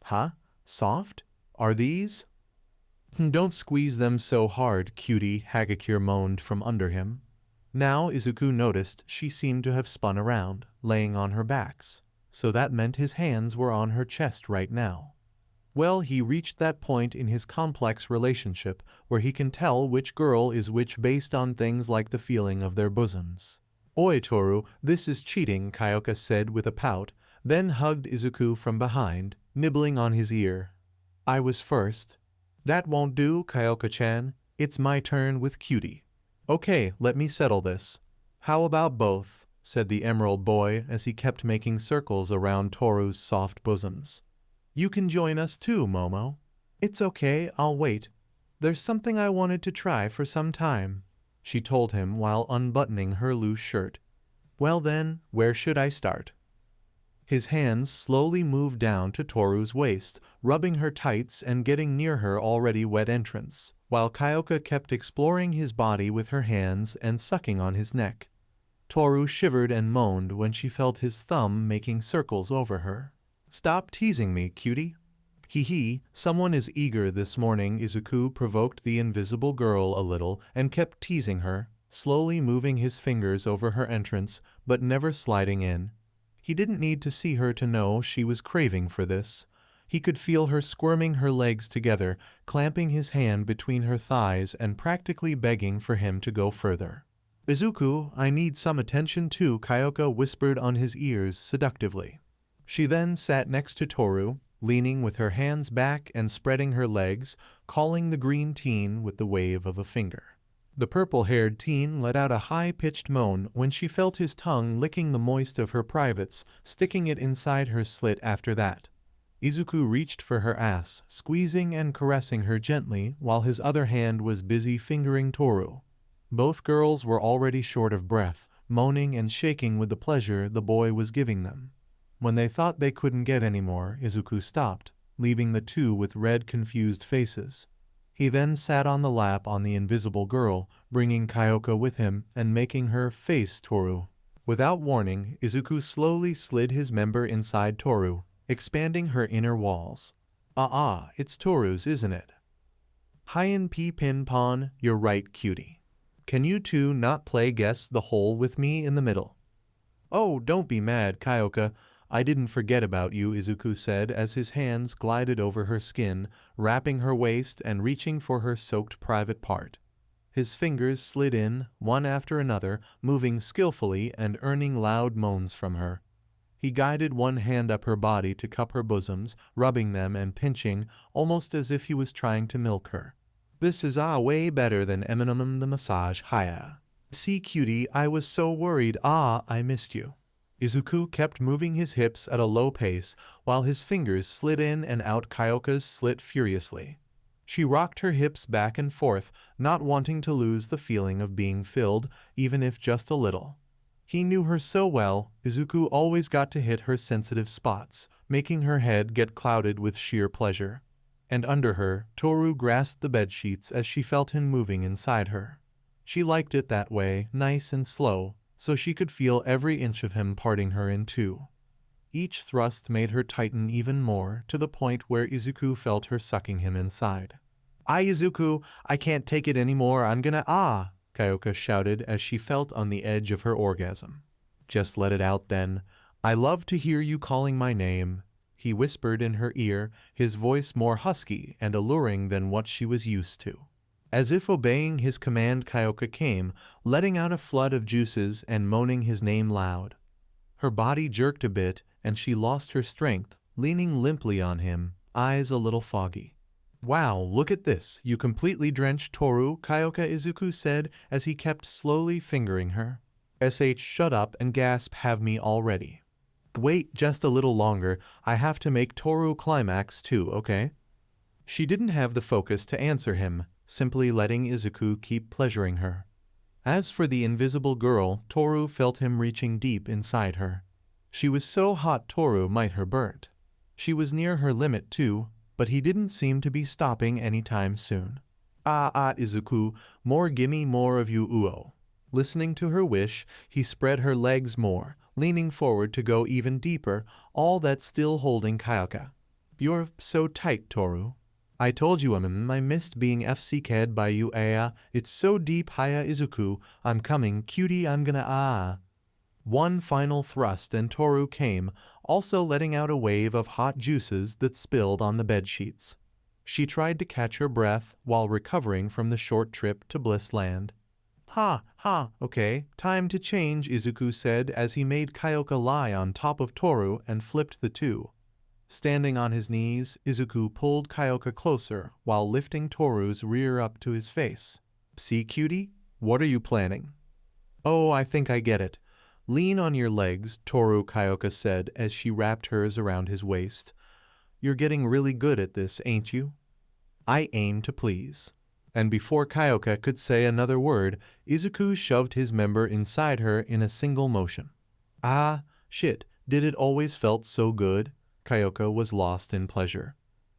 Huh? Soft? Are these? Don't squeeze them so hard, cutie, Hagakure moaned from under him. Now Izuku noticed she seemed to have spun around, laying on her backs, so that meant his hands were on her chest right now. Well, he reached that point in his complex relationship where he can tell which girl is which based on things like the feeling of their bosoms. Oi, Toru, this is cheating, Kyoka said with a pout, then hugged Izuku from behind, nibbling on his ear. I was first. That won't do, Kyoka-chan. It's my turn with cutie. Okay, let me settle this. How about both? said the emerald boy as he kept making circles around Toru's soft bosoms. You can join us too, Momo. It's okay, I'll wait. There's something I wanted to try for some time, she told him while unbuttoning her loose shirt. Well then, where should I start? His hands slowly moved down to Toru's waist, rubbing her tights and getting near her already wet entrance, while Kyoka kept exploring his body with her hands and sucking on his neck. Toru shivered and moaned when she felt his thumb making circles over her. Stop teasing me, cutie. Hee, someone is eager this morning. Izuku provoked the invisible girl a little and kept teasing her, slowly moving his fingers over her entrance, but never sliding in. He didn't need to see her to know she was craving for this. He could feel her squirming her legs together, clamping his hand between her thighs and practically begging for him to go further. Izuku, I need some attention too, Kyoka whispered on his ears seductively. She then sat next to Toru, leaning with her hands back and spreading her legs, calling the green teen with the wave of a finger. The purple-haired teen let out a high-pitched moan when she felt his tongue licking the moist of her privates, sticking it inside her slit after that. Izuku reached for her ass, squeezing and caressing her gently while his other hand was busy fingering Toru. Both girls were already short of breath, moaning and shaking with the pleasure the boy was giving them. When they thought they couldn't get any more, Izuku stopped, leaving the two with red, confused faces. He then sat on the lap on the invisible girl, bringing Kyoka with him and making her face Toru. Without warning, Izuku slowly slid his member inside Toru, expanding her inner walls. It's Toru's, isn't it? Hien P Pin Pon, you're right, cutie. Can you two not play guess the hole with me in the middle? Oh, don't be mad, Kyoka. I didn't forget about you, Izuku said as his hands glided over her skin, wrapping her waist and reaching for her soaked private part. His fingers slid in, one after another, moving skillfully and earning loud moans from her. He guided one hand up her body to cup her bosoms, rubbing them and pinching, almost as if he was trying to milk her. This is way better than Eminem the massage, hiya. See, cutie, I was so worried, I missed you. Izuku kept moving his hips at a low pace while his fingers slid in and out Kyoka's slit furiously. She rocked her hips back and forth, not wanting to lose the feeling of being filled, even if just a little. He knew her so well, Izuku always got to hit her sensitive spots, making her head get clouded with sheer pleasure. And under her, Toru grasped the bedsheets as she felt him moving inside her. She liked it that way, nice and slow, so she could feel every inch of him parting her in two. Each thrust made her tighten even more, to the point where Izuku felt her sucking him inside. Izuku, I can't take it anymore, I'm gonna Kyoka shouted as she felt on the edge of her orgasm. Just let it out then. I love to hear you calling my name, he whispered in her ear, his voice more husky and alluring than what she was used to. As if obeying his command, Kyoka came, letting out a flood of juices and moaning his name loud. Her body jerked a bit, and she lost her strength, leaning limply on him, eyes a little foggy. Wow, look at this, you completely drenched Toru, Kyoka, Izuku said as he kept slowly fingering her. Shut up and gasp, have me already. Wait just a little longer, I have to make Toru climax too, okay? She didn't have the focus to answer him, simply letting Izuku keep pleasuring her. As for the invisible girl, Toru felt him reaching deep inside her. She was so hot Toru might her burnt. She was near her limit too, but he didn't seem to be stopping anytime soon. Izuku, gimme more of you uo. Listening to her wish, he spread her legs more, leaning forward to go even deeper, all that still holding Kyoka. You're so tight, Toru. I told you I missed being FCK'd by you, it's so deep, hiya Izuku, I'm coming, cutie, I'm gonna One final thrust and Toru came, also letting out a wave of hot juices that spilled on the bedsheets. She tried to catch her breath while recovering from the short trip to Bliss Land. Okay, time to change, Izuku said as he made Kyoka lie on top of Toru and flipped the two. Standing on his knees, Izuku pulled Kyoka closer while lifting Toru's rear up to his face. See, cutie? What are you planning? Oh, I think I get it. Lean on your legs, Toru, Kyoka said as she wrapped hers around his waist. You're getting really good at this, ain't you? I aim to please. And before Kyoka could say another word, Izuku shoved his member inside her in a single motion. Ah, shit, did it always felt so good? Kyoka was lost in pleasure.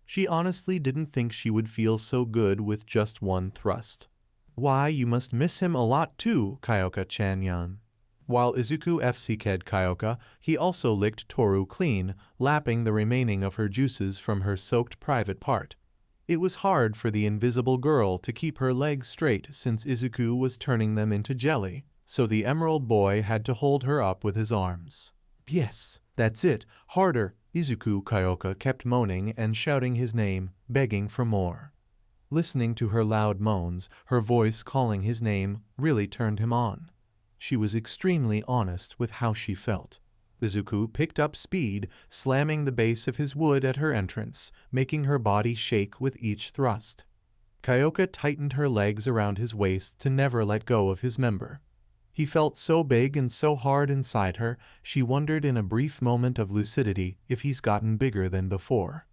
She honestly didn't think she would feel so good with just one thrust. Why, you must miss him a lot too, Kyoka-chan yan. While Izuku FCK'd Kyoka, he also licked Toru clean, lapping the remaining of her juices from her soaked private part. It was hard for the invisible girl to keep her legs straight since Izuku was turning them into jelly, so the emerald boy had to hold her up with his arms. Yes, that's it, harder, Izuku, Kyoka kept moaning and shouting his name, begging for more. Listening to her loud moans, her voice calling his name, really turned him on. She was extremely honest with how she felt. Izuku picked up speed, slamming the base of his wood at her entrance, making her body shake with each thrust. Kyoka tightened her legs around his waist to never let go of his member. He felt so big and so hard inside her, she wondered in a brief moment of lucidity if he's gotten bigger than before.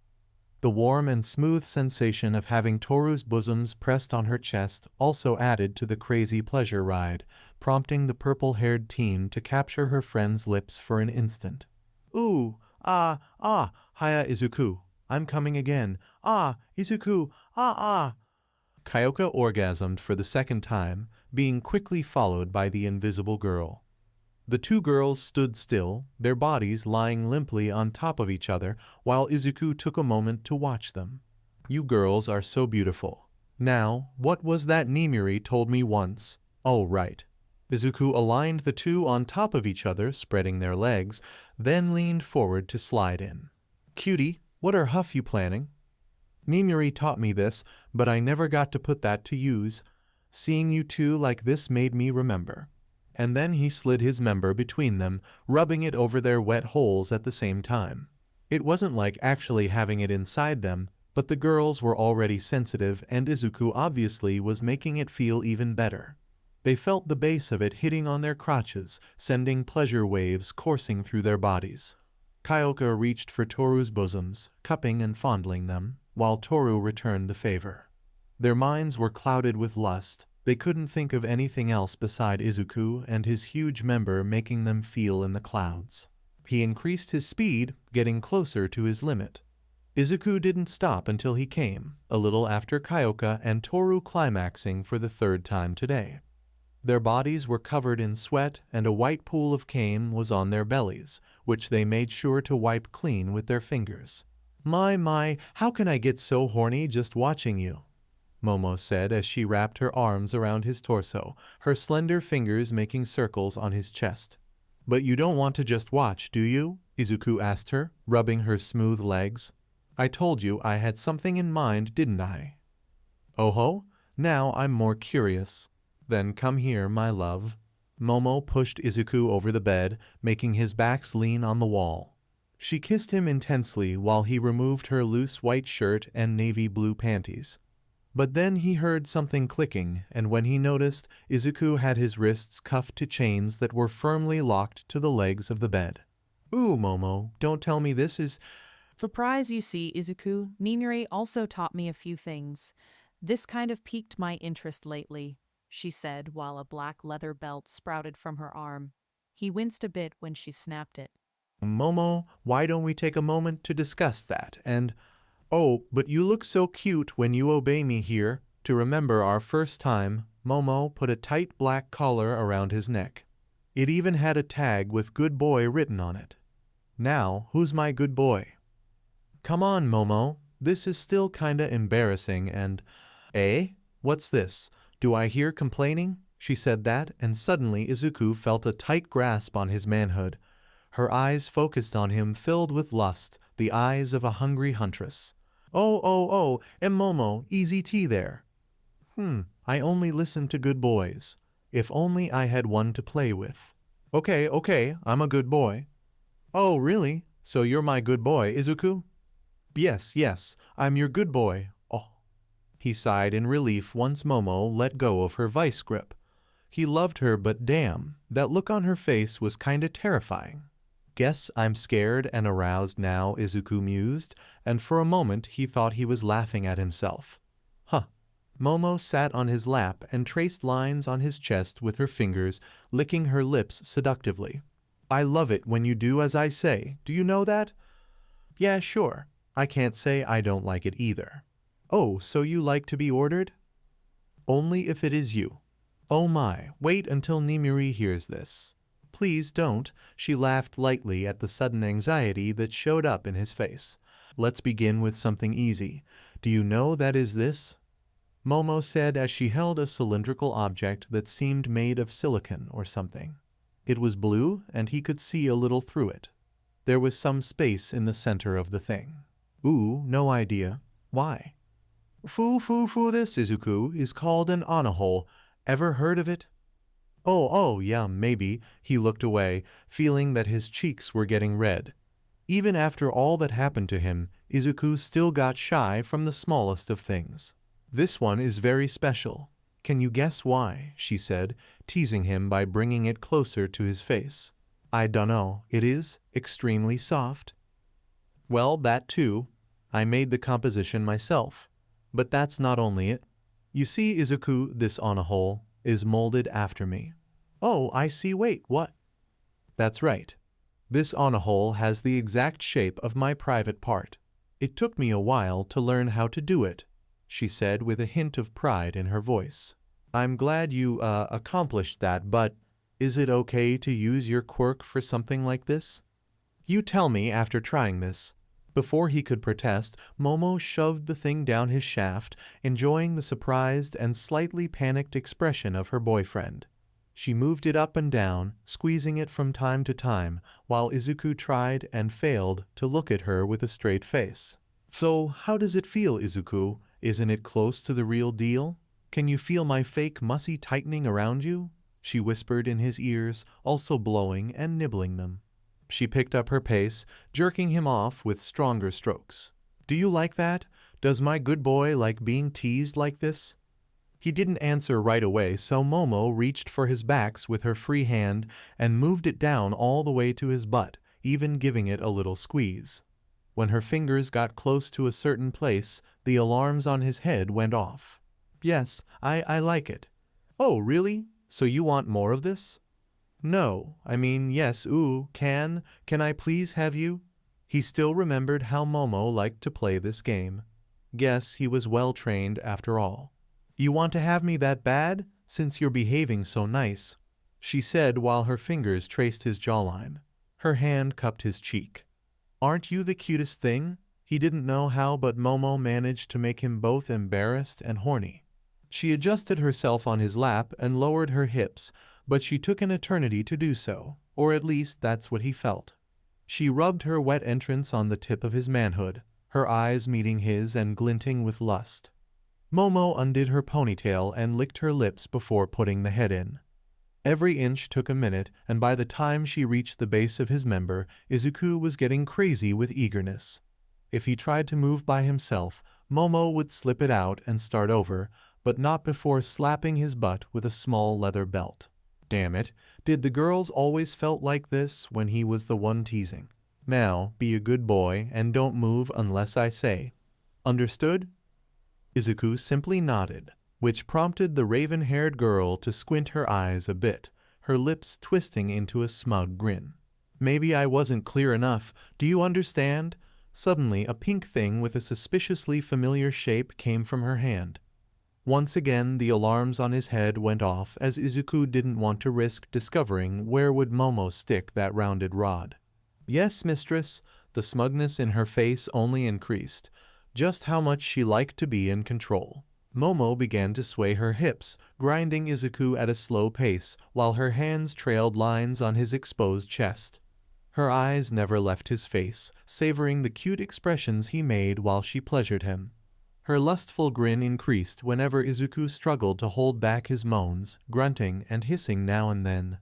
The warm and smooth sensation of having Toru's bosoms pressed on her chest also added to the crazy pleasure ride, prompting the purple-haired teen to capture her friend's lips for an instant. Ooh, hiya Izuku, I'm coming again. Ah, Izuku, ah. Kyoka orgasmed for the second time, being quickly followed by the invisible girl. The two girls stood still, their bodies lying limply on top of each other, while Izuku took a moment to watch them. You girls are so beautiful. Now, what was that Nimuri told me once? Oh, right. Izuku aligned the two on top of each other, spreading their legs, then leaned forward to slide in. Cutie, what are huff you planning? Nimuri taught me this, but I never got to put that to use. Seeing you two like this made me remember. And then he slid his member between them, rubbing it over their wet holes at the same time. It wasn't like actually having it inside them, but the girls were already sensitive and Izuku obviously was making it feel even better. They felt the base of it hitting on their crotches, sending pleasure waves coursing through their bodies. Kyoka reached for Toru's bosoms, cupping and fondling them, while Toru returned the favor. Their minds were clouded with lust. They couldn't think of anything else beside Izuku and his huge member making them feel in the clouds. He increased his speed, getting closer to his limit. Izuku didn't stop until he came, a little after Kyoka and Toru climaxing for the third time today. Their bodies were covered in sweat and a white pool of cane was on their bellies, which they made sure to wipe clean with their fingers. My, how can I get so horny just watching you? Momo said as she wrapped her arms around his torso, her slender fingers making circles on his chest. But you don't want to just watch, do you? Izuku asked her, rubbing her smooth legs. I told you I had something in mind, didn't I? Oh-ho, now I'm more curious. Then come here, my love. Momo pushed Izuku over the bed, making his back lean on the wall. She kissed him intensely while he removed her loose white shirt and navy blue panties. But then he heard something clicking, and when he noticed, Izuku had his wrists cuffed to chains that were firmly locked to the legs of the bed. Ooh, Momo, don't tell me this is... Surprise, you see, Izuku. Nimuri also taught me a few things. This kind of piqued my interest lately, she said while a black leather belt sprouted from her arm. He winced a bit when she snapped it. Momo, why don't we take a moment to discuss that, and... Oh, but you look so cute when you obey me here. To remember our first time, Momo put a tight black collar around his neck. It even had a tag with "Good Boy" written on it. Now, who's my good boy? Come on, Momo. This is still kinda embarrassing and... Eh? What's this? Do I hear complaining? She said that, and suddenly Izuku felt a tight grasp on his manhood. Her eyes focused on him filled with lust, the eyes of a hungry huntress. Oh, Momo, easy tea there. I only listen to good boys. If only I had one to play with. Okay, I'm a good boy. Oh, really? So you're my good boy, Izuku? Yes, I'm your good boy. Oh. He sighed in relief once Momo let go of her vice grip. He loved her, but damn, that look on her face was kinda terrifying. Guess I'm scared and aroused now, Izuku mused, and for a moment he thought he was laughing at himself. Huh. Momo sat on his lap and traced lines on his chest with her fingers, licking her lips seductively. I love it when you do as I say, do you know that? Yeah, sure. I can't say I don't like it either. Oh, so you like to be ordered? Only if it is you. Oh my, wait until Nimiri hears this. Please don't, she laughed lightly at the sudden anxiety that showed up in his face. Let's begin with something easy. Do you know that is this? Momo said as she held a cylindrical object that seemed made of silicon or something. It was blue, and he could see a little through it. There was some space in the center of the thing. Ooh, no idea. Why? This, Izuku, is called an honahole. Ever heard of it? Oh, yeah, maybe. He looked away, feeling that his cheeks were getting red. Even after all that happened to him, Izuku still got shy from the smallest of things. This one is very special. Can you guess why? She said, teasing him by bringing it closer to his face. I dunno, it is extremely soft. Well, that too. I made the composition myself. But that's not only it. You see, Izuku, this honahole is molded after me. Oh, I see. Wait, what? That's right. This honahole has the exact shape of my private part. It took me a while to learn how to do it, she said with a hint of pride in her voice. I'm glad you, accomplished that, but is it okay to use your quirk for something like this? You tell me after trying this. Before he could protest, Momo shoved the thing down his shaft, enjoying the surprised and slightly panicked expression of her boyfriend. She moved it up and down, squeezing it from time to time, while Izuku tried and failed to look at her with a straight face. So, how does it feel, Izuku? Isn't it close to the real deal? Can you feel my fake muscle tightening around you? She whispered in his ears, also blowing and nibbling them. She picked up her pace, jerking him off with stronger strokes. Do you like that? Does my good boy like being teased like this? He didn't answer right away, so Momo reached for his backs with her free hand and moved it down all the way to his butt, even giving it a little squeeze. When her fingers got close to a certain place, the alarms on his head went off. Yes, I like it. Oh, really? So you want more of this? No, I mean, yes, can I please have you? He still remembered how Momo liked to play this game. Guess he was well trained after all. You want to have me that bad, since you're behaving so nice, she said while her fingers traced his jawline. Her hand cupped his cheek. Aren't you the cutest thing? He didn't know how, but Momo managed to make him both embarrassed and horny. She adjusted herself on his lap and lowered her hips, but she took an eternity to do so, or at least that's what he felt. She rubbed her wet entrance on the tip of his manhood, her eyes meeting his and glinting with lust. Momo undid her ponytail and licked her lips before putting the head in. Every inch took a minute, and by the time she reached the base of his member, Izuku was getting crazy with eagerness. If he tried to move by himself, Momo would slip it out and start over, but not before slapping his butt with a small leather belt. Damn it, did the girls always felt like this when he was the one teasing? Now, be a good boy and don't move unless I say. Understood? Izuku simply nodded, which prompted the raven-haired girl to squint her eyes a bit, her lips twisting into a smug grin. Maybe I wasn't clear enough. Do you understand? Suddenly, a pink thing with a suspiciously familiar shape came from her hand. Once again, the alarms on his head went off as Izuku didn't want to risk discovering where would Momo stick that rounded rod. Yes, mistress, the smugness in her face only increased. Just how much she liked to be in control. Momo began to sway her hips, grinding Izuku at a slow pace, while her hands trailed lines on his exposed chest. Her eyes never left his face, savoring the cute expressions he made while she pleasured him. Her lustful grin increased whenever Izuku struggled to hold back his moans, grunting and hissing now and then.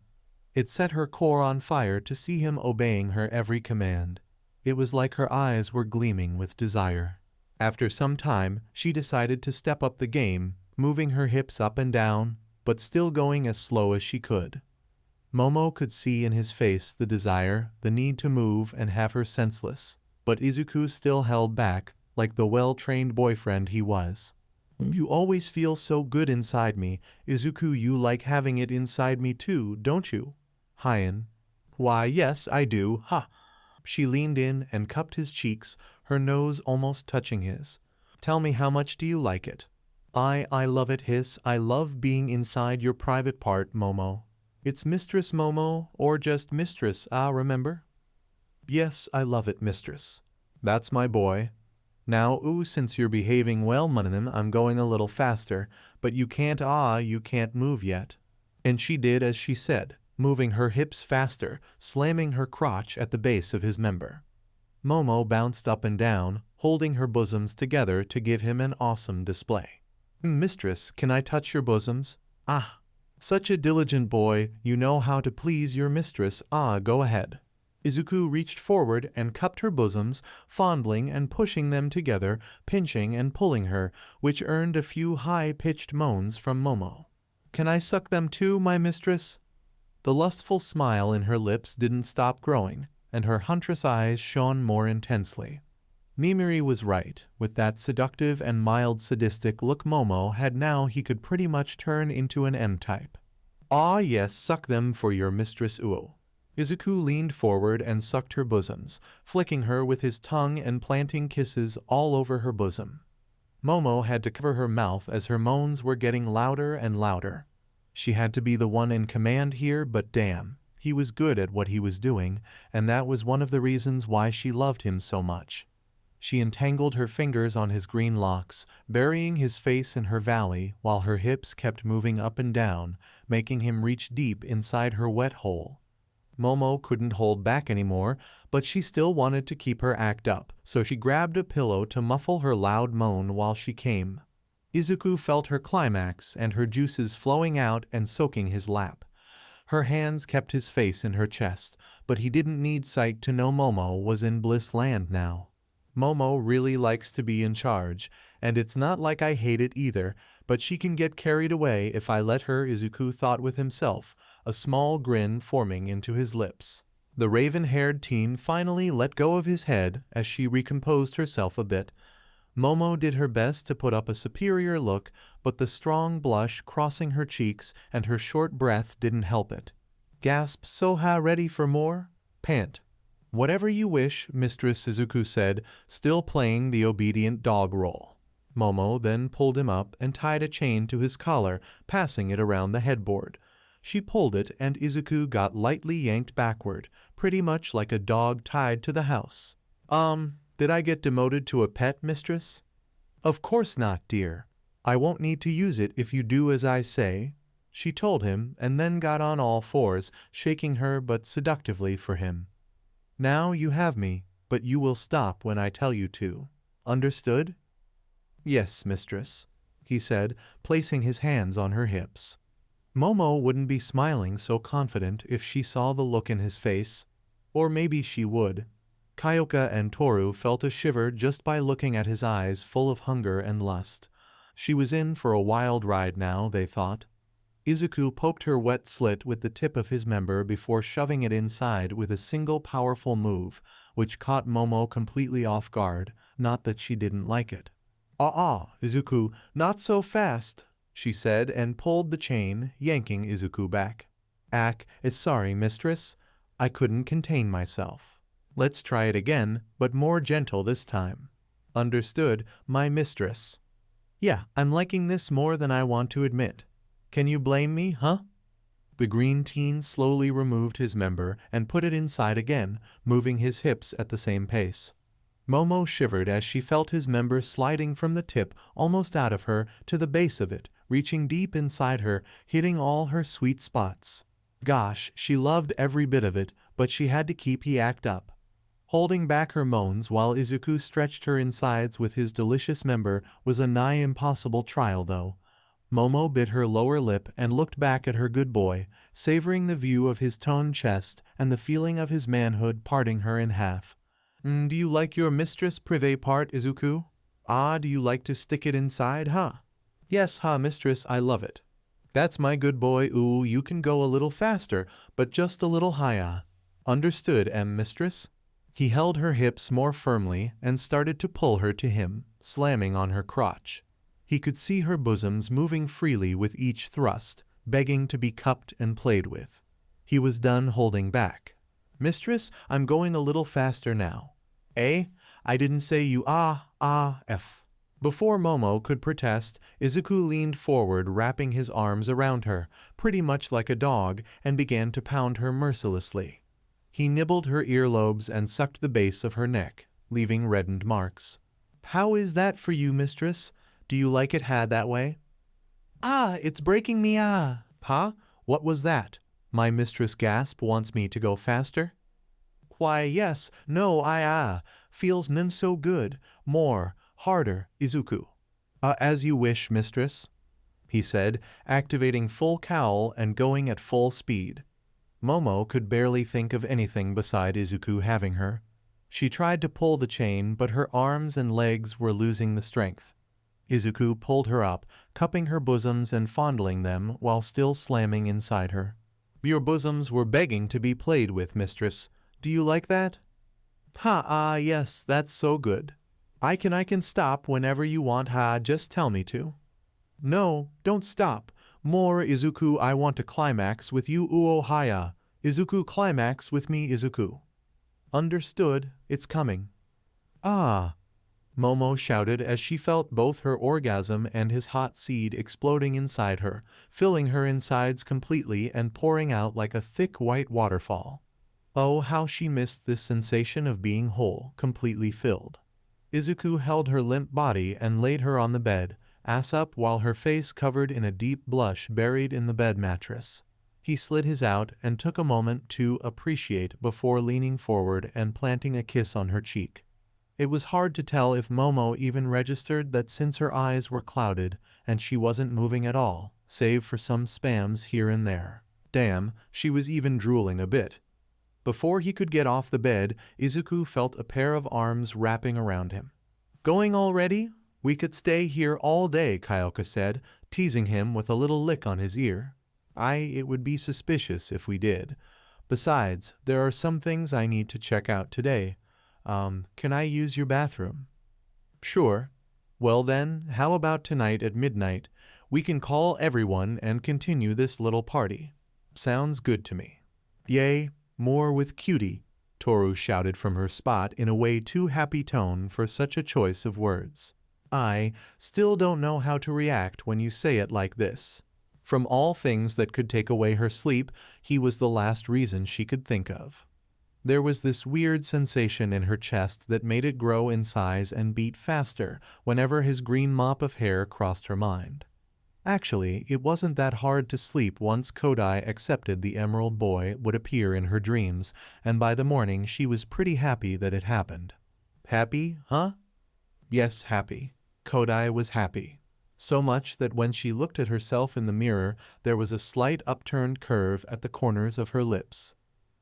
It set her core on fire to see him obeying her every command. It was like her eyes were gleaming with desire. After some time, she decided to step up the game, moving her hips up and down, but still going as slow as she could. Momo could see in his face the desire, the need to move and have her senseless, but Izuku still held back, like the well-trained boyfriend he was. You always feel so good inside me, Izuku. You like having it inside me too, don't you? Hyen. Why, yes, I do, ha! She leaned in and cupped his cheeks, her nose almost touching his. Tell me, how much do you like it? I love it, hiss. I love being inside your private part, Momo. It's Mistress Momo, or just Mistress, remember? Yes, I love it, Mistress. That's my boy. Now, since you're behaving well, Munanim, I'm going a little faster, but you can't move yet. And she did as she said, moving her hips faster, slamming her crotch at the base of his member. Momo bounced up and down, holding her bosoms together to give him an awesome display. Mistress, can I touch your bosoms? Ah, such a diligent boy, you know how to please your mistress. Go ahead. Izuku reached forward and cupped her bosoms, fondling and pushing them together, pinching and pulling her, which earned a few high-pitched moans from Momo. Can I suck them too, my mistress? The lustful smile in her lips didn't stop growing, and her huntress eyes shone more intensely. Mimiri was right. With that seductive and mild sadistic look Momo had now, he could pretty much turn into an M-type. Yes, suck them for your mistress Uo. Izuku leaned forward and sucked her bosoms, flicking her with his tongue and planting kisses all over her bosom. Momo had to cover her mouth as her moans were getting louder and louder. She had to be the one in command here, but damn, he was good at what he was doing, and that was one of the reasons why she loved him so much. She entangled her fingers on his green locks, burying his face in her valley while her hips kept moving up and down, making him reach deep inside her wet hole. Momo couldn't hold back anymore, but she still wanted to keep her act up, so she grabbed a pillow to muffle her loud moan while she came. Izuku felt her climax and her juices flowing out and soaking his lap. Her hands kept his face in her chest, but he didn't need sight to know Momo was in bliss land now. Momo really likes to be in charge, and it's not like I hate it either, but she can get carried away if I let her, Izuku thought with himself, a small grin forming into his lips. The raven-haired teen finally let go of his head as she recomposed herself a bit. Momo did her best to put up a superior look, but the strong blush crossing her cheeks and her short breath didn't help it. Gasp, Soha, ready for more? Pant. Whatever you wish, Mistress, Izuku said, still playing the obedient dog role. Momo then pulled him up and tied a chain to his collar, passing it around the headboard. She pulled it and Izuku got lightly yanked backward, pretty much like a dog tied to the house. Did I get demoted to a pet, mistress? Of course not, dear. I won't need to use it if you do as I say, she told him, and then got on all fours, shaking her but seductively for him. Now you have me, but you will stop when I tell you to. Understood? Yes, mistress, he said, placing his hands on her hips. Momo wouldn't be smiling so confident if she saw the look in his face. Or maybe she would. Kyoka and Toru felt a shiver just by looking at his eyes full of hunger and lust. She was in for a wild ride now, they thought. Izuku poked her wet slit with the tip of his member before shoving it inside with a single powerful move, which caught Momo completely off guard, not that she didn't like it. Izuku, not so fast, she said and pulled the chain, yanking Izuku back. It's sorry, mistress. I couldn't contain myself. Let's try it again, but more gentle this time. Understood, my mistress. Yeah, I'm liking this more than I want to admit. Can you blame me, huh? The green teen slowly removed his member and put it inside again, moving his hips at the same pace. Momo shivered as she felt his member sliding from the tip almost out of her to the base of it, reaching deep inside her, hitting all her sweet spots. Gosh, she loved every bit of it, but she had to keep he act up. Holding back her moans while Izuku stretched her insides with his delicious member was a nigh impossible trial though. Momo bit her lower lip and looked back at her good boy, savoring the view of his toned chest and the feeling of his manhood parting her in half. Do you like your mistress' privé part, Izuku? Do you like to stick it inside, huh? Yes, mistress, I love it. That's my good boy. Ooh, you can go a little faster, but just a little higher. Understood, mistress? He held her hips more firmly and started to pull her to him, slamming on her crotch. He could see her bosoms moving freely with each thrust, begging to be cupped and played with. He was done holding back. Mistress, I'm going a little faster now. Eh? I didn't say you f. Before Momo could protest, Izuku leaned forward, wrapping his arms around her, pretty much like a dog, and began to pound her mercilessly. He nibbled her earlobes and sucked the base of her neck, leaving reddened marks. How is that for you, mistress? Do you like it had that way? It's breaking me, Pa? What was that? My mistress gasp wants me to go faster? Why, yes, no, feels so good. More, harder, Izuku. As you wish, mistress, he said, activating full cowl and going at full speed. Momo could barely think of anything beside Izuku having her. She tried to pull the chain, but her arms and legs were losing the strength. Izuku pulled her up, cupping her bosoms and fondling them while still slamming inside her. Your bosoms were begging to be played with, mistress. Do you like that? Yes, that's so good. I can stop whenever you want, just tell me to. No, don't stop. More, Izuku, I want to climax with you, haya. Izuku, climax with me, Izuku. Understood, it's coming. Momo shouted as she felt both her orgasm and his hot seed exploding inside her, filling her insides completely and pouring out like a thick white waterfall. Oh, how she missed this sensation of being whole, completely filled. Izuku held her limp body and laid her on the bed, ass up while her face covered in a deep blush buried in the bed mattress. He slid his out and took a moment to appreciate before leaning forward and planting a kiss on her cheek. It was hard to tell if Momo even registered that since her eyes were clouded and she wasn't moving at all, save for some spasms here and there. Damn, she was even drooling a bit. Before he could get off the bed, Izuku felt a pair of arms wrapping around him. Going already? We could stay here all day, Kyoka said, teasing him with a little lick on his ear. It would be suspicious if we did. Besides, there are some things I need to check out today. Can I use your bathroom? Sure. Well then, how about tonight at midnight? We can call everyone and continue this little party. Sounds good to me. Yay, more with cutie, Toru shouted from her spot in a way too happy tone for such a choice of words. I still don't know how to react when you say it like this. From all things that could take away her sleep, he was the last reason she could think of. There was this weird sensation in her chest that made it grow in size and beat faster whenever his green mop of hair crossed her mind. Actually, it wasn't that hard to sleep once Kodi accepted the Emerald Boy would appear in her dreams, and by the morning she was pretty happy that it happened. Happy, huh? Yes, happy. Kodi was happy. So much that when she looked at herself in the mirror, there was a slight upturned curve at the corners of her lips.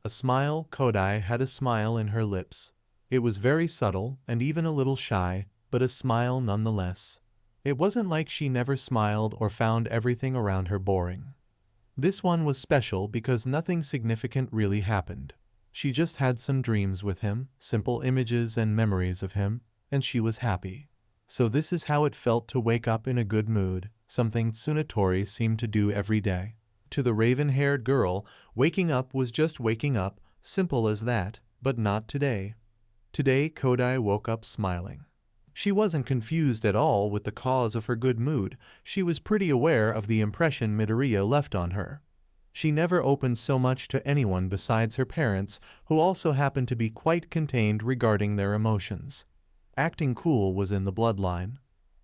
A smile, Kodi had a smile in her lips. It was very subtle and even a little shy, but a smile nonetheless. It wasn't like she never smiled or found everything around her boring. This one was special because nothing significant really happened. She just had some dreams with him, simple images and memories of him, and she was happy. So this is how it felt to wake up in a good mood, something Tsunatori seemed to do every day. To the raven-haired girl, waking up was just waking up, simple as that, but not today. Today Kodi woke up smiling. She wasn't confused at all with the cause of her good mood. She was pretty aware of the impression Midoriya left on her. She never opened so much to anyone besides her parents, who also happened to be quite contained regarding their emotions. Acting cool was in the bloodline.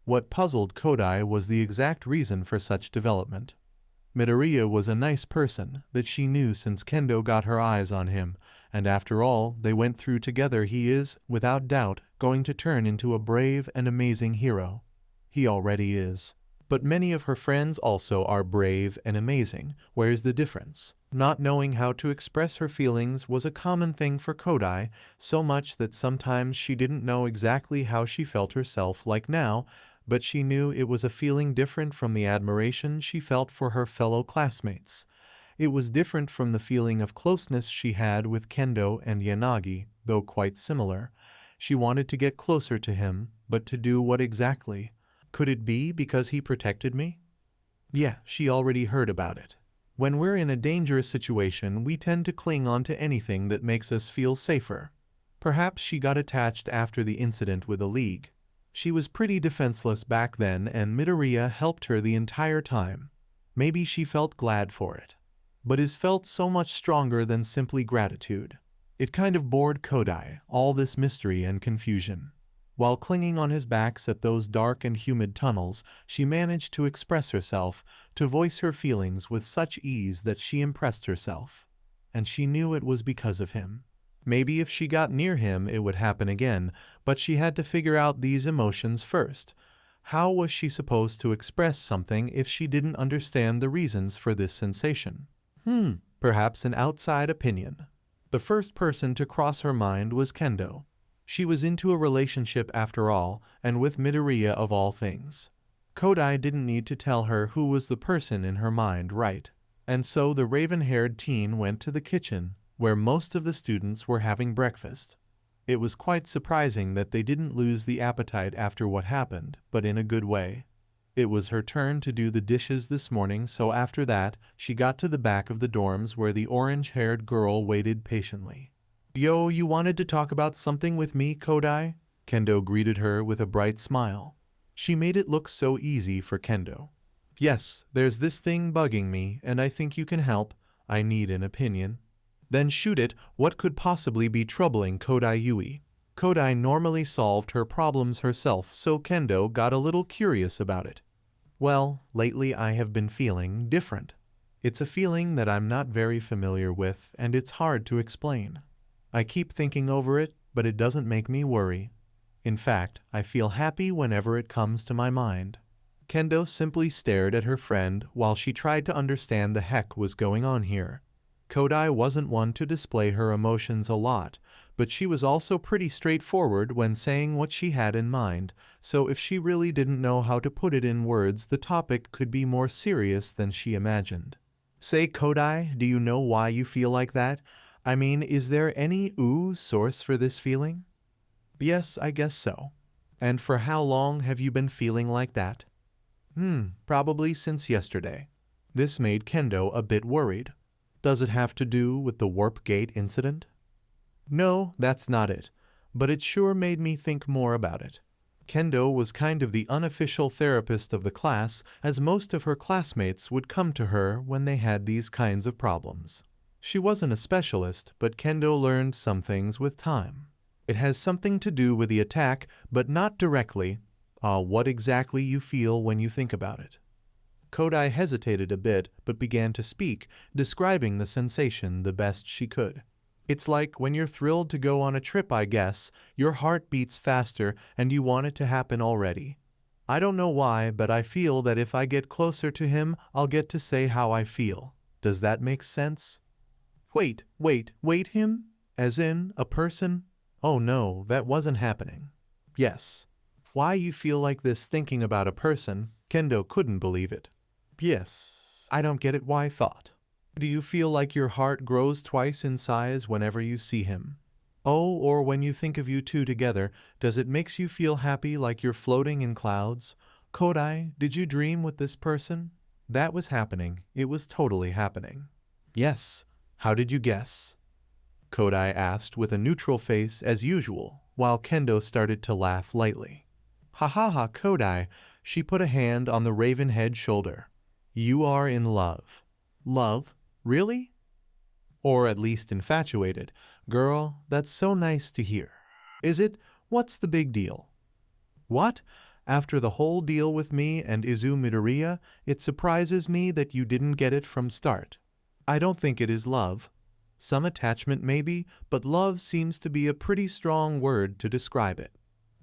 What puzzled Kodi was the exact reason for such development. Midoriya was a nice person that she knew since Kendo got her eyes on him, and after all they went through together, he is, without doubt, going to turn into a brave and amazing hero. He already is. But many of her friends also are brave and amazing. Where's the difference? Not knowing how to express her feelings was a common thing for Kodi, so much that sometimes she didn't know exactly how she felt herself, like now, but she knew it was a feeling different from the admiration she felt for her fellow classmates. It was different from the feeling of closeness she had with Kendo and Yanagi, though quite similar. She wanted to get closer to him, but to do what exactly? Could it be because he protected me? Yeah, she already heard about it. When we're in a dangerous situation, we tend to cling on to anything that makes us feel safer. Perhaps she got attached after the incident with the League. She was pretty defenseless back then and Midoriya helped her the entire time. Maybe she felt glad for it. But it felt so much stronger than simply gratitude. It kind of bored Kodi, all this mystery and confusion. While clinging on his backs at those dark and humid tunnels, she managed to express herself, to voice her feelings with such ease that she impressed herself. And she knew it was because of him. Maybe if she got near him it would happen again, but she had to figure out these emotions first. How was she supposed to express something if she didn't understand the reasons for this sensation? Perhaps an outside opinion. The first person to cross her mind was Kendo. She was into a relationship after all, and with Midoriya of all things. Kodi didn't need to tell her who was the person in her mind, right? And so the raven-haired teen went to the kitchen, where most of the students were having breakfast. It was quite surprising that they didn't lose the appetite after what happened, but in a good way. It was her turn to do the dishes this morning, so after that, she got to the back of the dorms where the orange-haired girl waited patiently. "Yo, you wanted to talk about something with me, Kodi?" Kendo greeted her with a bright smile. She made it look so easy for Kendo. "Yes, there's this thing bugging me, and I think you can help. I need an opinion." "Then shoot it, what could possibly be troubling Kodi Yui?" Kodi normally solved her problems herself, so Kendo got a little curious about it. "Well, lately I have been feeling different. It's a feeling that I'm not very familiar with, and it's hard to explain. I keep thinking over it, but it doesn't make me worry. In fact, I feel happy whenever it comes to my mind." Kendo simply stared at her friend while she tried to understand the heck was going on here. Kodi wasn't one to display her emotions a lot, but she was also pretty straightforward when saying what she had in mind, so if she really didn't know how to put it in words, the topic could be more serious than she imagined. "Say, Kodi, do you know why you feel like that? I mean, is there any source for this feeling?" "Yes, I guess so." "And for how long have you been feeling like that?" Probably since yesterday." This made Kendo a bit worried. "Does it have to do with the Warp Gate incident?" "No, that's not it, but it sure made me think more about it." Kendo was kind of the unofficial therapist of the class, as most of her classmates would come to her when they had these kinds of problems. She wasn't a specialist, but Kendo learned some things with time. It has something to do with the attack, but not directly. What exactly you feel when you think about it? Kodi hesitated a bit, but began to speak, describing the sensation the best she could. "It's like when you're thrilled to go on a trip, I guess. Your heart beats faster, and you want it to happen already. I don't know why, but I feel that if I get closer to him, I'll get to say how I feel. Does that make sense?" Wait, him? As in, a person? Oh no, that wasn't happening. "Yes. Why you feel like this thinking about a person?" Kendo couldn't believe it. "Yes. I don't get it, why thought? Do you feel like your heart grows twice in size whenever you see him? Oh, or when you think of you two together, does it makes you feel happy like you're floating in clouds? Kodi, did you dream with this person?" "That was happening. It was totally happening." "Yes. How did you guess?" Kodi asked with a neutral face as usual, while Kendo started to laugh lightly. "Ha ha ha, Kodi." She put a hand on the raven-head shoulder. "You are in love." "Love? Really?" "Or at least infatuated. Girl, that's so nice to hear." "Is it? What's the big deal?" "What? After the whole deal with me and Midoriya, it surprises me that you didn't get it from start. I don't think it is love. Some attachment maybe, but love seems to be a pretty strong word to describe it.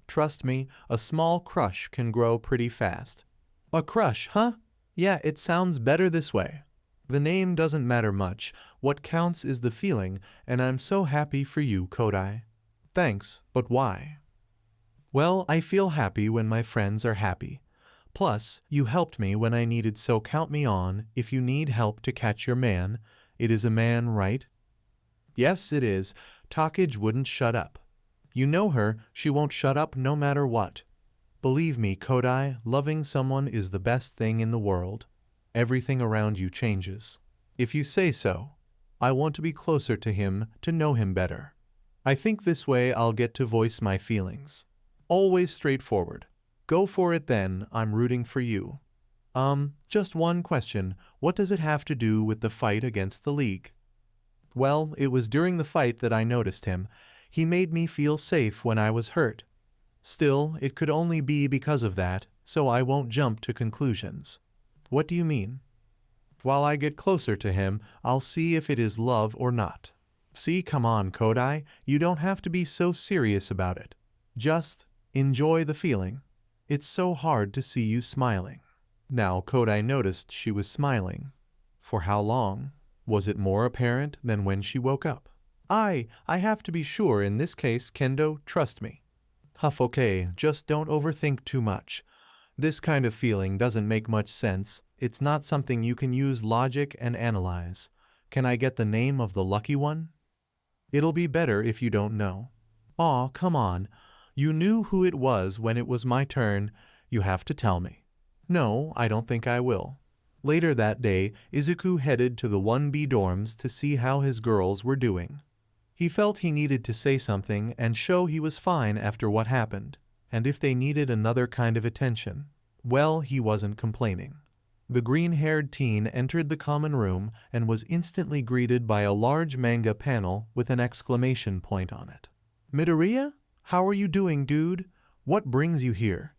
Trust me, a small crush can grow pretty fast." "A crush, huh? Yeah, it sounds better this way." "The name doesn't matter much. What counts is the feeling, and I'm so happy for you, Kodi." "Thanks, but why?" Well, I feel happy when my friends are happy. Plus, you helped me when I needed, so count me on if you need help to catch your man. It is a man, right? Yes, it is. Takage wouldn't shut up. You know her, she won't shut up no matter what. Believe me, Kodi, loving someone is the best thing in the world. Everything around you changes. If you say so. I want to be closer to him, to know him better. I think this way I'll get to voice my feelings. Always straightforward. Go for it then, I'm rooting for you. Just one question. What does it have to do with the fight against the League? Well, it was during the fight that I noticed him. He made me feel safe when I was hurt. Still, it could only be because of that, so I won't jump to conclusions. What do you mean? While I get closer to him, I'll see if it is love or not. See, come on, Kodi, you don't have to be so serious about it. Just enjoy the feeling. It's so hard to see you smiling. Now Kodi noticed she was smiling. For how long? Was it more apparent than when she woke up? I have to be sure in this case, Kendo, trust me. Huff, okay, just don't overthink too much. This kind of feeling doesn't make much sense. It's not something you can use logic and analyze. Can I get the name of the lucky one? It'll be better if you don't know. Aw, come on. You knew who it was when it was my turn. You have to tell me. No, I don't think I will. Later that day, Izuku headed to the 1B dorms to see how his girls were doing. He felt he needed to say something and show he was fine after what happened, and if they needed another kind of attention, well, he wasn't complaining. The green-haired teen entered the common room and was instantly greeted by a large manga panel with an exclamation point on it. Midoriya? How are you doing, dude? What brings you here?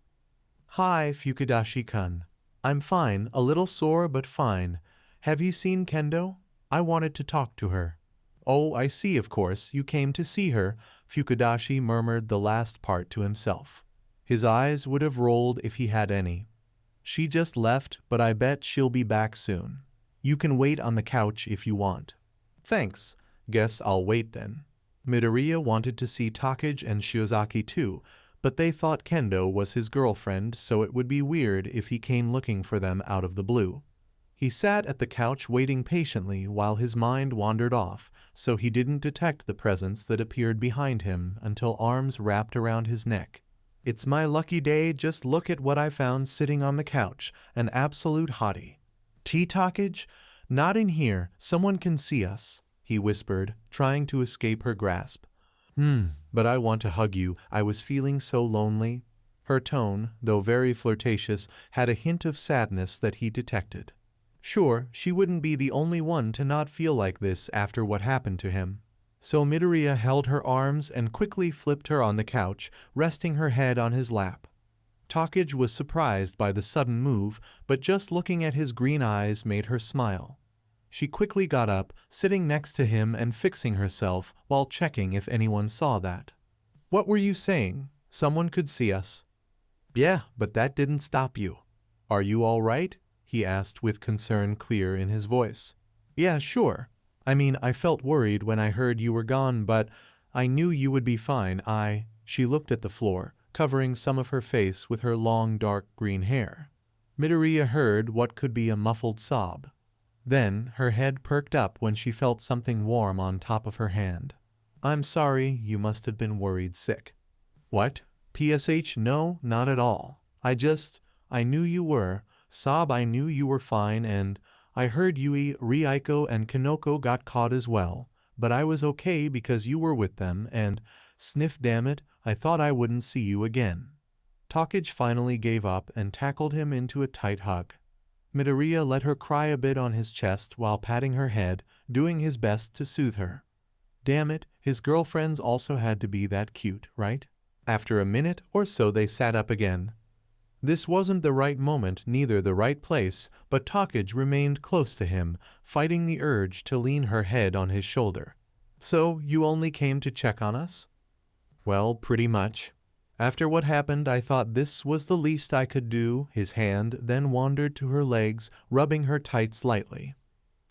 Hi, Fukudashi-kun. I'm fine, a little sore but fine. Have you seen Kendo? I wanted to talk to her. Oh, I see, of course, you came to see her, Fukudashi murmured the last part to himself. His eyes would have rolled if he had any. She just left, but I bet she'll be back soon. You can wait on the couch if you want. Thanks. Guess I'll wait then. Midoriya wanted to see Takage and Shiozaki too, but they thought Kendo was his girlfriend, so it would be weird if he came looking for them out of the blue. He sat at the couch waiting patiently while his mind wandered off, so he didn't detect the presence that appeared behind him until arms wrapped around his neck. It's my lucky day, just look at what I found sitting on the couch, an absolute hottie. Tea, Takage? Not in here, someone can see us, he whispered, trying to escape her grasp. But I want to hug you, I was feeling so lonely. Her tone, though very flirtatious, had a hint of sadness that he detected. Sure, she wouldn't be the only one to not feel like this after what happened to him. So Midoriya held her arms and quickly flipped her on the couch, resting her head on his lap. Takage was surprised by the sudden move, but just looking at his green eyes made her smile. She quickly got up, sitting next to him and fixing herself while checking if anyone saw that. What were you saying? Someone could see us. Yeah, but that didn't stop you. Are you all right? He asked with concern clear in his voice. Yeah, sure. I mean, I felt worried when I heard you were gone, but I knew you would be fine. She looked at the floor, covering some of her face with her long dark green hair. Midoriya heard what could be a muffled sob. Then her head perked up when she felt something warm on top of her hand. I'm sorry, you must have been worried sick. What? PSH? No, not at all. I knew you were. Sob, I knew you were fine, and I heard Yui, Rieko, and Kanoko got caught as well, but I was okay because you were with them, and, sniff damn it, I thought I wouldn't see you again. Takage finally gave up and tackled him into a tight hug. Midoriya let her cry a bit on his chest while patting her head, doing his best to soothe her. Damn it, his girlfriends also had to be that cute, right? After a minute or so they sat up again. This wasn't the right moment, neither the right place, but Takage remained close to him, fighting the urge to lean her head on his shoulder. So, you only came to check on us? Well, pretty much. After what happened, I thought this was the least I could do. His hand then wandered to her legs, rubbing her tights lightly.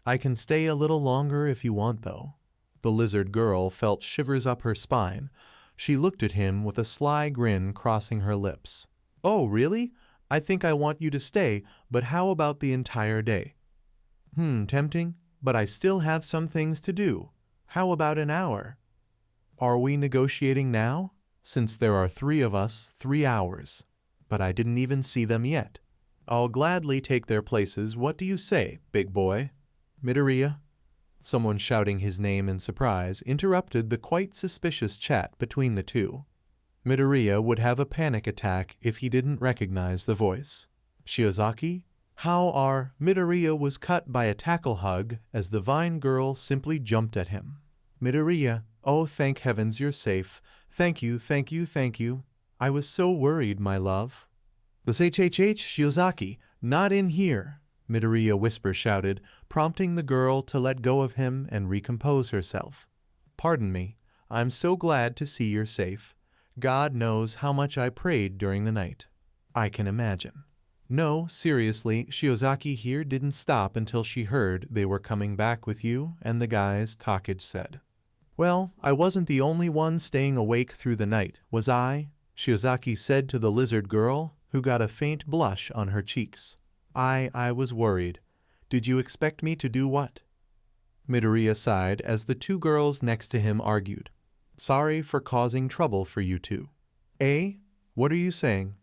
I can stay a little longer if you want, though. The lizard girl felt shivers up her spine. She looked at him with a sly grin crossing her lips. Oh, really? I think I want you to stay, but how about the entire day? Tempting, but I still have some things to do. How about an hour? Are we negotiating now? Since there are 3 of us, 3 hours. But I didn't even see them yet. I'll gladly take their places. What do you say, big boy? Midoriya? Someone shouting his name in surprise interrupted the quite suspicious chat between the two. Midoriya would have a panic attack if he didn't recognize the voice. Shiozaki? How are... Midoriya was cut by a tackle hug as the Vine Girl simply jumped at him. Midoriya, oh thank heavens you're safe. Thank you, thank you, thank you. I was so worried, my love. The Shiozaki, not in here, Midoriya whisper shouted, prompting the girl to let go of him and recompose herself. Pardon me, I'm so glad to see you're safe. God knows how much I prayed during the night. I can imagine. No, seriously, Shiozaki here didn't stop until she heard they were coming back with you and the guys, Takage said. Well, I wasn't the only one staying awake through the night, was I? Shiozaki said to the lizard girl, who got a faint blush on her cheeks. I was worried. Did you expect me to do what? Midoriya sighed as the 2 girls next to him argued. Sorry for causing trouble for you two. Eh? What are you saying?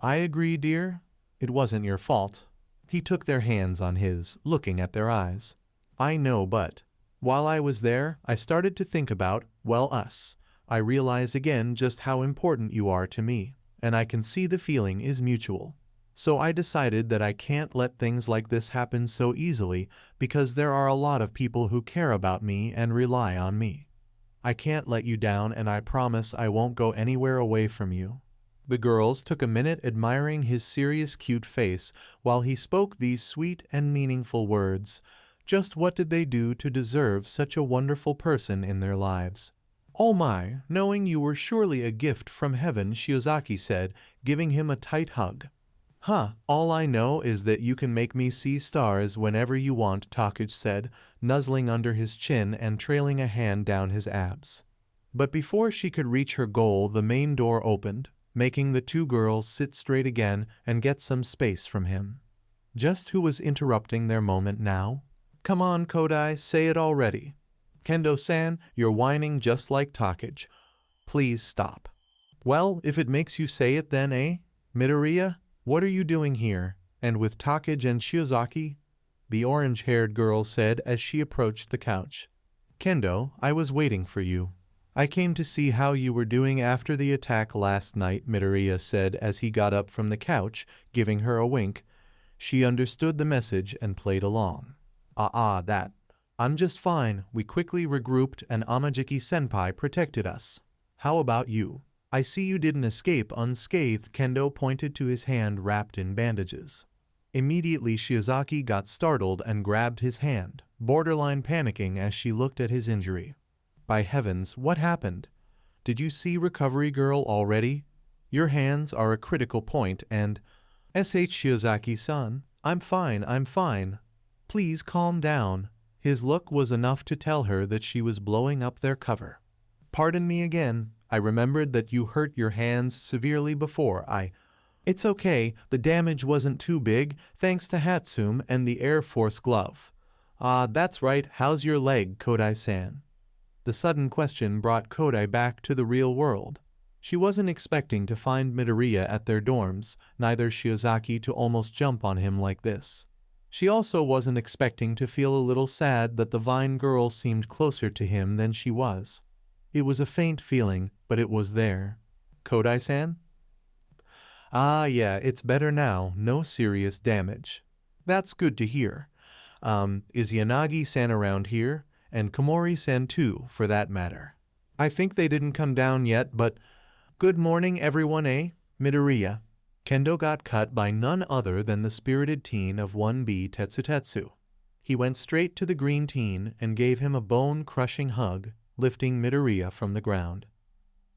I agree, dear. It wasn't your fault. He took their hands on his, looking at their eyes. I know, but while I was there, I started to think about, well, us. I realized again just how important you are to me, and I can see the feeling is mutual. So I decided that I can't let things like this happen so easily because there are a lot of people who care about me and rely on me. I can't let you down, and I promise I won't go anywhere away from you. The girls took a minute admiring his serious, cute face while he spoke these sweet and meaningful words. Just what did they do to deserve such a wonderful person in their lives? Oh my, knowing you were surely a gift from heaven, Shiozaki said, giving him a tight hug. All I know is that you can make me see stars whenever you want, Takage said, nuzzling under his chin and trailing a hand down his abs. But before she could reach her goal, the main door opened, making the 2 girls sit straight again and get some space from him. Just who was interrupting their moment now? Come on, Kodi, say it already. Kendo-san, you're whining just like Takage. Please stop. Well, if it makes you say it then, eh? Midoriya? What are you doing here, and with Takage and Shiozaki? The orange-haired girl said as she approached the couch. Kendo, I was waiting for you. I came to see how you were doing after the attack last night, Midoriya said as he got up from the couch, giving her a wink. She understood the message and played along. That. I'm just fine. We quickly regrouped and Amajiki-senpai protected us. How about you? I see you didn't escape unscathed, Kendo pointed to his hand wrapped in bandages. Immediately Shiozaki got startled and grabbed his hand, borderline panicking as she looked at his injury. By heavens, what happened? Did you see Recovery Girl already? Your hands are a critical point and... Shiozaki-san, I'm fine. Please calm down. His look was enough to tell her that she was blowing up their cover. Pardon me again. I remembered that you hurt your hands severely before. It's okay, the damage wasn't too big, thanks to Hatsume and the Air Force glove. That's right, how's your leg, Kodi-san? The sudden question brought Kodi back to the real world. She wasn't expecting to find Midoriya at their dorms, neither Shiozaki to almost jump on him like this. She also wasn't expecting to feel a little sad that the Vine Girl seemed closer to him than she was. It was a faint feeling, but it was there. Kodi-san? Yeah, it's better now. No serious damage. That's good to hear. Is Yanagi-san around here? And Camori-san too, for that matter. I think they didn't come down yet, but... Good morning, everyone, eh? Midoriya. Kendo got cut by none other than the spirited teen of 1B Tetsutetsu. He went straight to the green teen and gave him a bone-crushing hug, lifting Midoriya from the ground.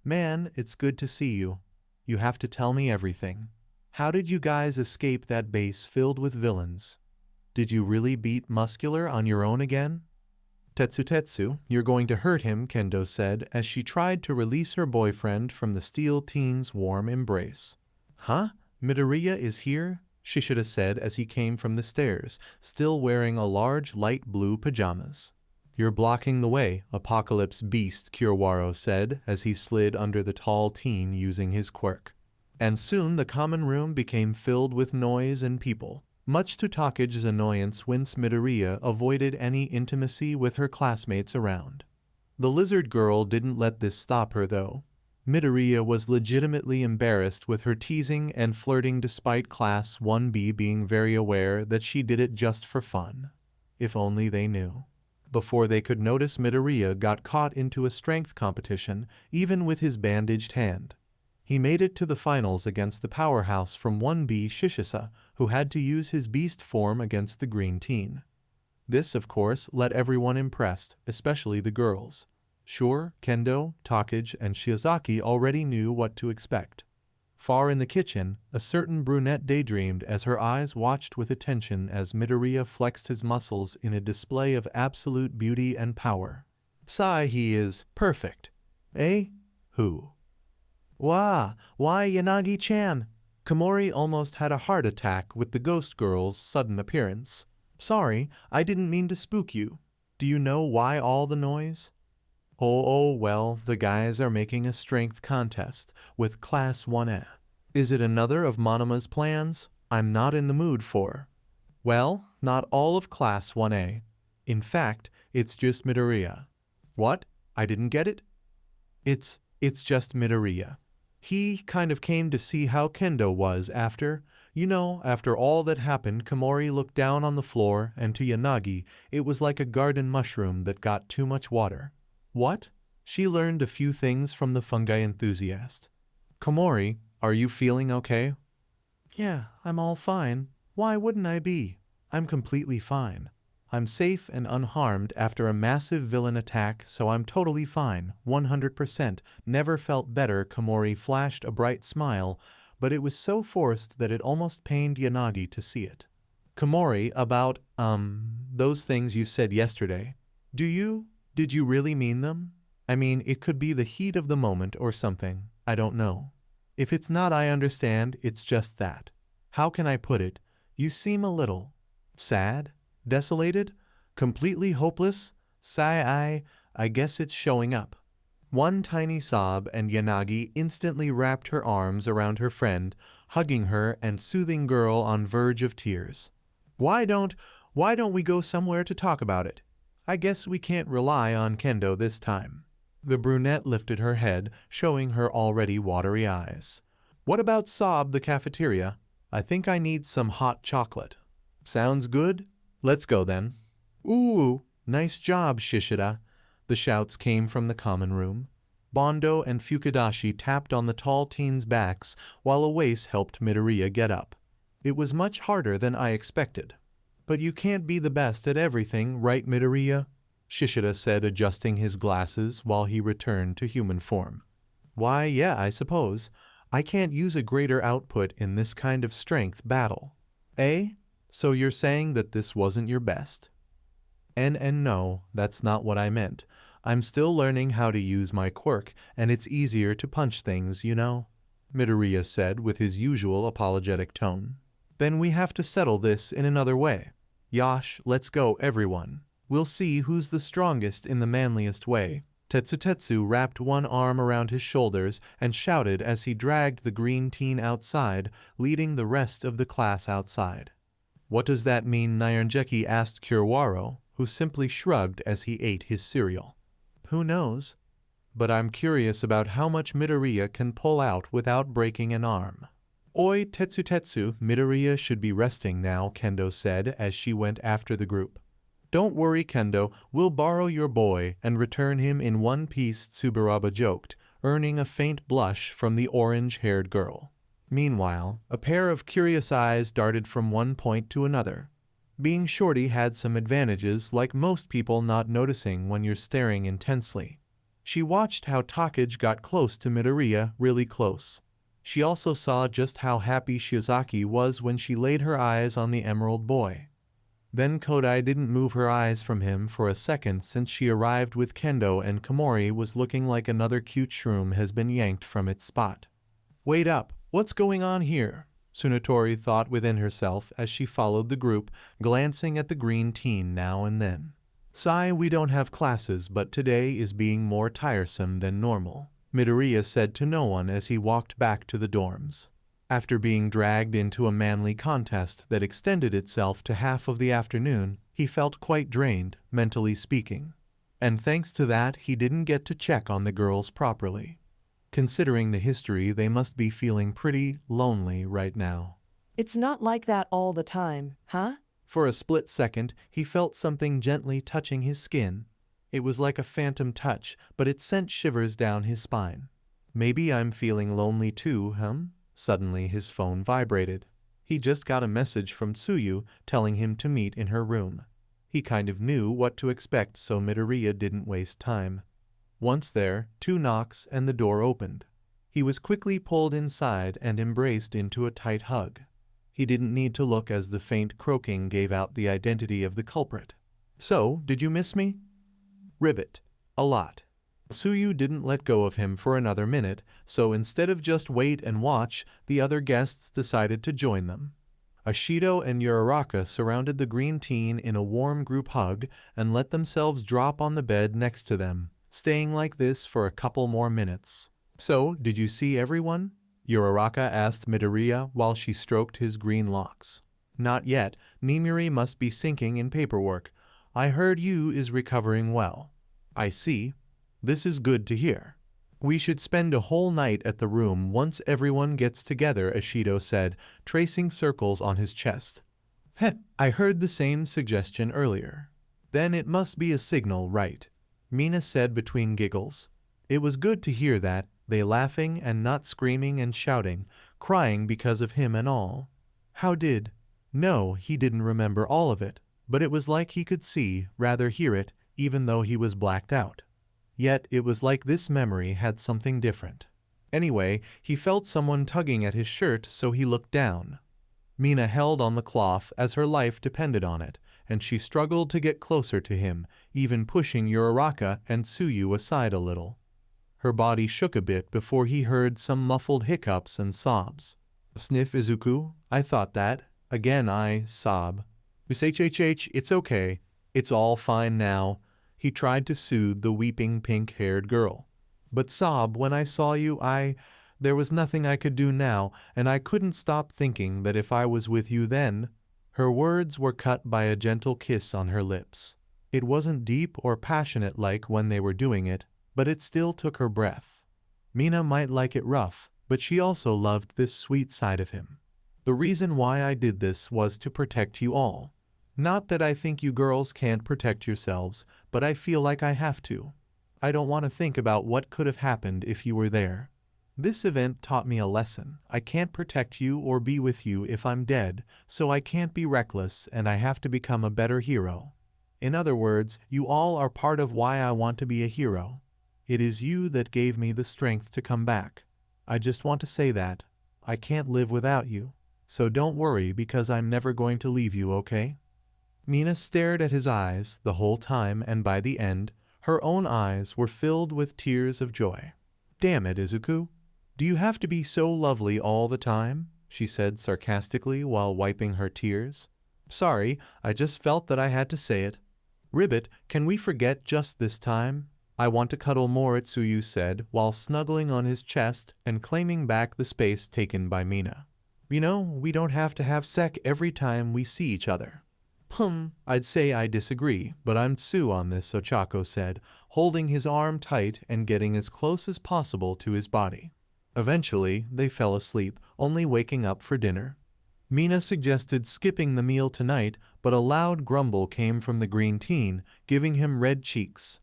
Man, it's good to see you. You have to tell me everything. How did you guys escape that base filled with villains? Did you really beat Muscular on your own again? Tetsu, you're going to hurt him, Kendo said as she tried to release her boyfriend from the steel teen's warm embrace. Huh? Midoriya is here? Shishida said as he came from the stairs, still wearing a large light blue pajamas. You're blocking the way, Apocalypse Beast, Kyoka said as he slid under the tall teen using his quirk. And soon the common room became filled with noise and people. Much to Take's annoyance, whence Midoriya avoided any intimacy with her classmates around. The lizard girl didn't let this stop her though. Midoriya was legitimately embarrassed with her teasing and flirting despite Class 1B being very aware that she did it just for fun. If only they knew. Before they could notice, Midoriya got caught into a strength competition, even with his bandaged hand. He made it to the finals against the powerhouse from 1B Shishisa, who had to use his beast form against the green teen. This, of course, left everyone impressed, especially the girls. Sure, Kendo, Take, and Shiozaki already knew what to expect. Far in the kitchen, a certain brunette daydreamed as her eyes watched with attention as Midoriya flexed his muscles in a display of absolute beauty and power. Sigh, he is perfect. Eh? Who? Why Yanagi-chan? Camori almost had a heart attack with the ghost girl's sudden appearance. Sorry, I didn't mean to spook you. Do you know why all the noise? Well, the guys are making a strength contest with Class 1A. Is it another of Monoma's plans? I'm not in the mood for. Well, not all of Class 1A. In fact, it's just Midoriya. What? I didn't get it? It's just Midoriya. He kind of came to see how Kendo was after all that happened. Camori looked down on the floor, and to Yanagi, it was like a garden mushroom that got too much water. What? She learned a few things from the fungi enthusiast. Camori, are you feeling okay? Yeah, I'm all fine. Why wouldn't I be? I'm completely fine. I'm safe and unharmed after a massive villain attack, so I'm totally fine, 100%. Never felt better. Camori flashed a bright smile, but it was so forced that it almost pained Yanagi to see it. Camori, about, those things you said yesterday. Did you really mean them? I mean, it could be the heat of the moment or something. I don't know. If it's not, I understand. It's just that. How can I put it? You seem a little sad? Desolated? Completely hopeless? Sigh, I guess it's showing up. One tiny sob and Yanagi instantly wrapped her arms around her friend, hugging her and soothing girl on verge of tears. Why don't we go somewhere to talk about it? I guess we can't rely on Kendo this time. The brunette lifted her head, showing her already watery eyes. What about the cafeteria? I think I need some hot chocolate. Sounds good? Let's go then. Ooh, nice job, Shishida. The shouts came from the common room. Bondo and Fukudashi tapped on the tall teens' backs while Awase helped Midoriya get up. It was much harder than I expected. But you can't be the best at everything, right, Midoriya? Shishida said, adjusting his glasses while he returned to human form. Why, yeah, I suppose. I can't use a greater output in this kind of strength battle. Eh? So you're saying that this wasn't your best? No, that's not what I meant. I'm still learning how to use my quirk, and it's easier to punch things, Midoriya said with his usual apologetic tone. Then we have to settle this in another way. Yash, let's go, everyone. We'll see who's the strongest in the manliest way. Tetsu wrapped one arm around his shoulders and shouted as he dragged the green teen outside, leading the rest of the class outside. What does that mean? Nyanjeki asked Kyoka, who simply shrugged as he ate his cereal. Who knows? But I'm curious about how much Midoriya can pull out without breaking an arm. Oi, Tetsu, Midoriya should be resting now, Kendo said as she went after the group. Don't worry, Kendo, we'll borrow your boy and return him in one piece, Tsuburaba joked, earning a faint blush from the orange-haired girl. Meanwhile, a pair of curious eyes darted from one point to another. Being shorty had some advantages, like most people not noticing when you're staring intensely. She watched how Take got close to Midoriya, really close. She also saw just how happy Shiozaki was when she laid her eyes on the emerald boy. Then Kodai didn't move her eyes from him for a second since she arrived with Kendo, and Camori was looking like another cute shroom has been yanked from its spot. Wait up, what's going on here? Tsunotori thought within herself as she followed the group, glancing at the green teen now and then. Sigh, we don't have classes, but today is being more tiresome than normal, Midoriya said to no one as he walked back to the dorms. After being dragged into a manly contest that extended itself to half of the afternoon, he felt quite drained, mentally speaking. And thanks to that, he didn't get to check on the girls properly. Considering the history, they must be feeling pretty lonely right now. It's not like that all the time, huh? For a split second, he felt something gently touching his skin. It was like a phantom touch, but it sent shivers down his spine. Maybe I'm feeling lonely too, Suddenly his phone vibrated. He just got a message from Tsuyu telling him to meet in her room. He kind of knew what to expect, so Midoriya didn't waste time. Once there, 2 knocks and the door opened. He was quickly pulled inside and embraced into a tight hug. He didn't need to look as the faint croaking gave out the identity of the culprit. So, did you miss me? Ribbit. A lot. Tsuyu didn't let go of him for another minute, so instead of just wait and watch, the other guests decided to join them. Ashido and Uraraka surrounded the green teen in a warm group hug and let themselves drop on the bed next to them, staying like this for a couple more minutes. So, did you see everyone? Uraraka asked Midoriya while she stroked his green locks. Not yet. Nimuri must be sinking in paperwork. I heard Yu is recovering well. I see. This is good to hear. We should spend a whole night at the room once everyone gets together, Ashido said, tracing circles on his chest. Heh, I heard the same suggestion earlier. Then it must be a signal, right? Mina said between giggles. It was good to hear that, they laughing and not screaming and shouting, crying because of him and all. How did? No, he didn't remember all of it, but it was like he could see, rather hear it, even though he was blacked out. Yet it was like this memory had something different. Anyway, he felt someone tugging at his shirt, so he looked down. Mina held on the cloth as her life depended on it, and she struggled to get closer to him, even pushing Uraraka and Tsuyu aside a little. Her body shook a bit before he heard some muffled hiccups and sobs. Sniff, Izuku, I thought that. Again I sob. HHH, it's okay. It's all fine now. He tried to soothe the weeping pink-haired girl. But sob, when I saw you, there was nothing I could do now, and I couldn't stop thinking that if I was with you then. Her words were cut by a gentle kiss on her lips. It wasn't deep or passionate like when they were doing it, but it still took her breath. Mina might like it rough, but she also loved this sweet side of him. The reason why I did this was to protect you all. Not that I think you girls can't protect yourselves, but I feel like I have to. I don't want to think about what could have happened if you were there. This event taught me a lesson. I can't protect you or be with you if I'm dead, so I can't be reckless and I have to become a better hero. In other words, you all are part of why I want to be a hero. It is you that gave me the strength to come back. I just want to say that. I can't live without you. So don't worry because I'm never going to leave you, okay? Mina stared at his eyes the whole time, and by the end, her own eyes were filled with tears of joy. Damn it, Izuku. Do you have to be so lovely all the time? She said sarcastically while wiping her tears. Sorry, I just felt that I had to say it. Ribbit, can we forget just this time? I want to cuddle more, Tsuyu said while snuggling on his chest and claiming back the space taken by Mina. You know, we don't have to have sex every time we see each other. I'd say I disagree, but I'm Tsu on this, Ochako said, holding his arm tight and getting as close as possible to his body. Eventually, they fell asleep, only waking up for dinner. Mina suggested skipping the meal tonight, but a loud grumble came from the green teen, giving him red cheeks.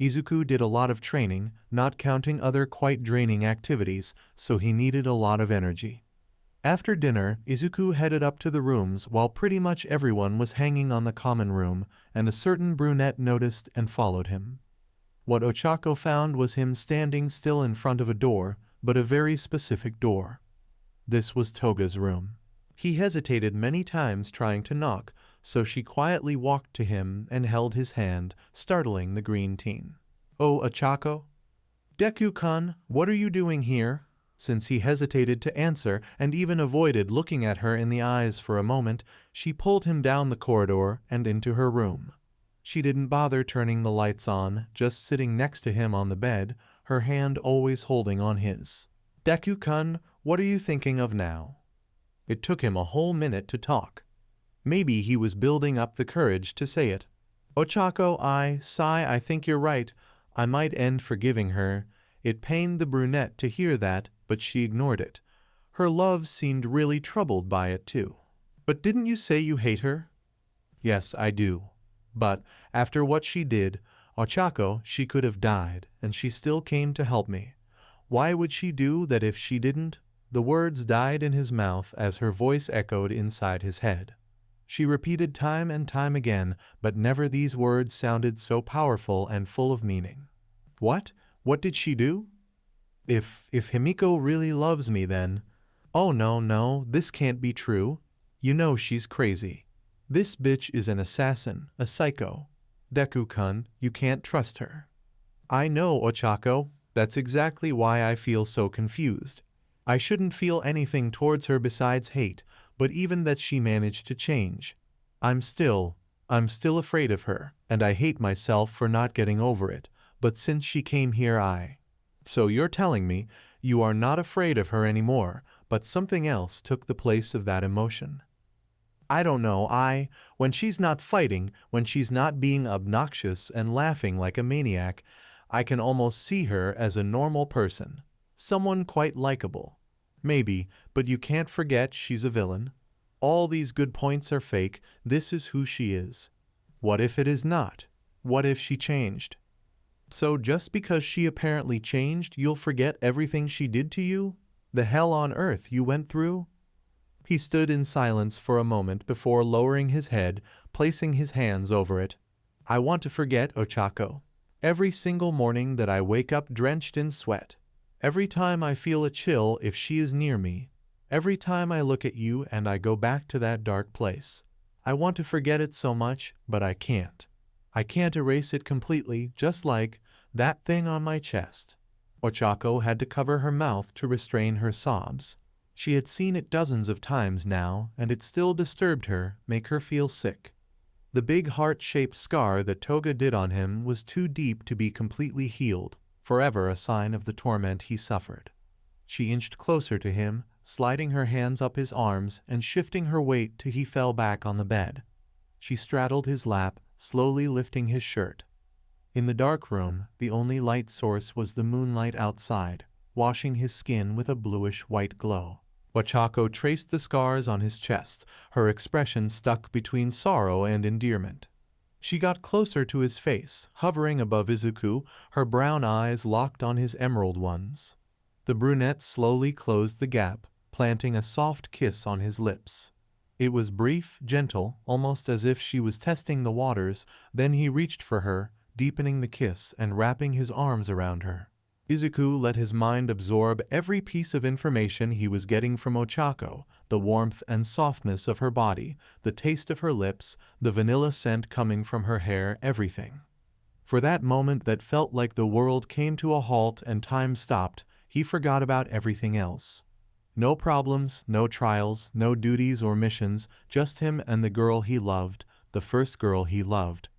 Izuku did a lot of training, not counting other quite draining activities, so he needed a lot of energy. After dinner, Izuku headed up to the rooms while pretty much everyone was hanging on the common room, and a certain brunette noticed and followed him. What Ochako found was him standing still in front of a door, but a very specific door. This was Toga's room. He hesitated many times trying to knock, so she quietly walked to him and held his hand, startling the green teen. "Oh, Ochako?" "Deku-kun, what are you doing here?" Since he hesitated to answer and even avoided looking at her in the eyes for a moment, she pulled him down the corridor and into her room. She didn't bother turning the lights on, just sitting next to him on the bed, her hand always holding on his. "Deku-kun, what are you thinking of now?" It took him a whole minute to talk. Maybe he was building up the courage to say it. "Ochako, I think you're right. I might end forgiving her." It pained the brunette to hear that, but she ignored it. Her love seemed really troubled by it too. "But didn't you say you hate her?" "Yes, I do. But, after what she did, Ochako, she could have died, and she still came to help me. Why would she do that if she didn't?" The words died in his mouth as her voice echoed inside his head. She repeated time and time again, but never these words sounded so powerful and full of meaning. "What? What did she do?" If Himiko really loves me then—" "Oh no, this can't be true. You know she's crazy. This bitch is an assassin, a psycho. Deku-kun, you can't trust her." "I know, Ochako. That's exactly why I feel so confused. I shouldn't feel anything towards her besides hate, but even that she managed to change. I'm still afraid of her, and I hate myself for not getting over it, but since she came here So you're telling me you are not afraid of her anymore, but something else took the place of that emotion." "I don't know, when she's not fighting, when she's not being obnoxious and laughing like a maniac, I can almost see her as a normal person. Someone quite likable. Maybe, but you can't forget she's a villain. All these good points are fake, this is who she is. What if it is not? What if she changed? So just because she apparently changed, you'll forget everything she did to you? The hell on earth you went through?" He stood in silence for a moment before lowering his head, placing his hands over it. "I want to forget, Ochako. Every single morning that I wake up drenched in sweat. Every time I feel a chill if she is near me. Every time I look at you and I go back to that dark place. I want to forget it so much, but I can't. I can't erase it completely, just like that thing on my chest." Ochako had to cover her mouth to restrain her sobs. She had seen it dozens of times now, and it still disturbed her, make her feel sick. The big heart-shaped scar that Toga did on him was too deep to be completely healed, forever a sign of the torment he suffered. She inched closer to him, sliding her hands up his arms and shifting her weight till he fell back on the bed. She straddled his lap, slowly lifting his shirt. In the dark room, the only light source was the moonlight outside, washing his skin with a bluish-white glow. Ochako traced the scars on his chest, her expression stuck between sorrow and endearment. She got closer to his face, hovering above Izuku, her brown eyes locked on his emerald ones. The brunette slowly closed the gap, planting a soft kiss on his lips. It was brief, gentle, almost as if she was testing the waters, then he reached for her, deepening the kiss and wrapping his arms around her. Izuku let his mind absorb every piece of information he was getting from Ochako, the warmth and softness of her body, the taste of her lips, the vanilla scent coming from her hair, everything. For that moment that felt like the world came to a halt and time stopped, he forgot about everything else. No problems, no trials, no duties or missions, just him and the girl he loved, the first girl he loved.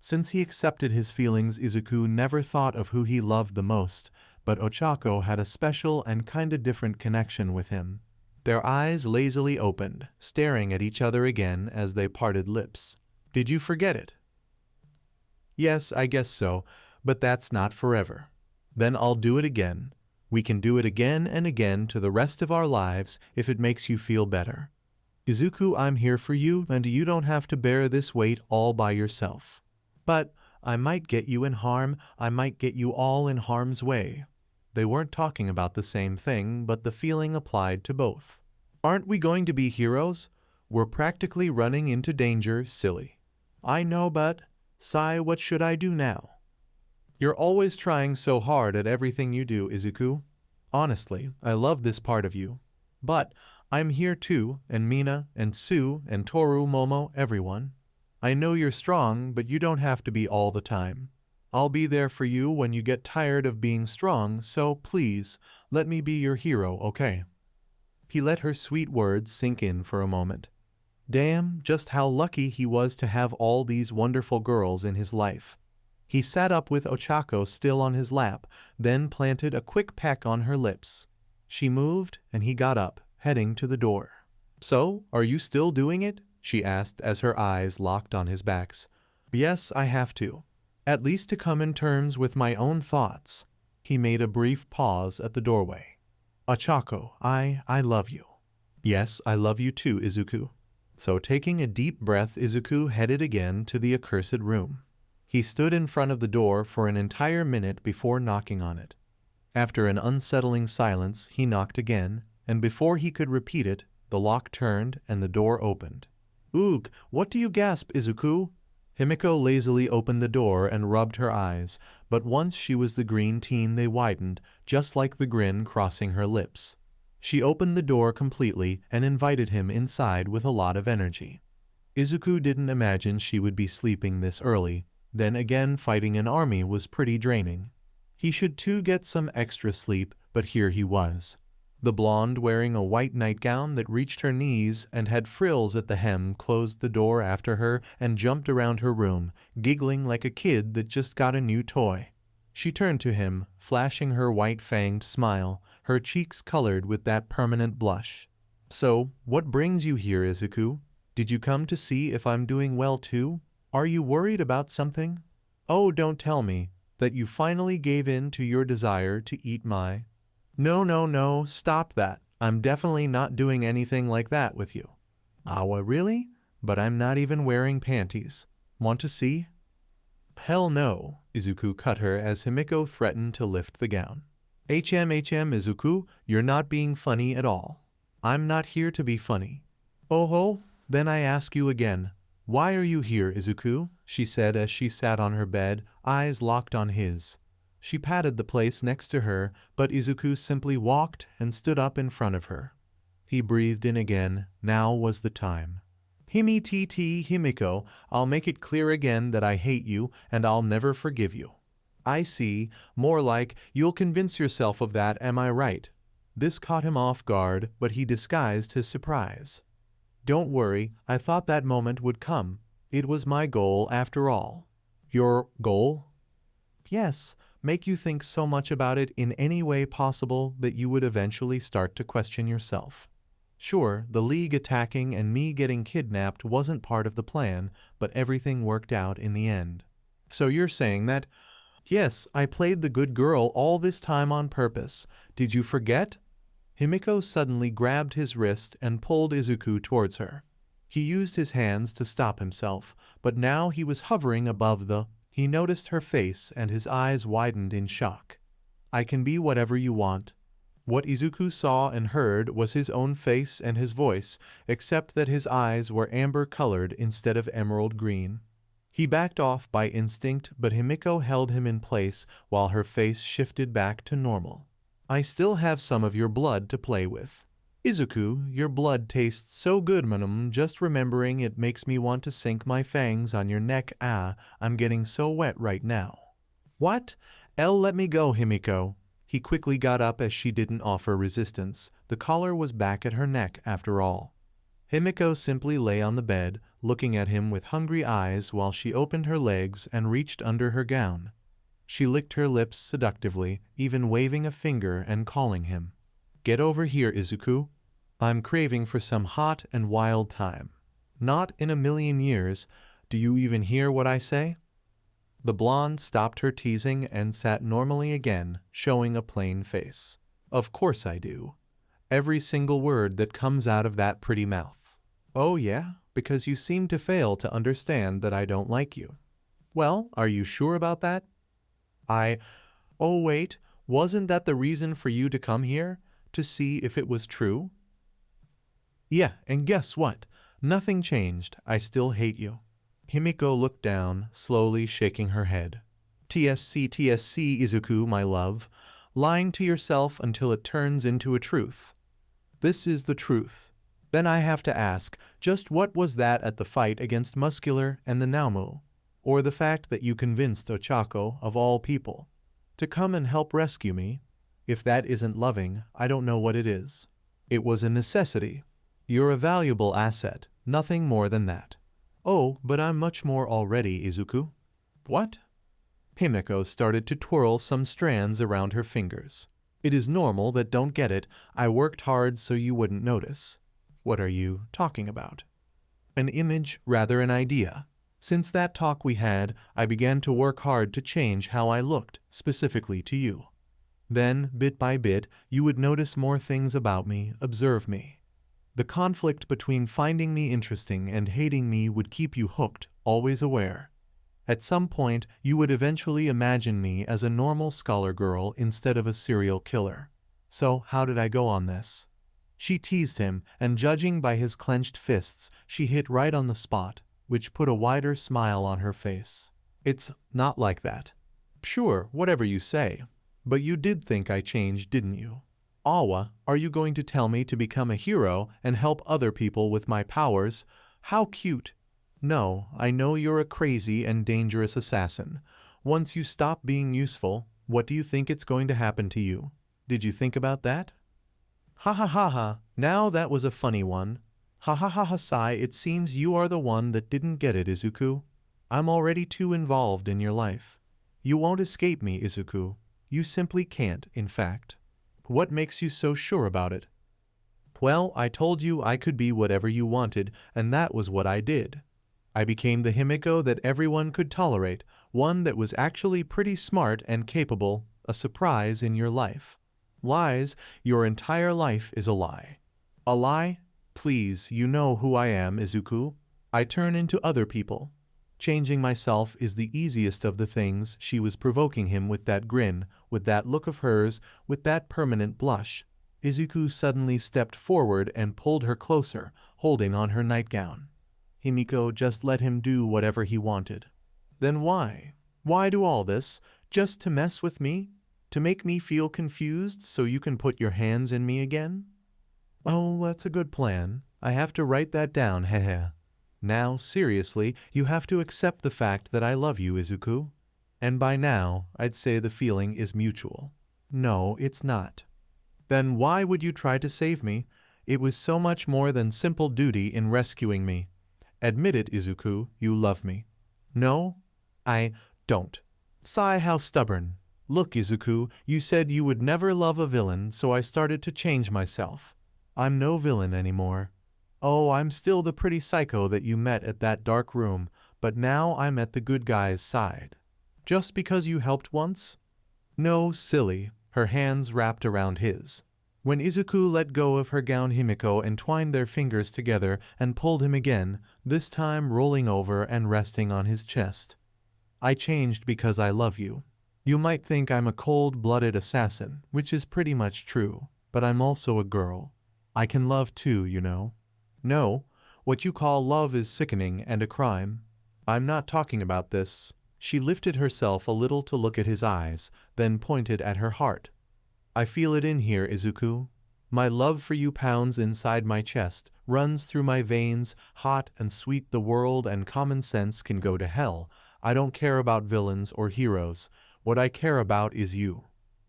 Since he accepted his feelings, Izuku never thought of who he loved the most, but Ochako had a special and kinda different connection with him. Their eyes lazily opened, staring at each other again as they parted lips. "Did you forget it?" "Yes, I guess so, but that's not forever. Then I'll do it again. We can do it again and again to the rest of our lives if it makes you feel better. Izuku, I'm here for you, and you don't have to bear this weight all by yourself. But I might get you in harm, I might get you all in harm's way." They weren't talking about the same thing, but the feeling applied to both. "Aren't we going to be heroes? We're practically running into danger, silly." "I know, but Sai, what should I do now?" "You're always trying so hard at everything you do, Izuku. Honestly, I love this part of you. But I'm here too, and Mina, and Sue, and Toru, Momo, everyone. I know you're strong, but you don't have to be all the time. I'll be there for you when you get tired of being strong, so please, let me be your hero, okay?" He let her sweet words sink in for a moment. Damn, just how lucky he was to have all these wonderful girls in his life. He sat up with Ochako still on his lap, then planted a quick peck on her lips. She moved, and he got up, heading to the door. "So, are you still doing it?" she asked as her eyes locked on his backs. "Yes, I have to. At least to come in terms with my own thoughts." He made a brief pause at the doorway. "Ochako, I love you." "Yes, I love you too, Izuku." So taking a deep breath, Izuku headed again to the accursed room. He stood in front of the door for an entire minute before knocking on it. After an unsettling silence, he knocked again, and before he could repeat it, the lock turned and the door opened. "Oog, what do you gasp, Izuku?" Himiko lazily opened the door and rubbed her eyes, but once she was the green teen they widened, just like the grin crossing her lips. She opened the door completely and invited him inside with a lot of energy. Izuku didn't imagine she would be sleeping this early. Then again, fighting an army was pretty draining. He should too get some extra sleep, but here he was. The blonde, wearing a white nightgown that reached her knees and had frills at the hem, closed the door after her and jumped around her room, giggling like a kid that just got a new toy. She turned to him, flashing her white-fanged smile, her cheeks colored with that permanent blush. "So, what brings you here, Izuku? Did you come to see if I'm doing well too? Are you worried about something? Oh, don't tell me that you finally gave in to your desire to eat my—" No, stop that. I'm definitely not doing anything like that with you." "Awa, really? But I'm not even wearing panties. Want to see?" "Hell no," Izuku cut her as Himiko threatened to lift the gown. HM Izuku, you're not being funny at all." "I'm not here to be funny." "Oh, then I ask you again. Why are you here, Izuku?" she said as she sat on her bed, eyes locked on his. She patted the place next to her, but Izuku simply walked and stood up in front of her. He breathed in again. Now was the time. Himiko, I'll make it clear again that I hate you and I'll never forgive you." "I see. More like, you'll convince yourself of that, am I right?" This caught him off guard, but he disguised his surprise. "Don't worry, I thought that moment would come. It was my goal after all." "Your goal?" "Yes, make you think so much about it in any way possible that you would eventually start to question yourself. Sure, the League attacking and me getting kidnapped wasn't part of the plan, but everything worked out in the end." "So you're saying that—" "Yes, I played the good girl all this time on purpose. Did you forget?" Himiko suddenly grabbed his wrist and pulled Izuku towards her. He used his hands to stop himself, but now he was hovering above the— He noticed her face and his eyes widened in shock. "I can be whatever you want." What Izuku saw and heard was his own face and his voice, except that his eyes were amber-colored instead of emerald green. He backed off by instinct, but Himiko held him in place while her face shifted back to normal. "I still have some of your blood to play with." "Izuku, your blood tastes so good, manum. Just remembering it makes me want to sink my fangs on your neck. I'm getting so wet right now." "What? Let me go, Himiko." He quickly got up as she didn't offer resistance. The collar was back at her neck after all. Himiko simply lay on the bed, looking at him with hungry eyes while she opened her legs and reached under her gown. She licked her lips seductively, even waving a finger and calling him. "Get over here, Izuku. I'm craving for some hot and wild time. Not in a million years. Do you even hear what I say?" The blonde stopped her teasing and sat normally again, showing a plain face. "Of course I do. Every single word that comes out of that pretty mouth." "Oh yeah? Because you seem to fail to understand that I don't like you." "Well, are you sure about that?" Oh wait, wasn't that the reason for you to come here? To see if it was true?" "Yeah, and guess what? Nothing changed. I still hate you." Himiko looked down, slowly shaking her head. TSC, Izuku, my love. Lying to yourself until it turns into a truth." This is the truth. Then I have to ask, just what was that at the fight against Muscular and the Nomu? Or the fact that you convinced Ochako, of all people, to come and help rescue me? If that isn't loving, I don't know what it is. It was a necessity. You're a valuable asset, nothing more than that. Oh, but I'm much more already, Izuku. What? Himiko started to twirl some strands around her fingers. It is normal that don't get it. I worked hard so you wouldn't notice. What are you talking about? An image, rather an idea. Since that talk we had, I began to work hard to change how I looked, specifically to you. Then, bit by bit, you would notice more things about me, observe me. The conflict between finding me interesting and hating me would keep you hooked, always aware. At some point, you would eventually imagine me as a normal scholar girl instead of a serial killer. So, how did I go on this? She teased him, and judging by his clenched fists, she hit right on the spot, which put a wider smile on her face. It's not like that. Sure, whatever you say. But you did think I changed, didn't you? Awa, are you going to tell me to become a hero and help other people with my powers? How cute. No, I know you're a crazy and dangerous assassin. Once you stop being useful, what do you think it's going to happen to you? Did you think about that? Ha ha ha ha, now that was a funny one. Ha ha ha ha sigh, it seems you are the one that didn't get it, Izuku. I'm already too involved in your life. You won't escape me, Izuku. You simply can't, in fact. What makes you so sure about it? Well, I told you I could be whatever you wanted, and that was what I did. I became the Himiko that everyone could tolerate, one that was actually pretty smart and capable, a surprise in your life. Lies, your entire life is a lie. A lie? Please, you know who I am, Izuku. I turn into other people. Changing myself is the easiest of the things. She was provoking him with that grin, with that look of hers, with that permanent blush. Izuku suddenly stepped forward and pulled her closer, holding on her nightgown. Himiko just let him do whatever he wanted. Then why? Why do all this? Just to mess with me? To make me feel confused so you can put your hands in me again? Oh, that's a good plan. I have to write that down, hehe. Now, seriously, you have to accept the fact that I love you, Izuku. And by now, I'd say the feeling is mutual. No, it's not. Then why would you try to save me? It was so much more than simple duty in rescuing me. Admit it, Izuku, you love me. No, I don't. Sigh, how stubborn. Look, Izuku, you said you would never love a villain, so I started to change myself. I'm no villain anymore. Oh, I'm still the pretty psycho that you met at that dark room, but now I'm at the good guy's side. Just because you helped once? No, silly. Her hands wrapped around his. When Izuku let go of her gown, Himiko entwined their fingers together and pulled him again, this time rolling over and resting on his chest. I changed because I love you. You might think I'm a cold-blooded assassin, which is pretty much true, but I'm also a girl. I can love too, you know. No, what you call love is sickening and a crime. I'm not talking about this. She lifted herself a little to look at his eyes, then pointed at her heart. I feel it in here, Izuku. My love for you pounds inside my chest, runs through my veins, hot and sweet. The world and common sense can go to hell. I don't care about villains or heroes. What I care about is you.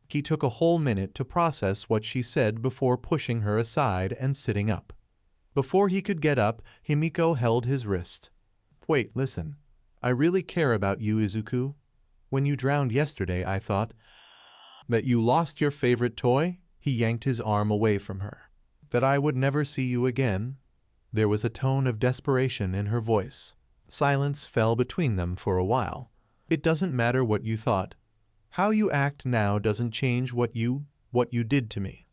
He took a whole minute to process what she said before pushing her aside and sitting up. Before he could get up, Himiko held his wrist. Wait, listen. I really care about you, Izuku. When you drowned yesterday, I thought that you lost your favorite toy. He yanked his arm away from her. That I would never see you again. There was a tone of desperation in her voice. Silence fell between them for a while. It doesn't matter what you thought. How you act now doesn't change what you did to me.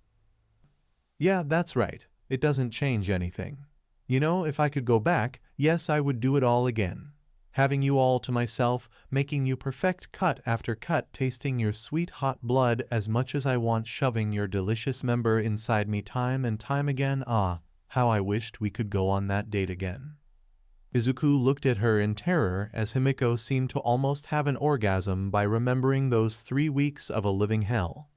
Yeah, that's right. It doesn't change anything. You know, if I could go back, yes, I would do it all again. Having you all to myself, making you perfect cut after cut, tasting your sweet hot blood as much as I want, shoving your delicious member inside me time and time again. Ah, how I wished we could go on that date again. Izuku looked at her in terror as Himiko seemed to almost have an orgasm by remembering those 3 weeks of a living hell.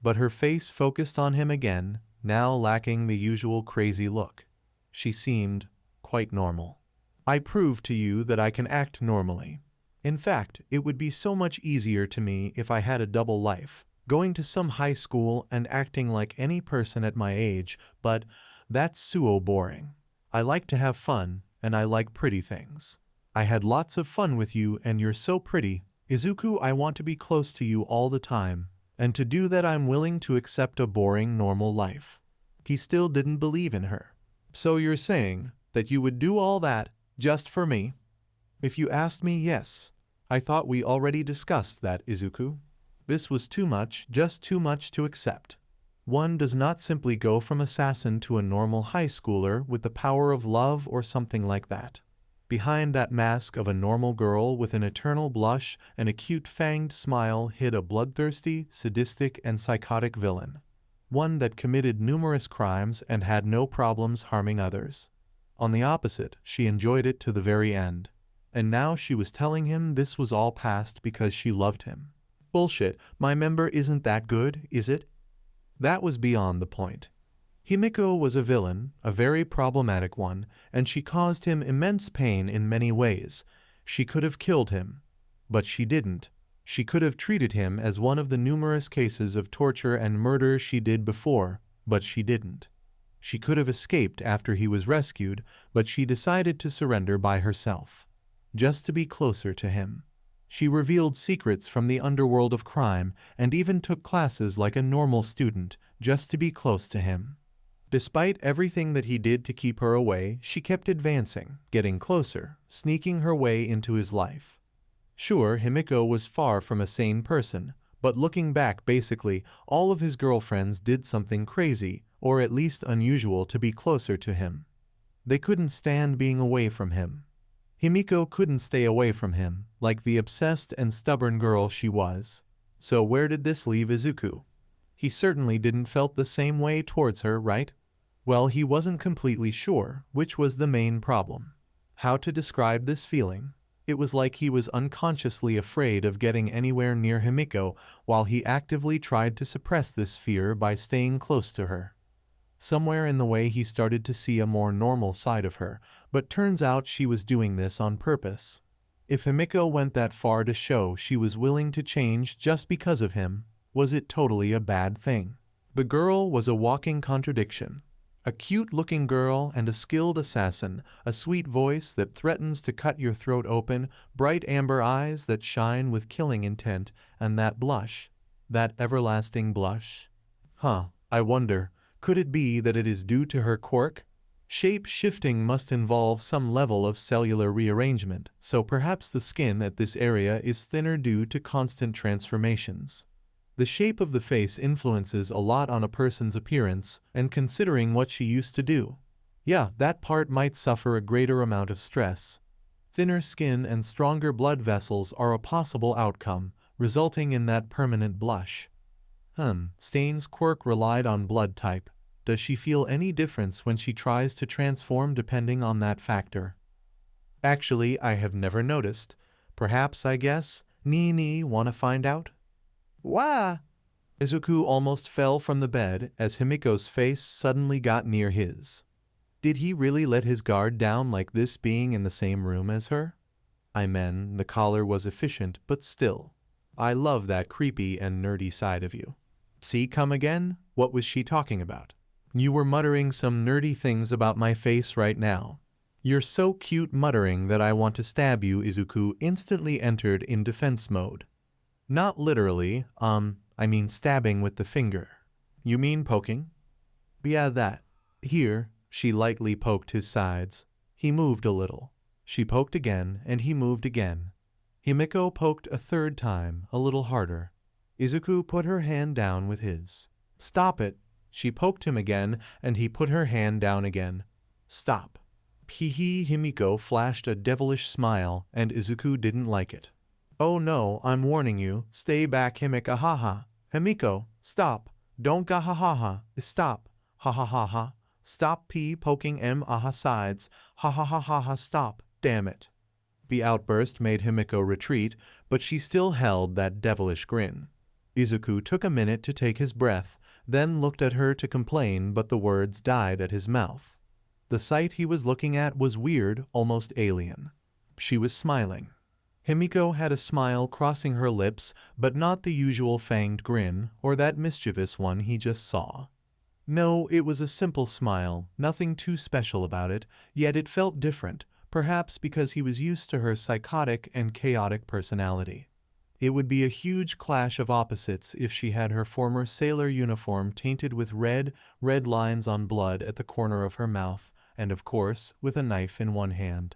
But her face focused on him again, now lacking the usual crazy look. She seemed quite normal. I proved to you that I can act normally. In fact, it would be so much easier to me if I had a double life, going to some high school and acting like any person at my age, but that's so boring. I like to have fun, and I like pretty things. I had lots of fun with you and you're so pretty. Izuku, I want to be close to you all the time, and to do that I'm willing to accept a boring normal life. He still didn't believe in her. So you're saying that you would do all that just for me? If you asked me, yes. I thought we already discussed that, Izuku. This was too much, just too much to accept. One does not simply go from assassin to a normal high schooler with the power of love or something like that. Behind that mask of a normal girl with an eternal blush and a cute fanged smile hid a bloodthirsty, sadistic, and psychotic villain. One that committed numerous crimes and had no problems harming others. On the opposite, she enjoyed it to the very end. And now she was telling him this was all past because she loved him. Bullshit, my member isn't that good, is it? That was beyond the point. Himiko was a villain, a very problematic one, and she caused him immense pain in many ways. She could have killed him. But she didn't. She could have treated him as one of the numerous cases of torture and murder she did before, but she didn't. She could have escaped after he was rescued, but she decided to surrender by herself. Just to be closer to him. She revealed secrets from the underworld of crime and even took classes like a normal student, just to be close to him. Despite everything that he did to keep her away, she kept advancing, getting closer, sneaking her way into his life. Sure, Himiko was far from a sane person, but looking back basically, all of his girlfriends did something crazy, or at least unusual to be closer to him. They couldn't stand being away from him. Himiko couldn't stay away from him, like the obsessed and stubborn girl she was. So where did this leave Izuku? He certainly didn't felt the same way towards her, right? Well, he wasn't completely sure, which was the main problem. How to describe this feeling? It was like he was unconsciously afraid of getting anywhere near Himiko while he actively tried to suppress this fear by staying close to her. Somewhere in the way he started to see a more normal side of her, but turns out she was doing this on purpose. If Himiko went that far to show she was willing to change just because of him, was it totally a bad thing? The girl was a walking contradiction. A cute-looking girl and a skilled assassin, a sweet voice that threatens to cut your throat open, bright amber eyes that shine with killing intent, and that blush. That everlasting blush. I wonder, could it be that it is due to her quirk? Shape-shifting must involve some level of cellular rearrangement, so perhaps the skin at this area is thinner due to constant transformations. The shape of the face influences a lot on a person's appearance, and considering what she used to do. Yeah, that part might suffer a greater amount of stress. Thinner skin and stronger blood vessels are a possible outcome, resulting in that permanent blush. Stain's quirk relied on blood type. Does she feel any difference when she tries to transform depending on that factor? Actually, I have never noticed. Perhaps, I guess, wanna find out? Why? Izuku almost fell from the bed as Himiko's face suddenly got near his. Did he really let his guard down like this being in the same room as her? I mean, the collar was efficient, but still. I love that creepy and nerdy side of you. See, come again? What was she talking about? You were muttering some nerdy things about my face right now. You're so cute muttering that I want to stab you. Izuku instantly entered in defense mode. Not literally, I mean stabbing with the finger. You mean poking? Yeah, that. Here, she lightly poked his sides. He moved a little. She poked again, and he moved again. Himiko poked a third time, a little harder. Izuku put her hand down with his. Stop it. She poked him again, and he put her hand down again. Stop. Himiko flashed a devilish smile, and Izuku didn't like it. Oh no, I'm warning you. Stay back, Himiko. Haha. Himiko, stop. Don't ga ha ha ha. Stop. Ha ha ha ha. Stop poking aha sides. Ha ha ha ha ha. Stop. Damn it. The outburst made Himiko retreat, but she still held that devilish grin. Izuku took a minute to take his breath, then looked at her to complain, but the words died at his mouth. The sight he was looking at was weird, almost alien. She was smiling. Himiko had a smile crossing her lips, but not the usual fanged grin, or that mischievous one he just saw. No, it was a simple smile, nothing too special about it, yet it felt different, perhaps because he was used to her psychotic and chaotic personality. It would be a huge clash of opposites if she had her former sailor uniform tainted with red lines on blood at the corner of her mouth, and of course, with a knife in one hand.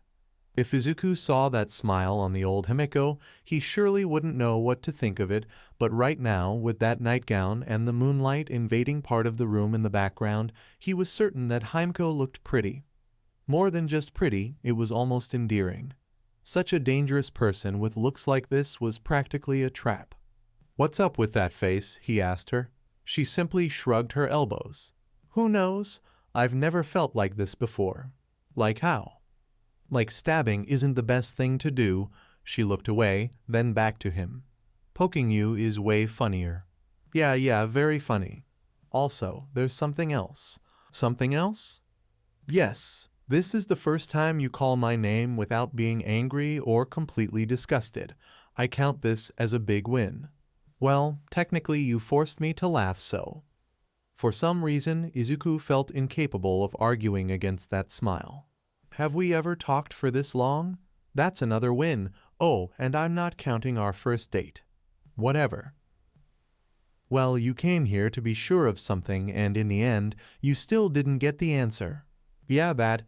If Izuku saw that smile on the old Himiko, he surely wouldn't know what to think of it, but right now, with that nightgown and the moonlight invading part of the room in the background, he was certain that Himiko looked pretty. More than just pretty, it was almost endearing. Such a dangerous person with looks like this was practically a trap. "What's up with that face?" he asked her. She simply shrugged her elbows. "Who knows? I've never felt like this before." "Like how?" "Like stabbing isn't the best thing to do." She looked away, then back to him. "Poking you is way funnier." Yeah, very funny. Also, there's something else." "Something else?" "Yes. This is the first time you call my name without being angry or completely disgusted. I count this as a big win." "Well, technically you forced me to laugh so." For some reason, Izuku felt incapable of arguing against that smile. "Have we ever talked for this long? That's another win. Oh, and I'm not counting our first date." "Whatever." "Well, you came here to be sure of something, and in the end, you still didn't get the answer." "Yeah, that."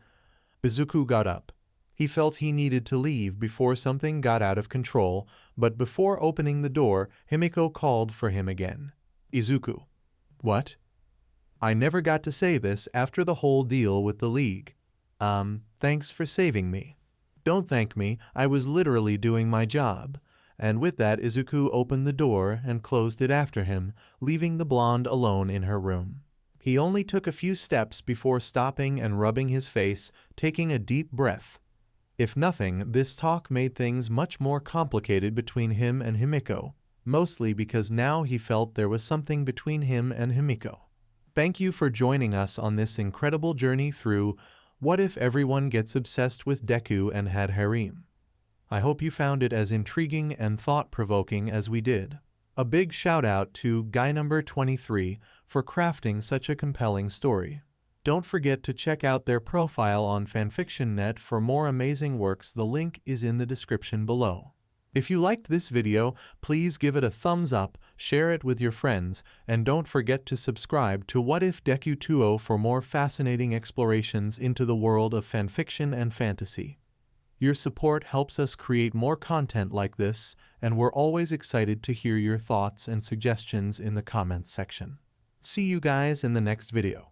Izuku got up. He felt he needed to leave before something got out of control, but before opening the door, Himiko called for him again. "Izuku." "What?" "I never got to say this after the whole deal with the League. Thanks for saving me." "Don't thank me, I was literally doing my job." And with that, Izuku opened the door and closed it after him, leaving the blonde alone in her room. He only took a few steps before stopping and rubbing his face, taking a deep breath. If nothing, this talk made things much more complicated between him and Himiko, mostly because now he felt there was something between him and Himiko. Thank you for joining us on this incredible journey through What If Everyone Gets Obsessed with Deku and Had Harem? I hope you found it as intriguing and thought-provoking as we did. A big shout out to guy number 23 for crafting such a compelling story. Don't forget to check out their profile on FanfictionNet for more amazing works. The link is in the description below. If you liked this video, please give it a thumbs up, share it with your friends, and don't forget to subscribe to What If Deku 2 for more fascinating explorations into the world of fanfiction and fantasy. Your support helps us create more content like this, and we're always excited to hear your thoughts and suggestions in the comments section. See you guys in the next video.